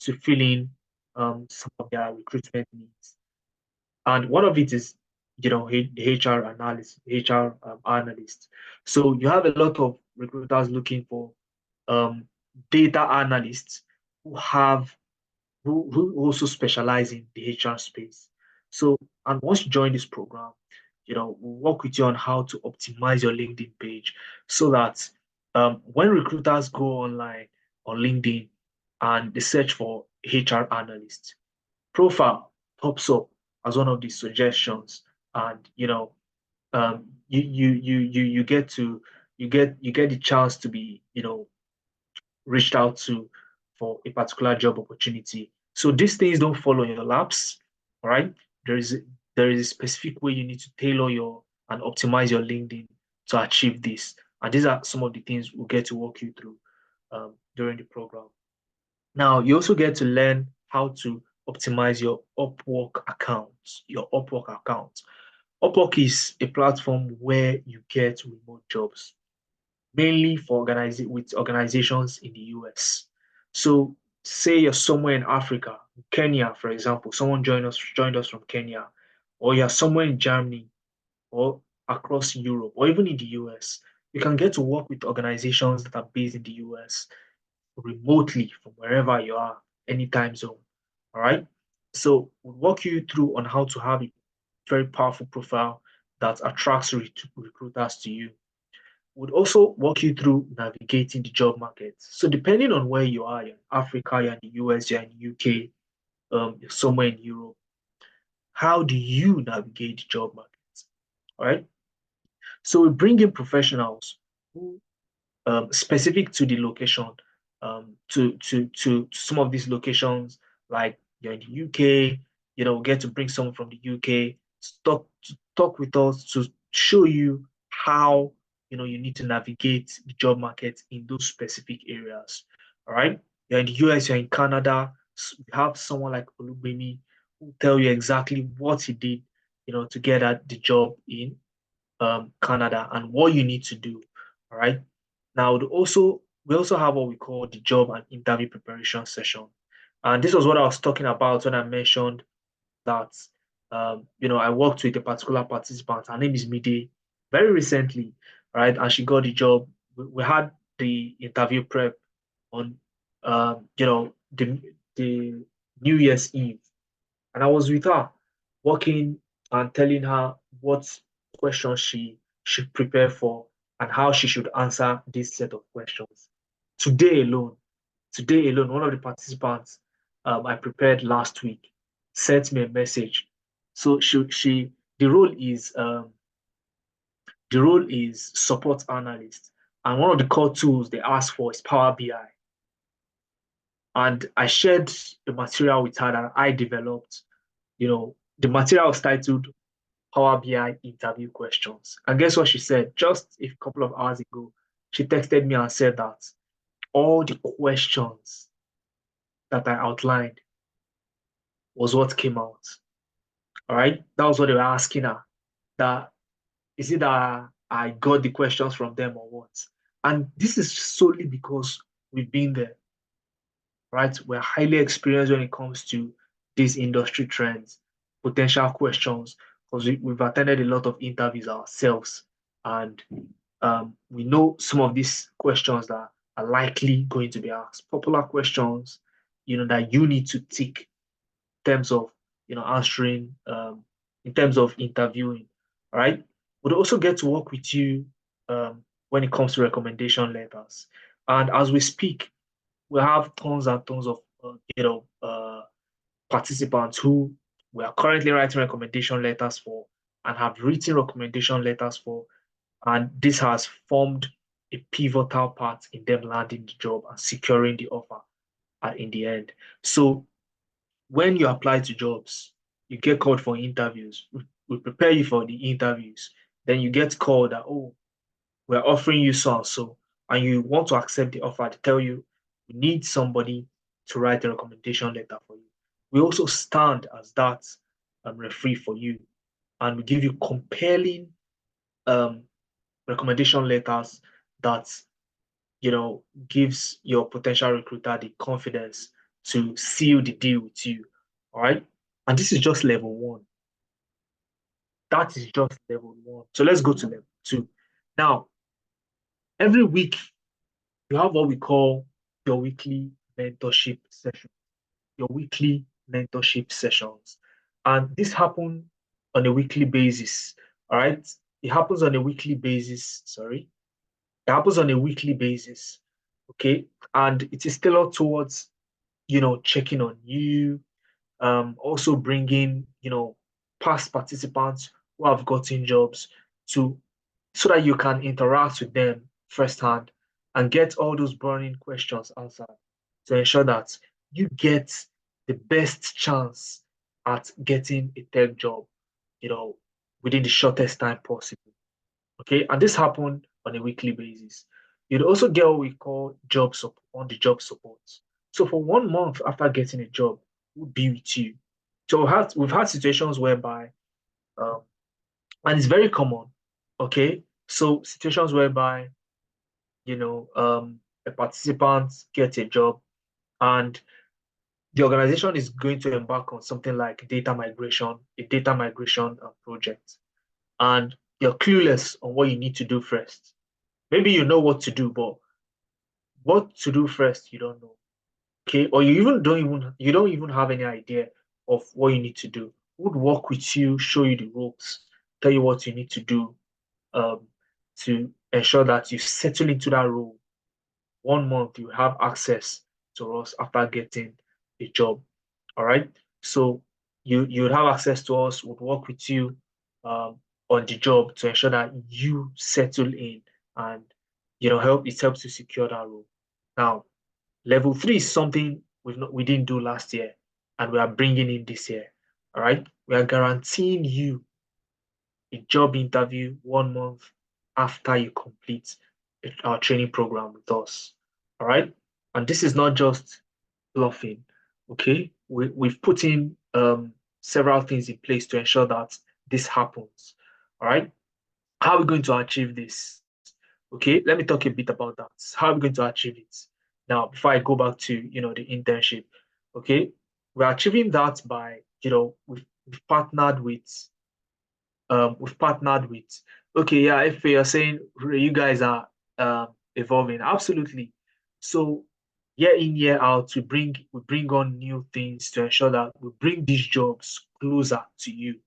to fill in some of their recruitment needs. And one of it is, HR analyst, HR analyst. So you have a lot of recruiters looking for um, data analysts who have who also specialize in the HR space. So, and once you join this program, we'll work with you on how to optimize your LinkedIn page so that when recruiters go online on LinkedIn and they search for HR analyst, profile pops up as one of the suggestions, and you get to you get the chance to be reached out to for a particular job opportunity. So these things don't follow in your laps, all right? There is there is a specific way you need to tailor your and optimize your LinkedIn to achieve this. And these are some of the things we'll get to walk you through during the program. Now, you also get to learn how to optimize your Upwork account, your Upwork account. Upwork is a platform where you get remote jobs, mainly for with organizations in the US. So say you're somewhere in Africa, Kenya, for example, someone joined us from Kenya, or you're somewhere in Germany or across Europe or even in the US, you can get to work with organizations that are based in the US remotely from wherever you are, any time zone. All right. So we'll walk you through on how to have a very powerful profile that attracts recruiters to you. Would also walk you through navigating the job market. So depending on where you are, you're in Africa, you're in the US, you're in the UK, you're somewhere in Europe, how do you navigate the job market? All right. So we bring in professionals who specific to the location, to some of these locations, like you're in the UK, get to bring someone from the UK to talk with us to show you how you need to navigate the job market in those specific areas. All right. You're in the US, you're in Canada. You have someone like Olugbemi who tell you exactly what he did, to get at the job in Canada and what you need to do. All right. Now, we also have what we call the job and interview preparation session. And this was what I was talking about when I mentioned that I worked with a particular participant. Her name is Mide, very recently, right? And she got the job. We had the interview prep on the New Year's Eve, and I was with her, working and telling her what questions she should prepare for and how she should answer this set of questions. Today alone, one of the participants I prepared last week sent me a message. So the role is support analyst, and one of the core tools they ask for is Power BI. And I shared the material with her that I developed. The material was titled Power BI interview questions. And guess what she said? Just a couple of hours ago, she texted me and said that all the questions that I outlined was what came out. All right. That was what they were asking her. That is it that I got the questions from them or what? And this is solely because we've been there, right? We're highly experienced when it comes to these industry trends, potential questions, because we've attended a lot of interviews ourselves. And we know some of these questions that are likely going to be asked, popular questions, that you need to tick in terms of, answering, in terms of interviewing, all right? We'll also get to work with you when it comes to recommendation letters. And as we speak, we have tons and tons of participants who we are currently writing recommendation letters for and have written recommendation letters for, and this has formed a pivotal part in them landing the job and securing the offer in the end. So when you apply to jobs, you get called for interviews. We prepare you for the interviews. Then you get called that, oh, we're offering you so and so, and you want to accept the offer. To tell you, we need somebody to write a recommendation letter for you. We also stand as that referee for you, and we give you compelling um, recommendation letters that gives your potential recruiter the confidence to seal the deal with you. All right, and this is just level one. That is just level one. So let's go to level two. Now, every week you have what we call your weekly mentorship session, your weekly mentorship sessions. And this happens on a weekly basis. All right. It happens on a weekly basis. Sorry. It happens on a weekly basis. Okay. And it is tailored towards, checking on you, also bringing, past participants who have gotten jobs to so that you can interact with them firsthand and get all those burning questions answered to ensure that you get the best chance at getting a tech job, within the shortest time possible. Okay, and this happened on a weekly basis. You'd also get what we call job support on the job support. So for 1 month after getting a job, we'll be with you. So we've had situations whereby um, and it's very common. Okay, so situations whereby a participant gets a job and the organization is going to embark on something like a data migration project, and you're clueless on what you need to do first. Maybe you know what to do, but what to do first you don't know. Okay, or you don't even have any idea of what you need to do. Would work with you, show you the ropes, tell you what you need to do, um, to ensure that you settle into that role. 1 month, you have access to us after getting a job. All right. So you would have access to us, would work with you um, on the job to ensure that you settle in and it helps to secure that role. Now, level three is something we didn't do last year and we are bringing in this year. All right. We are guaranteeing you a job interview 1 month after you complete our training program with us. All right. And this is not just bluffing. Okay. We've put in several things in place to ensure that this happens. All right. How are we going to achieve this? Okay, let me talk a bit about that. How are we going to achieve it? Now, before I go back to the internship, okay, we're achieving that by we've partnered with okay, yeah, if you're saying you guys are evolving, absolutely. So year in, year out, we bring on new things to ensure that we bring these jobs closer to you.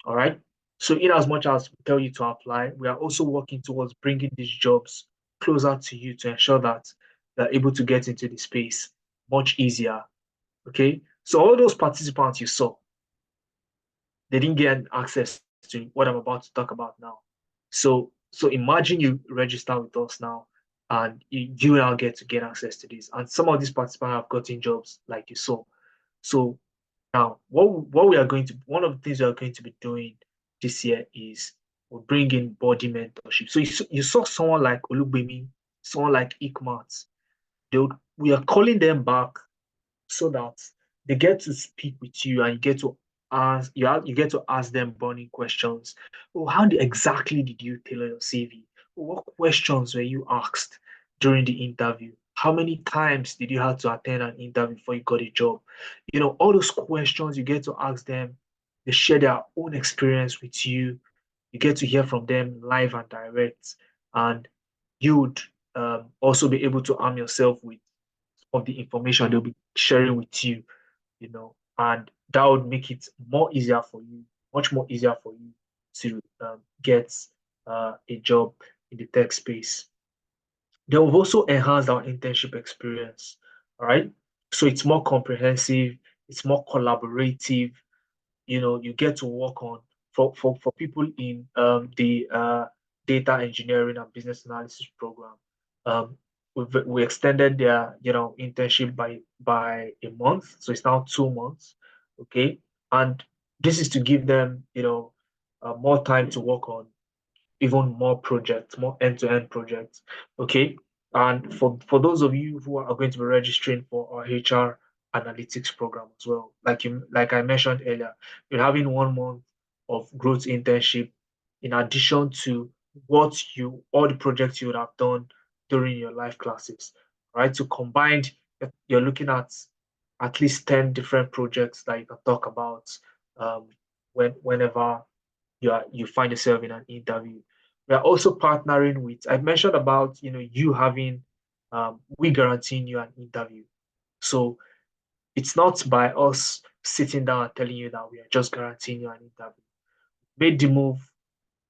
All right. So, in as much as we tell you to apply, we are also working towards bringing these jobs closer to you to ensure that they're able to get into the space much easier. Okay. So, all those participants you saw, they didn't get access to what I'm about to talk about now. So imagine you register with us now, and you now get access to this. And some of these participants have gotten jobs like you saw. So now, what we are going to one of the things we are going to be doing this year is we'll bring in body mentorship. So you saw someone like Olugbemi, someone like Ikmat. We are calling them back so that they get to speak with you and you get to ask them burning questions. Oh, exactly did you tailor your CV? What questions were you asked during the interview? How many times did you have to attend an interview before you got a job? All those questions you get to ask them. They share their own experience with you. You get to hear from them live and direct, and you would also be able to arm yourself with of the information they'll be sharing with you, and that would make it more easier for you, much more easier for you to get a job in the tech space. They will also enhance our internship experience. All right. So it's more comprehensive, it's more collaborative. You get to work on for people in the data engineering and business analysis program. Um, we extended their internship by a month, so it's now 2 months. Okay, and this is to give them more time to work on even more projects, more end-to-end projects. Okay. And for those of you who are going to be registering for our HR analytics program as well, like I mentioned earlier, you're having 1 month of growth internship in addition to all the projects you would have done during your life classes. Right. So combined, you're looking at least 10 different projects that you can talk about um, whenever you find yourself in an interview. We are also partnering with, I mentioned about, you having, we guaranteeing you an interview. So it's not by us sitting down and telling you that we are just guaranteeing you an interview. Made the move,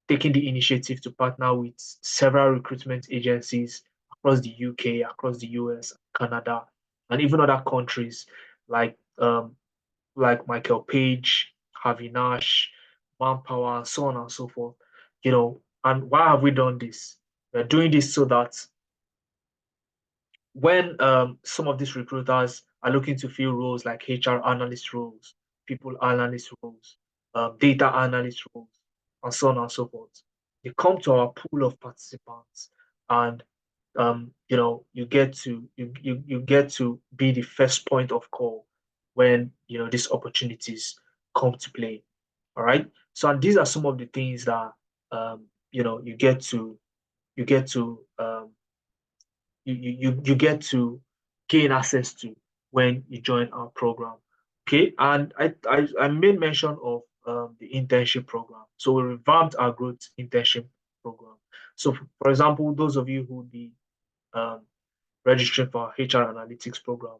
taking the initiative to partner with several recruitment agencies across the UK, across the US, Canada, and even other countries like Michael Page, Harvey Nash, Manpower, and so on and so forth. And why have we done this? We're doing this so that when some of these recruiters are looking to fill roles like HR analyst roles, people analyst roles, data analyst roles, and so on and so forth, they come to our pool of participants, and you get to be the first point of call when these opportunities come to play. All right. So, and these are some of the things that you get to you get to you get to gain access to when you join our program. Okay, and I made mention of the internship program. So we revamped our growth internship program. So for example, those of you who would be um, registering for our HR analytics program,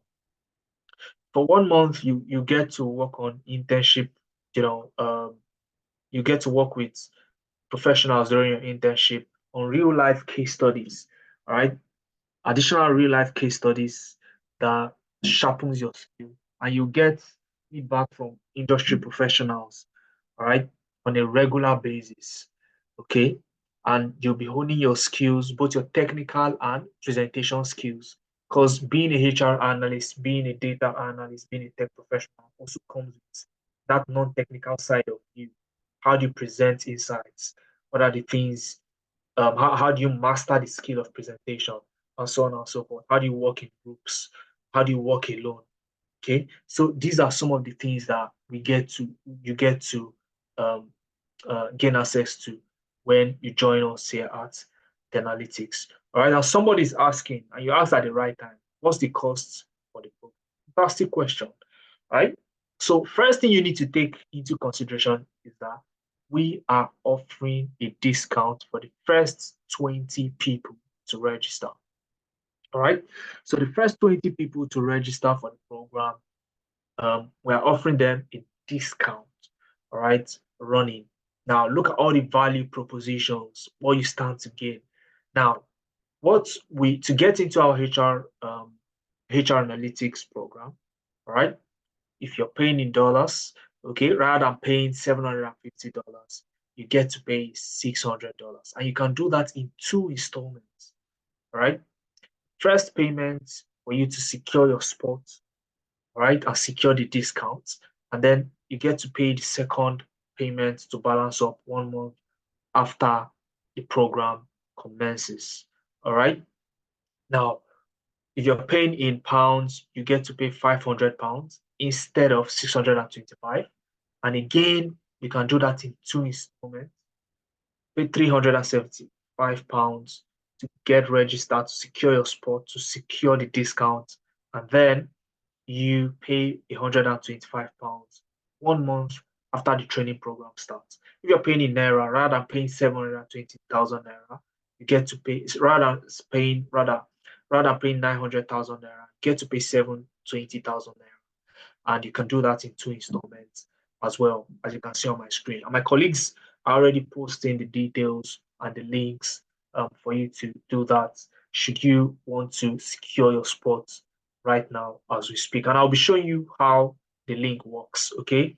for 1 month you get to work on internship. You know, you get to work with professionals during your internship on real life case studies. All right, additional real life case studies that sharpens your skill, and you get feedback from industry professionals, all right, on a regular basis. Okay. And you'll be honing your skills, both your technical and presentation skills. Because being a HR analyst, being a data analyst, being a tech professional also comes with that non-technical side of you. How do you present insights? What are the things how do you master the skill of presentation, and so on and so forth. How do you work in groups? How do you work alone? Okay, so these are some of the things that you get to um, gain access to when you join us here at Analytics. All right, now somebody's asking, and you asked at the right time, what's the cost for the program? Fantastic question, right? So first thing you need to take into consideration is that we are offering a discount for the first 20 people to register. All right, so the first 20 people to register for the program, we are offering them a discount, all right, running. Now, look at all the value propositions, what you stand to gain. Now, to get into our HR analytics program, all right, if you're paying in dollars, okay, rather than paying $750, you get to pay $600. And you can do that in 2 installments, all right? First payment for you to secure your spot, right, and secure the discounts. And then you get to pay the second payment to balance up 1 month after the program commences. All right. Now, if you're paying in pounds, you get to pay £500 instead of 625. And again, you can do that in 2 installments. Pay £375 to get registered, to secure your spot, to secure the discount, and then you pay £125 1 month after the training program starts. If you're paying in Naira, rather than paying 720,000 Naira, you get to pay, rather than paying 900,000 Naira, you get to pay 720,000 Naira. And you can do that in 2 installments as well, as you can see on my screen. And my colleagues are already posting the details and the links for you to do that should you want to secure your spot right now as we speak. And I'll be showing you how the link works, okay?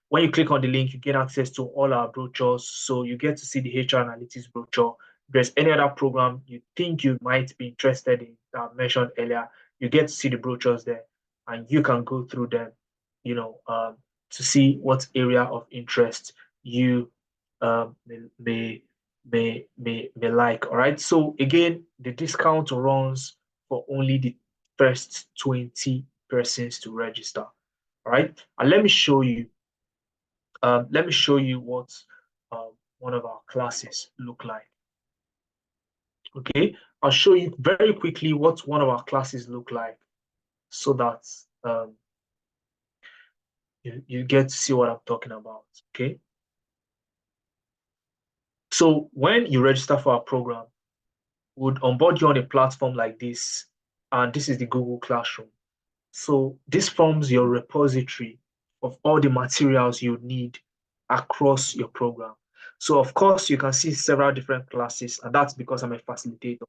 When you click on the link, you get access to all our brochures. So you get to see the HR Analytics brochure. If there's any other program you think you might be interested in that I mentioned earlier, you get to see the brochures there and you can go through them, to see what area of interest you may like. All right. So again, the discount runs for only the first 20 persons to register. All right. And let me show you. Let me show you what one of our classes look like. Okay. I'll show you very quickly what one of our classes look like, so that you get to see what I'm talking about. Okay. So when you register for our program, we'll onboard you on a platform like this, and this is the Google Classroom. So this forms your repository of all the materials you need across your program. So of course, you can see several different classes, and that's because I'm a facilitator.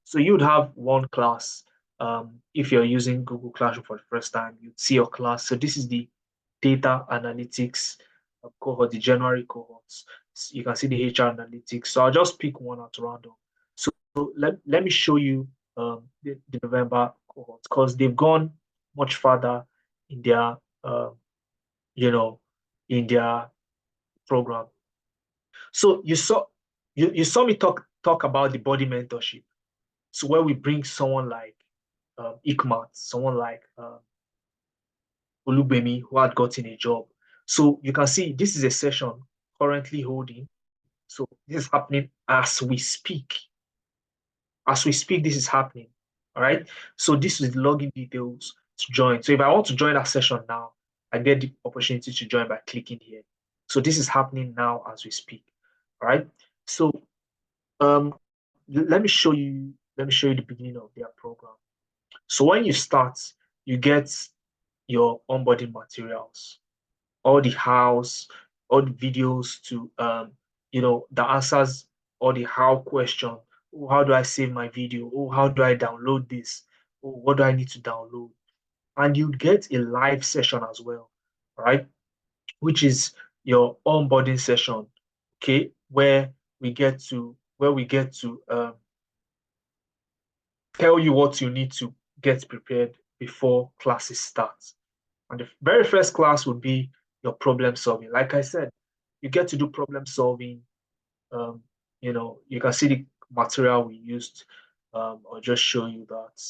So you'd have one class. If you're using Google Classroom for the first time, you'd see your class. So this is the data analytics cohort, the January cohorts. So you can see the HR analytics. So I'll just pick one at random. So let me show you the November cohort, because they've gone much further in their in their program. So you saw me talk about the body mentorship. So where we bring someone like Ikmat, someone like Olubemi, who had gotten a job. So you can see this is a session currently holding. So this is happening as we speak. As we speak, this is happening. All right. So this is the login details to join. So if I want to join that session now, I get the opportunity to join by clicking here. So this is happening now as we speak. All right. So let me show you the beginning of their program. So when you start, you get your onboarding materials, all the hows, all the videos to the answers, all the how question. Oh, how do I save my video? Oh, how do I download this? Oh, what do I need to download? And you get a live session as well, right? Which is your onboarding session, okay, where we get to tell you what you need to get prepared before classes start. And the very first class would be your problem solving. Like I said, you get to do problem solving you can see the material we used. I'll just show you that.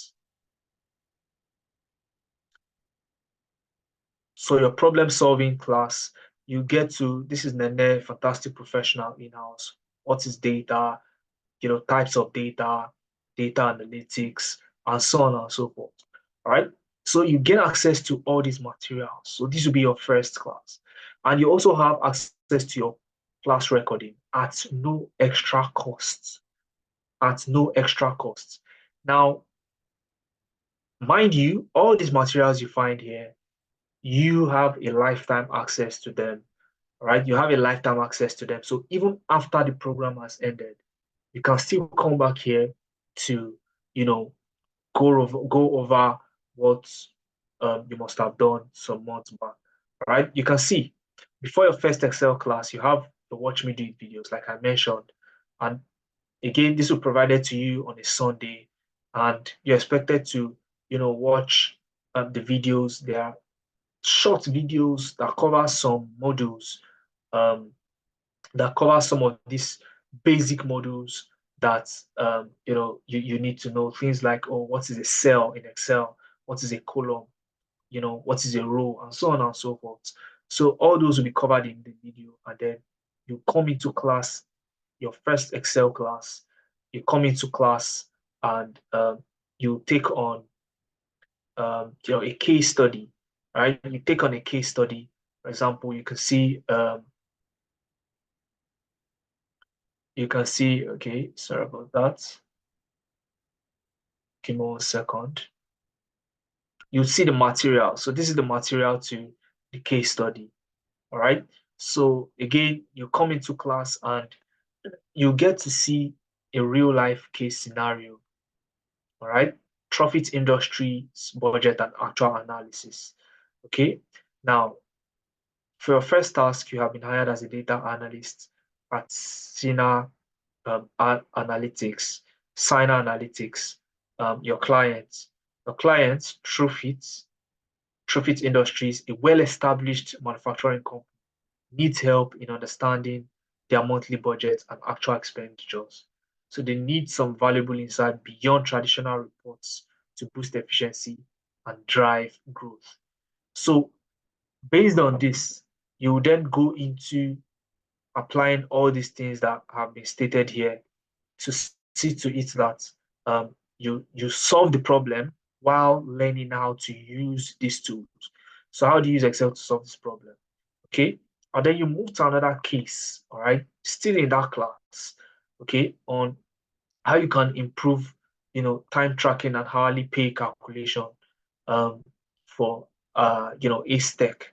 So your problem solving class, you get to, this is Nene, fantastic professional in-house. What is data? Types of data, data analytics, and so on and so forth. All right. So you get access to all these materials. So this will be your first class. And you also have access to your class recording at no extra cost. At no extra cost. Now, mind you, all these materials you find here, you have a lifetime access to them. All right. You have a lifetime access to them. So even after the program has ended, you can still come back here to, you know, go over what you must have done some months back. All right, you can see before your first Excel class, you have the Watch Me Do It videos, like I mentioned. And again, this will be provided to you on a Sunday, and you're expected to, watch the videos. They are short videos that cover some modules, um, that cover some of these basic modules that you need to know. Things like, oh, what is a cell in Excel, what is a column, what is a row, and so on and so forth. So all those will be covered in the video, and then you come into class, your first Excel class, you come into class, and you take on a case study, right? You take on a case study. For example, you can see, okay, sorry about that. Give me 1 second. You see the material. So this is the material to the case study. All right. So again, you come into class and you get to see a real life case scenario. All right. Profit industries, budget, and actual analysis. Okay. Now, for your first task, you have been hired as a data analyst at Sina Analytics, Sina Analytics, your clients. Your clients, Truefitt Industries, a well-established manufacturing company, needs help in understanding their monthly budget and actual expenditures. So they need some valuable insight beyond traditional reports to boost efficiency and drive growth. So based on this, you will then go into applying all these things that have been stated here to see to it that you solve the problem while learning how to use these tools. So how do you use Excel to solve this problem? Okay, and then you move to another case, all right, still in that class, okay, on how you can improve, time tracking and hourly pay calculation um, for, Ace Tech,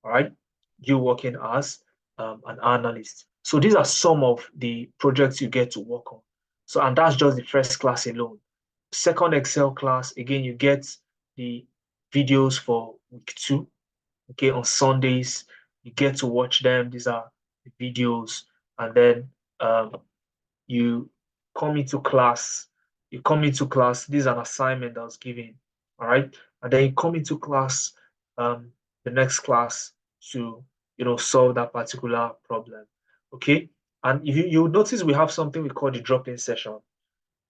all right, you working as an analyst. So these are some of the projects you get to work on. So, and that's just the first class alone. Second Excel class, again, you get the videos for week 2. Okay, on Sundays, you get to watch them. These are the videos, and then you come into class. You come into class. This is an assignment that was given. All right, and then you come into class, the next class to solve that particular problem. Okay, and you notice we have something we call the drop-in session.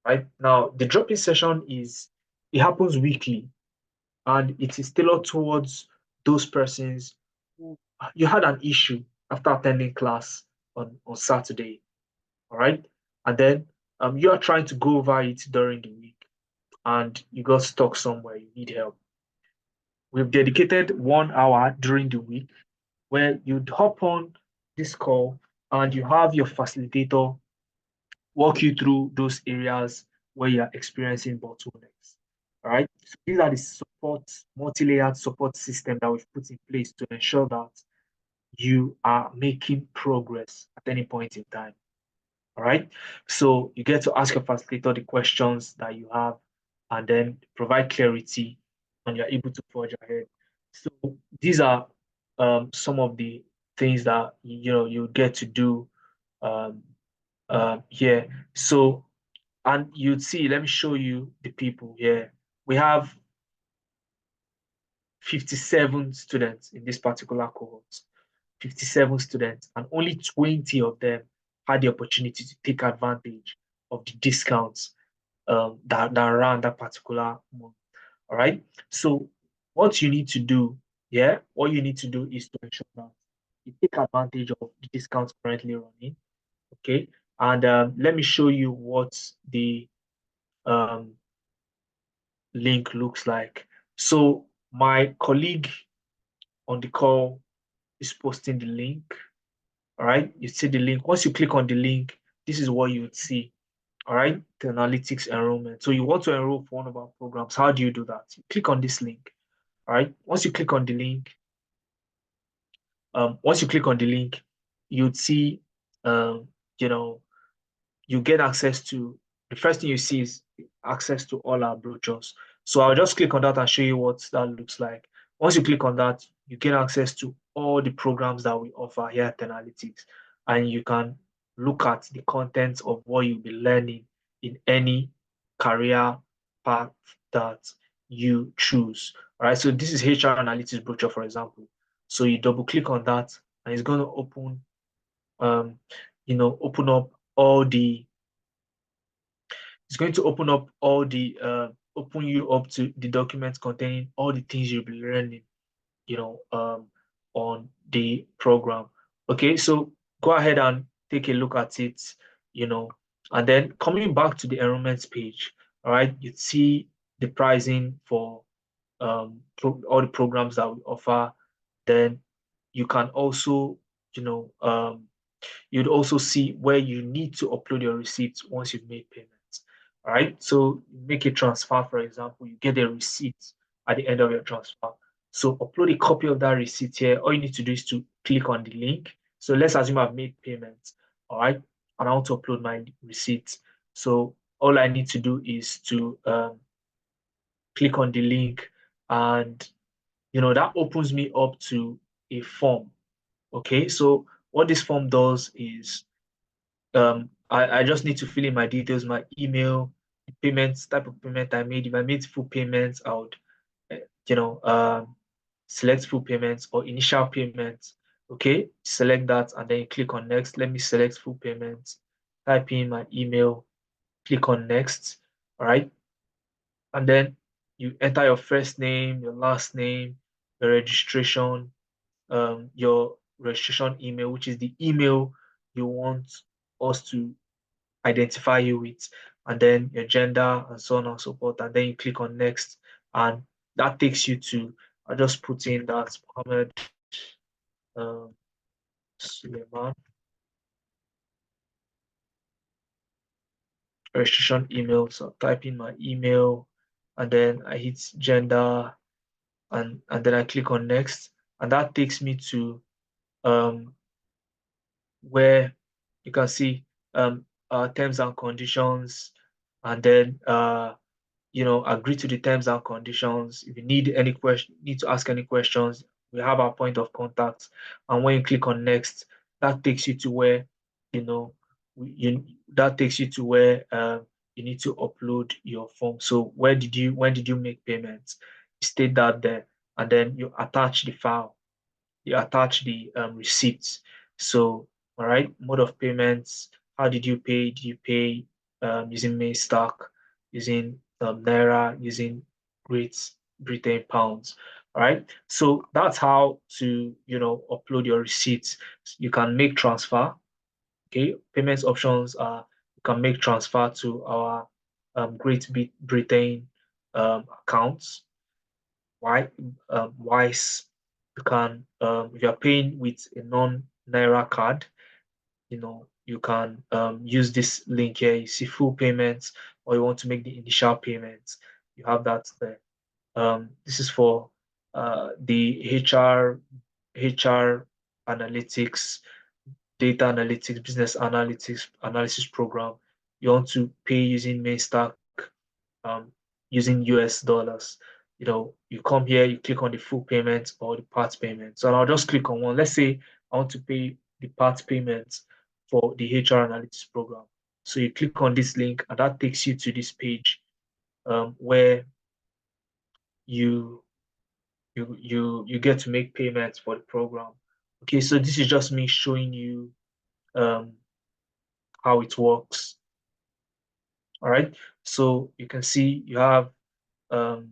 Right now, the drop-in session it happens weekly, and it is tailored towards those persons who you had an issue after attending class on Saturday, all right? And then you are trying to go over it during the week and you got stuck somewhere, you need help. We've dedicated 1 hour during the week where you'd hop on this call and you have your facilitator walk you through those areas where you're experiencing bottlenecks. All right. So these are the multi-layered support system that we've put in place to ensure that you are making progress at any point in time. All right. So you get to ask your facilitator the questions that you have and then provide clarity and you're able to forge ahead. So these are some of the things that you get to do um, here. So, and you'd see, let me show you the people here. We have 57 students in this particular cohort, 57 students, and only 20 of them had the opportunity to take advantage of the discounts that ran that particular month. All right. So what you need to do, yeah, what you need to do is to ensure that you take advantage of the discounts currently running. Okay. And let me show you what the um, link looks like. So my colleague on the call is posting the link. All right. You see the link. Once you click on the link, this is what you would see. All right. The analytics enrollment. So you want to enroll for one of our programs. How do you do that? You click on this link. All right. Once you click on the link, you'd see, um, you know, you get access to the first thing you see is access to all our brochures. So I'll just click on that and show you what that looks like. Once you click on that, you get access to all the programs that we offer here at Analytics, and you can look at the content of what you'll be learning in any career path that you choose. All right, so this is HR Analytics brochure, for example. So you double click on that, and it's going to um, open up all the it's going to open you up to the documents containing all the things you'll be learning, you know, on the program. Okay, so go ahead and take a look at it, you know, and then coming back to the enrollment page, all right, you see the pricing for all the programs that we offer. Then you can also, you know, you'd also see where you need to upload your receipts once you've made payments. All right. So you make a transfer, for example, you get a receipt at the end of your transfer. So upload a copy of that receipt here. All you need to do is to click on the link. So let's assume I've made payments. All right. And I want to upload my receipt. So all I need to do is to click on the link, and that opens me up to a form. Okay. So what this form does is I just need to fill in my details, my email, the payments, type of payment I made. If I made full payments, I would, uh, you know, um, select full payments or initial payments. Okay, select that and then you click on next. Let me select full payments, type in my email, click on next. All right, and then you enter your first name, your last name, your registration email, which is the email you want us to identify you with, and then your gender and so on and so forth. And then you click on next, and that takes you to, I just put in that Mohammed um, Suleiman registration email. So type in my email, and then I hit gender, and then I click on next, and that takes me to um, where you can see terms and conditions, and then agree to the terms and conditions. If you need to ask any questions, we have our point of contact. And when you click on next, that takes you to where, you know, that takes you to where you need to upload your form. So when did you make payments? You state that there, and then you attach the file. You attach the receipts. So, all right, mode of payments. How did you pay? Did you pay using Maystack, using Naira, using Great Britain pounds? All right. So that's how to upload your receipts. You can make transfer. Okay. Payments options are you can make transfer to our Great Britain accounts. Why Wise, you can if you're paying with a non-Naira card, you can use this link here. You see full payments, or you want to make the initial payments, you have that there. This is for the HR analytics, data analytics, business analytics analysis program. You want to pay using Maystack, um, using US dollars. You come here, you click on the full payment or the part payment. So I'll just click on one. Let's say I want to pay the part payment for the HR analytics program. So you click on this link, and that takes you to this page where you you get to make payments for the program. Okay, so this is just me showing you um, how it works. All right. So you can see you have data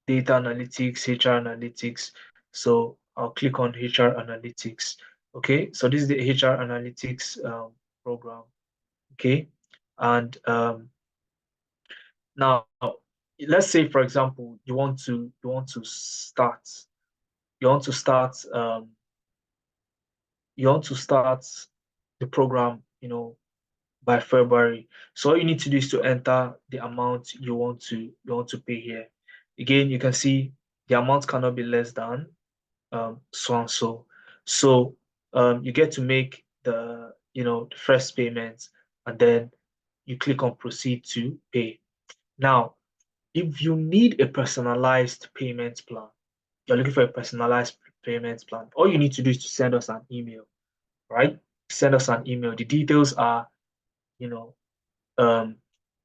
analytics, HR analytics. So I'll click on HR analytics. Okay. So this is the HR analytics program. Okay. And now let's say, for example, you want to start you want to start the program, by February. So all you need to do is to enter the amount you want to pay here. Again, you can see the amount cannot be less than so and so. So you get to make the first payment, and then you click on proceed to pay. Now, if you need a personalized payment plan, you're looking for a personalized payment plan, all you need to do is to send us an email, right? Send us an email. The details are, you know, in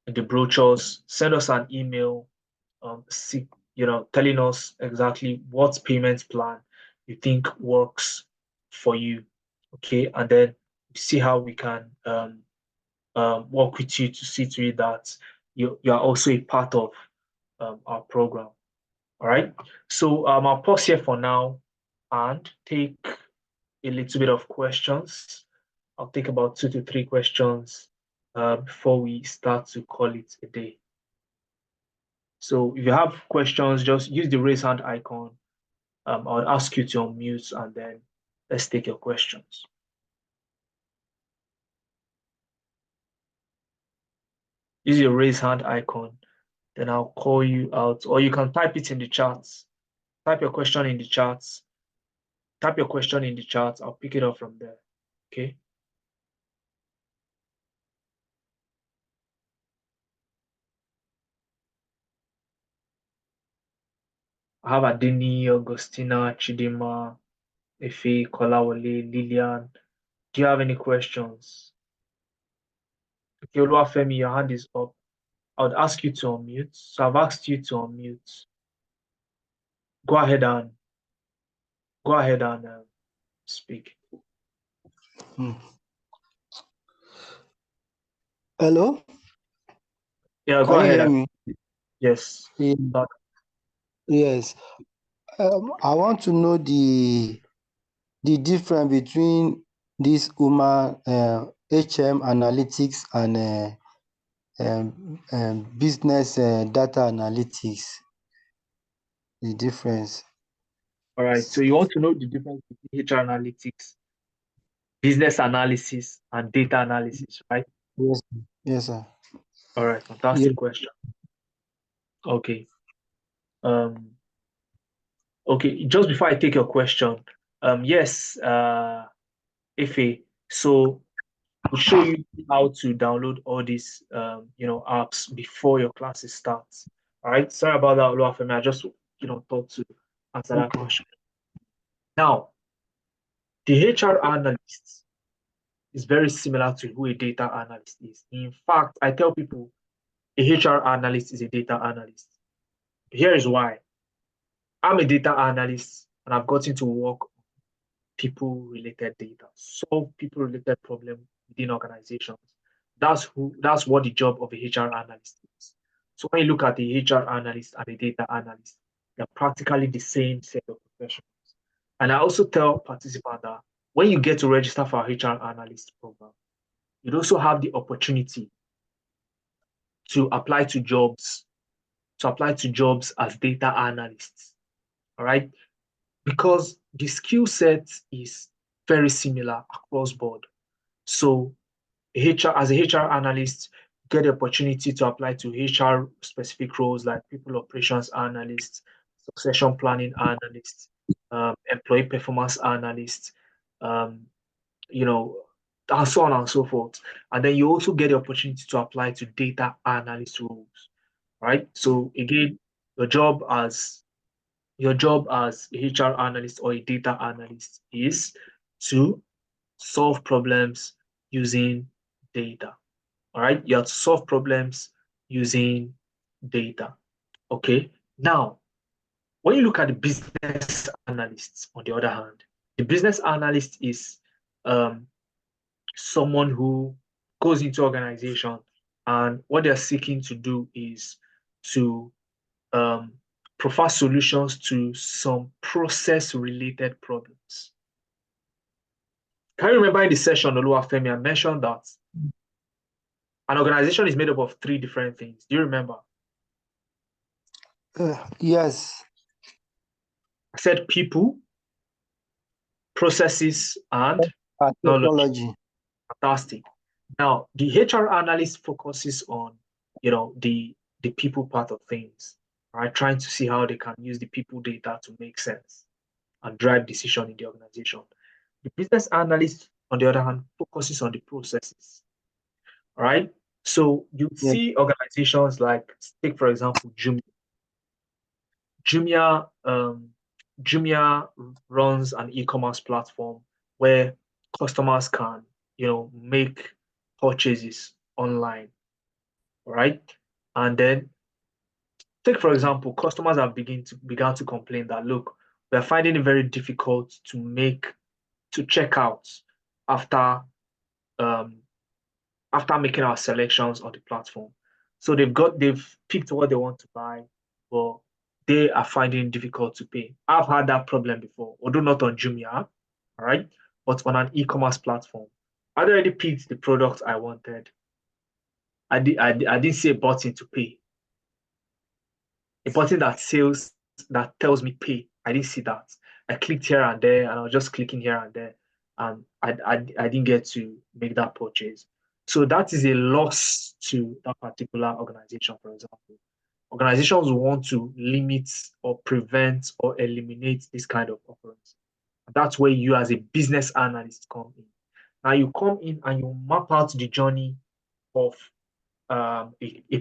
the brochures. Send us an email, telling us exactly what payment plan you think works for you. Okay, and then see how we can work with you to see to it that you are also a part of our program. All right. So I'll pause here for now and take a little bit of questions. I'll take about 2 to 3 questions before we start to call it a day. So if you have questions, just use the raise hand icon. I'll ask you to unmute, and then let's take your questions. Use your raise hand icon, then I'll call you out, or you can type it in the chat. Type your question in the chat. Type your question in the chat. I'll pick it up from there. Okay. I have Adini, Augustina, Chidima, Efe, Kolawole, Lillian. Do you have any questions? Okay, Oluwafemi, your hand is up. I would ask you to unmute. So I've asked you to unmute. Go ahead and speak. Hello? Yeah, go Can you ahead. hear me? Yes. Yes. I want to know the difference between this human HM analytics and business data analytics. The difference. All right. So you want to know the difference between HR analytics, business analysis, and data analysis, right? Yes. Yes, sir. All right. Fantastic question. Okay. Okay. Just before I take your question, yes, Ife. So we'll show you how to download all these, apps before your classes start. All right. Sorry about that, Oluwafemi. I just, thought to answer that question. Now, the HR analyst is very similar to who a data analyst is. In fact, I tell people a HR analyst is a data analyst. Here is why. I'm a data analyst, and I've gotten to work on people-related data, solve people-related problems within organizations. That's what the job of a HR analyst is. So when you look at the HR analyst and the data analyst, they're practically the same set of professionals. And I also tell participants that when you get to register for our HR analyst program, you'd also have the opportunity to apply to jobs as data analysts. All right. Because the skill set is very similar across board. So as a HR analyst, get the opportunity to apply to HR specific roles like people operations analyst, succession planning analyst, employee performance analyst, and so on and so forth. And then you also get the opportunity to apply to data analyst roles, right? So again, your job as a HR analyst or a data analyst is to solve problems using data. All right, you have to solve problems using data. Okay, now when you look at the business analysts, on the other hand, the business analyst is someone who goes into organization and what they're seeking to do is to provide solutions to some process-related problems. Can you remember in the session, Oluwafemi, I mentioned that an organization is made up of 3 different things. Do you remember? Yes. I said people, processes, and knowledge. Technology. Fantastic. Now, the HR analyst focuses on, the people part of things, right? Trying to see how they can use the people data to make sense and drive decision in the organization. The business analyst, on the other hand, focuses on the processes, right? So you Yes. see organizations like, take for example, Jumia. Jumia runs an e-commerce platform where customers can, make purchases online, right? And then take for example, customers have began to complain that, look, we are finding it very difficult to check out after um, after making our selections on the platform. So they've picked what they want to buy, but they are finding it difficult to pay. I've had that problem before, although not on Jumia, all right, but on an e-commerce platform. I'd already picked the product I wanted. I didn't see a button to pay. A button that tells me pay. I didn't see that. I clicked here and there, and I was just clicking here and there, and I didn't get to make that purchase. So that is a loss to that particular organization, for example. Organizations want to limit or prevent or eliminate this kind of occurrence. That's where you, as a business analyst, come in. Now you come in and you map out the journey of a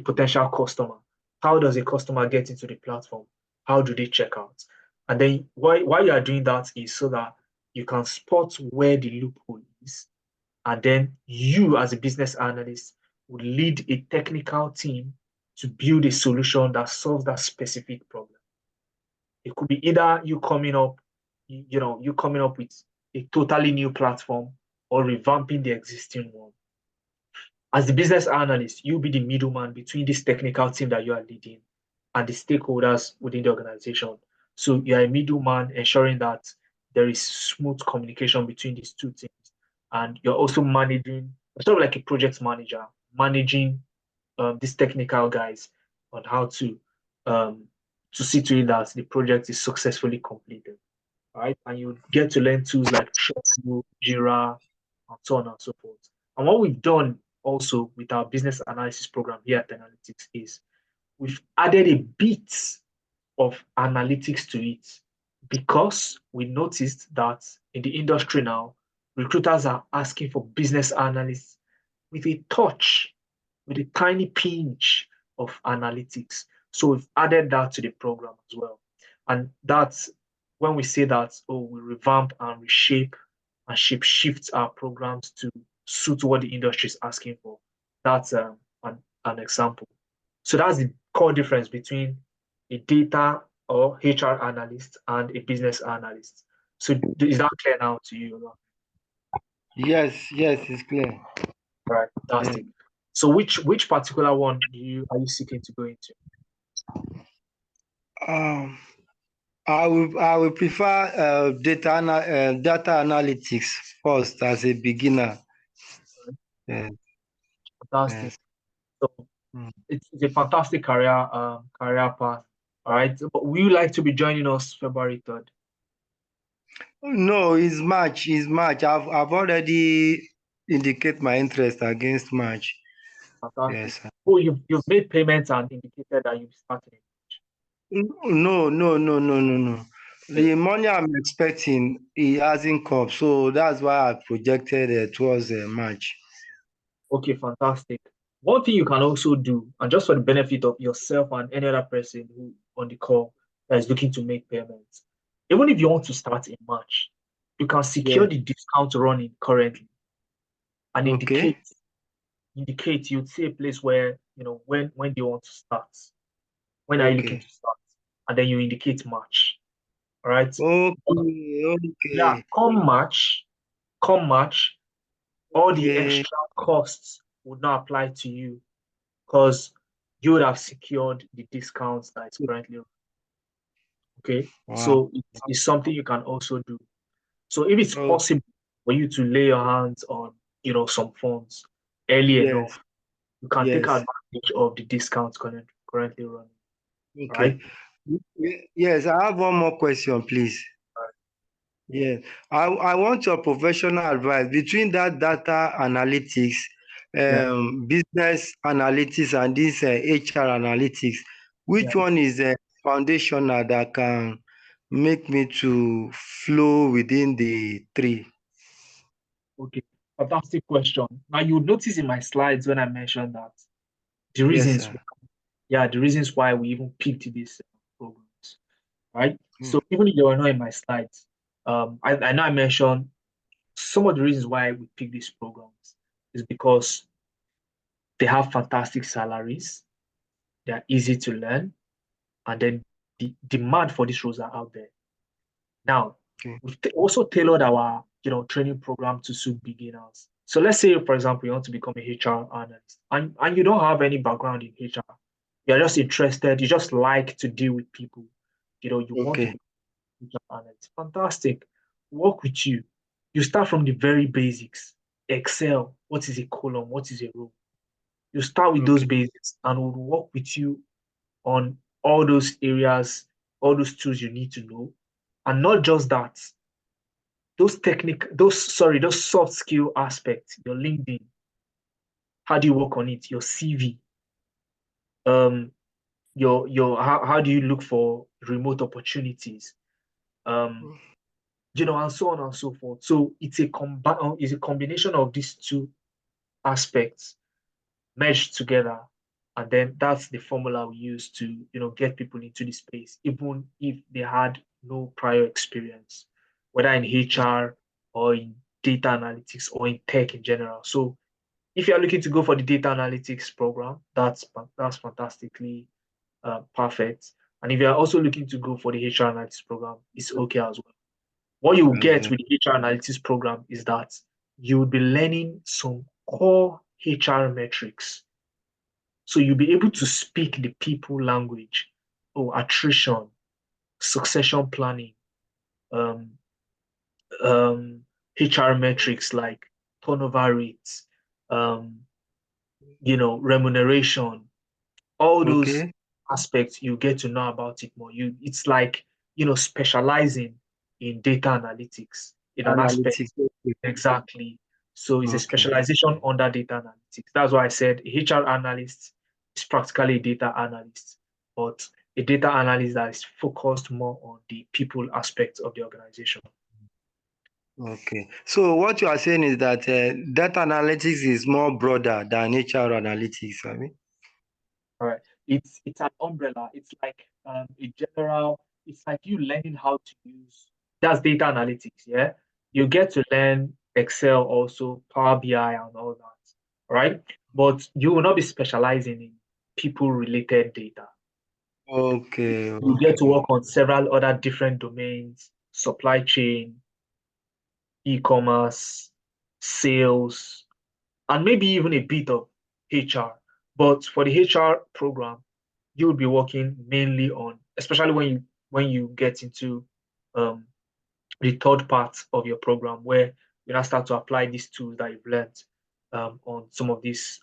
potential customer. How does a customer get into the platform? How do they check out? And then why you are doing that is so that you can spot where the loophole is. And then you, as a business analyst, would lead a technical team to build a solution that solves that specific problem. It could be either you coming up with a totally new platform or revamping the existing one. As the business analyst, you'll be the middleman between this technical team that you are leading and the stakeholders within the organization. So you are a middleman, ensuring that there is smooth communication between these two teams. And you're also sort of like a project manager, managing these technical guys on how to see to it that the project is successfully completed. Right? And you get to learn tools like Trello, Jira, and so on and so forth. And what we've done also with our business analysis program here at Analytics is we've added a bit of analytics to it because we noticed that in the industry now, recruiters are asking for business analysts with a touch, with a tiny pinch of analytics. So we've added that to the program as well. And that's when we say that, we revamp and reshape and shape shift our programs to suit what the industry is asking for. That's an example. So that's the core difference between a data or HR analyst and a business analyst. So is that clear now to you? Yes, it's clear. Right, fantastic. So which particular one are you seeking to go into? I will prefer data analytics first as a beginner. Fantastic. Yes. So it's a fantastic career path. All right. But will you like to be joining us February 3rd? No, it's March. I've already indicated my interest against March. Fantastic. Yes, sir. Oh, you've made payments and indicated that you've started it. No. The money I'm expecting, it hasn't come, so that's why I projected towards March. Okay, fantastic. One thing you can also do, and just for the benefit of yourself and any other person who on the call that is looking to make payments, even if you want to start in March, you can secure the discount running currently and Okay. indicate you'd see a place where, when do you want to start? When are you looking to start? And then you indicate March. All right. Okay. Yeah, come March, all the Okay. extra costs would not apply to you because you would have secured the discounts that is currently okay. Wow. So it's something you can also do. So if it's Oh, possible for you to lay your hands on, some funds early yes. enough, you can take Yes. advantage of the discounts currently running, Okay. right? Yes, I have one more question, please. Yes. I want your professional advice between that data analytics, Yeah, business analytics, and this HR analytics. yeah. Which one is foundational that can make me to flow within the three? Okay. Fantastic question. Now you would notice in my slides when I mentioned that the Yes, reasons, sir. the reasons why we even picked these programs, right? Mm. So even if they were not in my slides, I know I mentioned some of the reasons why we pick these programs is because they have fantastic salaries, they are easy to learn, and then the demand for these roles are out there. Now, Okay. we've also tailored our training program to suit beginners. So let's say, for example, you want to become a HR analyst and you don't have any background in HR. You're just interested, you just like to deal with people. You want to Okay. be a HR analyst. Fantastic. Work with you. You start from the very basics. Excel, what is a column? What is a row? You start with those Okay. basics and we'll work with you on all those areas, all those tools you need to know. And not just that, those soft skill aspects, your LinkedIn, how do you work on it? Your CV, um, how do you look for remote opportunities? Um, and so on and so forth. So it's a combination of these two aspects merged together. And then that's the formula we use to, get people into the space, even if they had no prior experience, whether in HR or in data analytics or in tech in general. So if you're looking to go for the data analytics program, that's fantastically perfect. And if you're also looking to go for the HR analytics program, it's okay as well. What you will As get well. with the HR analytics program is that you will be learning some core HR metrics, so you'll be able to speak the people language, attrition, succession planning, um, HR metrics like turnover rates, um, remuneration, all those Okay. aspects you get to know about it more. It's like, specializing in data analytics in an aspect. Analytics. Okay. Exactly. So it's a Okay. specialization under data analytics. That's why I said a HR analyst is practically a data analyst, but a data analyst that is focused more on the people aspect of the organization. Okay. So what you are saying is that data analytics is more broader than HR analytics. I mean. All right. It's an umbrella. It's like a general, it's like you learning how to use that's data analytics, yeah. You get to learn Excel also, Power BI and all that, right? But you will not be specializing in people related data. Okay. You get to Okay. work on several other different domains, supply chain, e-commerce, sales, and maybe even a bit of HR. But for the HR program, you will be working mainly on, especially when you get into um, the third part of your program, where you now start to apply these tools that you've learned on some of these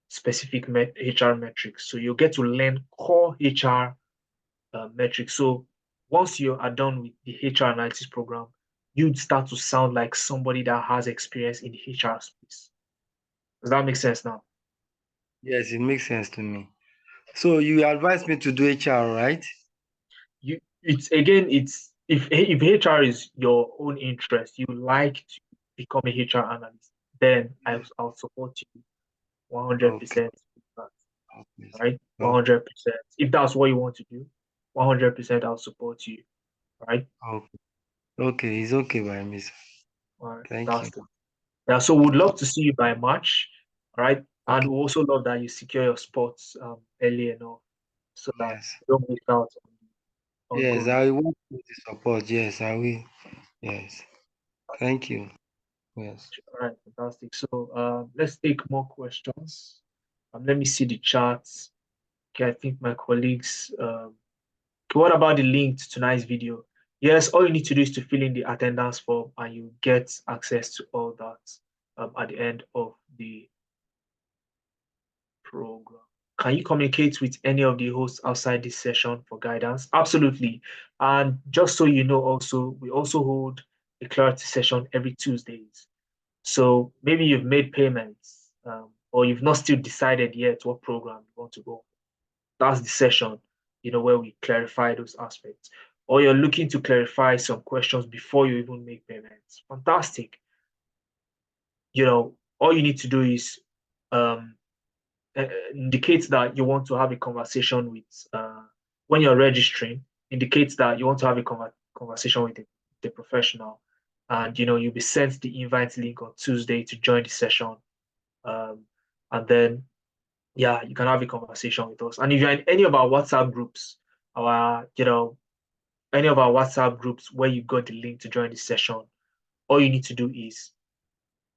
specific HR metrics. So you get to learn core HR metrics. So once you are done with the HR analytics program, you'd start to sound like somebody that has experience in the HR space. Does that make sense now? Yes, it makes sense to me. So you advise me to do HR, right? It's if HR is your own interest, you like to become a HR analyst, then I'll support you Okay. 100%. Okay. Right? Okay. 100%. If that's what you want to do, 100% I'll support you. Right? Okay. Okay. It's okay by me, sir. All right. Thank you. Fantastic. Yeah, so we'd love to see you by March. All right. And Okay. we also love that you secure your spots early enough so that Yes. you don't miss out on the Yes, ongoing. I will want the support. Yes, I will. Yes. Thank you. Yes. All right, fantastic. So let's take more questions. Let me see the charts. Okay, I think my colleagues. Okay, what about the link to tonight's video? Yes, all you need to do is to fill in the attendance form, and you get access to all that at the end of the program. Can you communicate with any of the hosts outside this session for guidance? Absolutely. And just so you know, also, we also hold a clarity session every Tuesdays. So maybe you've made payments, or you've not still decided yet what program you want to go. That's the session, where we clarify those aspects. Or you're looking to clarify some questions before you even make payments. Fantastic. All you need to do is um, indicates that you want to have a conversation with when you're registering, indicates that you want to have a conversation with the professional, and you'll be sent the invite link on Tuesday to join the session, and then yeah, you can have a conversation with us. And if you're in any of our WhatsApp groups, our any of our WhatsApp groups where you got the link to join the session, all you need to do is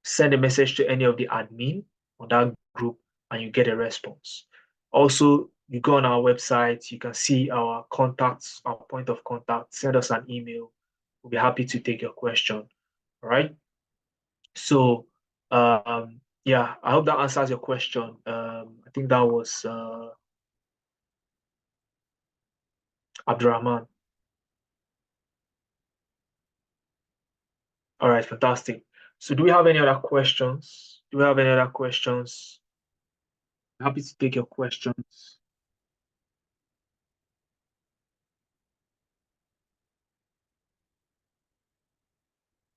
send a message to any of the admin on that group and you get a response. Also, you go on our website, you can see our contacts, our point of contact, send us an email. We'll be happy to take your question. All right. So, yeah, I hope that answers your question. I think that was Abdurrahman. All right, fantastic. So, do we have any other questions? Do we have any other questions? Happy to take your questions.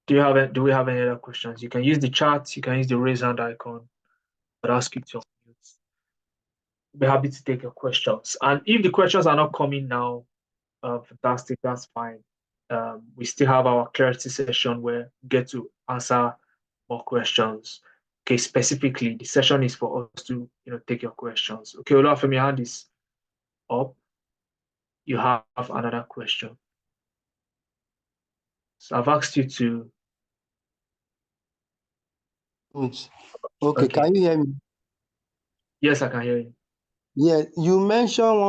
Do we have any other questions? You can use the chat, you can use the raise hand icon, but ask you to unmute. Be happy to take your questions. And if the questions are not coming now, fantastic, that's fine. We still have our clarity session where we get to answer more questions. Okay, specifically, the session is for us to take your questions. Okay, Olafemi, your hand is up. You have another question. So I've asked you to. Okay, Okay. can you hear me? Yes, I can hear you. Yeah, you mentioned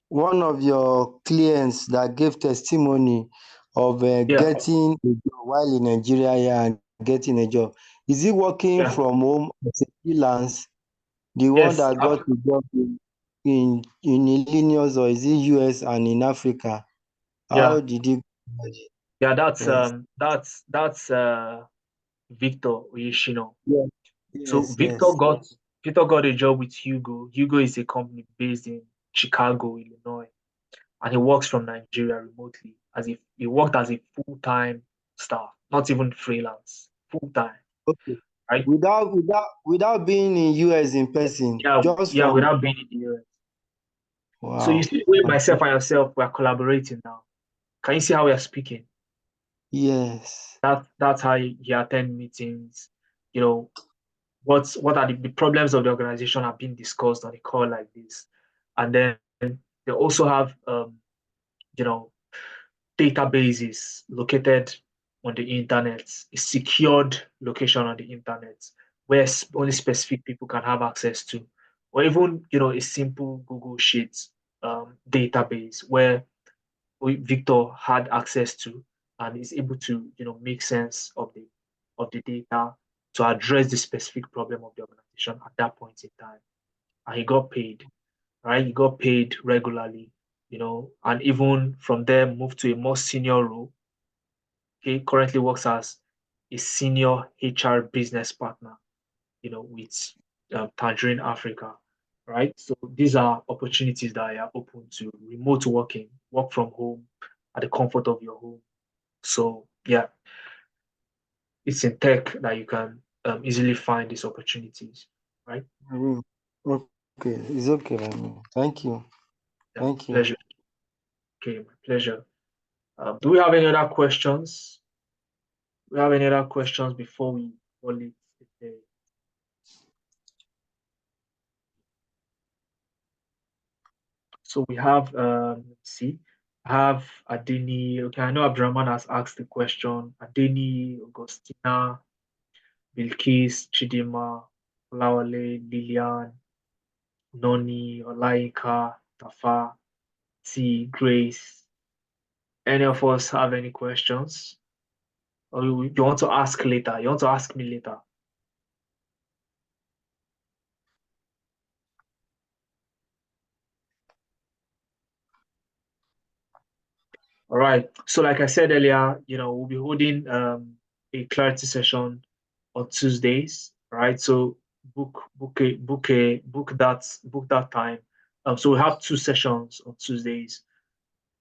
one of your clients that gave testimony of getting a job while in Nigeria here and getting a job. Is he working Yeah. from home as a freelance? The one Yes. that got the job in Illinois, or is it US and in Africa? Yeah. How did he? Yeah. That's Yes. Victor Oyeshino. Yeah. So Yes. Victor got a job with Hugo. Hugo is a company based in Chicago, Illinois, and he works from Nigeria remotely. He worked as a full-time staff, not even freelance, full-time, Okay. right? Without being in US in person, Yeah, just yeah, from without being in the US. So you wow. see the way myself and yourself we are collaborating now. Can you see how we are speaking? Yes. That's how he attend meetings. You know, what are the problems of the organization are being discussed on a call like this, and then they also have you know databases located on the internet, a secured location on the internet where only specific people can have access to, or even a simple Google Sheets database where Victor had access to and is able to make sense of the data to address the specific problem of the organization at that point in time. And he got paid, right? He got paid regularly, and even from there moved to a more senior role. He currently works as a senior HR business partner, with Tangerine Africa, right? So these are opportunities that are open to remote working, work from home at the comfort of your home. So yeah, it's in tech that you can easily find these opportunities, right? Mm. Okay, it's okay. Thank you. Yeah, Thank you. pleasure. Okay, my pleasure. Do we have any other questions? Do we have any other questions before we call it a day? So we have, let's see. I have Adeni. Okay, I know Abdurrahman has asked the question. Adeni, Augustina, Bilkis, Chidima, Olawale, Lilian, Noni, Olaika, Tafa, T, Grace. Any of us have any questions? Or you want to ask later? You want to ask me later? All right. So like I said earlier, we'll be holding a clarity session on Tuesdays, right? So book that time. So we have two sessions on Tuesdays,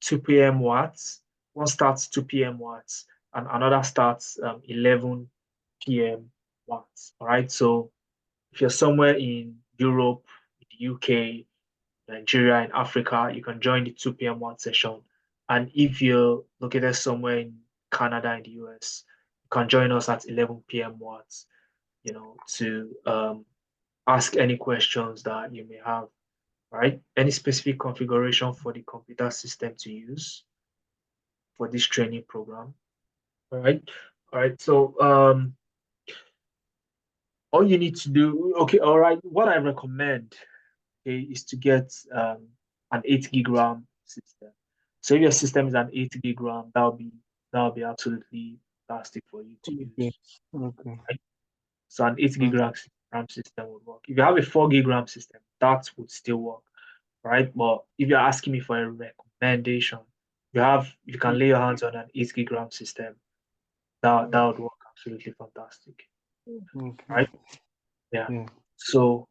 2 p.m. watts. One starts 2 p.m. watts, and another starts 11 p.m. watts. All right. So if you're somewhere in Europe, the UK, Nigeria, and Africa, you can join the 2 p.m. watts session. And if you're located somewhere in Canada and the US, you can join us at 11 p.m. watts, to ask any questions that you may have, right? Any specific configuration for the computer system to use for this training program. All right. All right. So all you need to do, okay, all right, what I recommend, okay, is to get an 8 gig RAM system. So if your system is an 8 gig RAM, that'll be absolutely fantastic for you to Okay. use. Okay. Right? So an 8 gig Okay. RAM system would work. If you have a 4 gig RAM system, that would still work, right? But if you're asking me for a recommendation, you can lay your hands on an 8 gig RAM system. That would work absolutely fantastic, Okay. right? Yeah. Yeah. So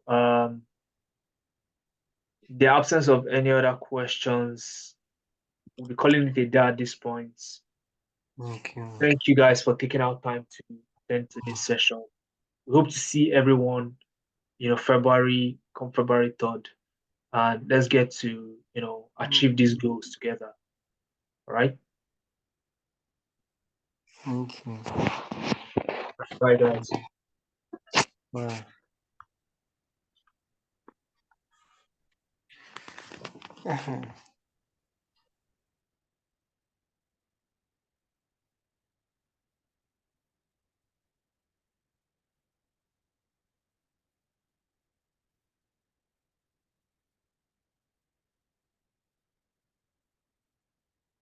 the absence of any other questions, we'll be calling it a day at this point. Okay. Thank you guys for taking out time to attend to this session. We hope to see everyone, come February 3rd, and let's get to, achieve these goals together. All right. Okay. Right, guys. Wow.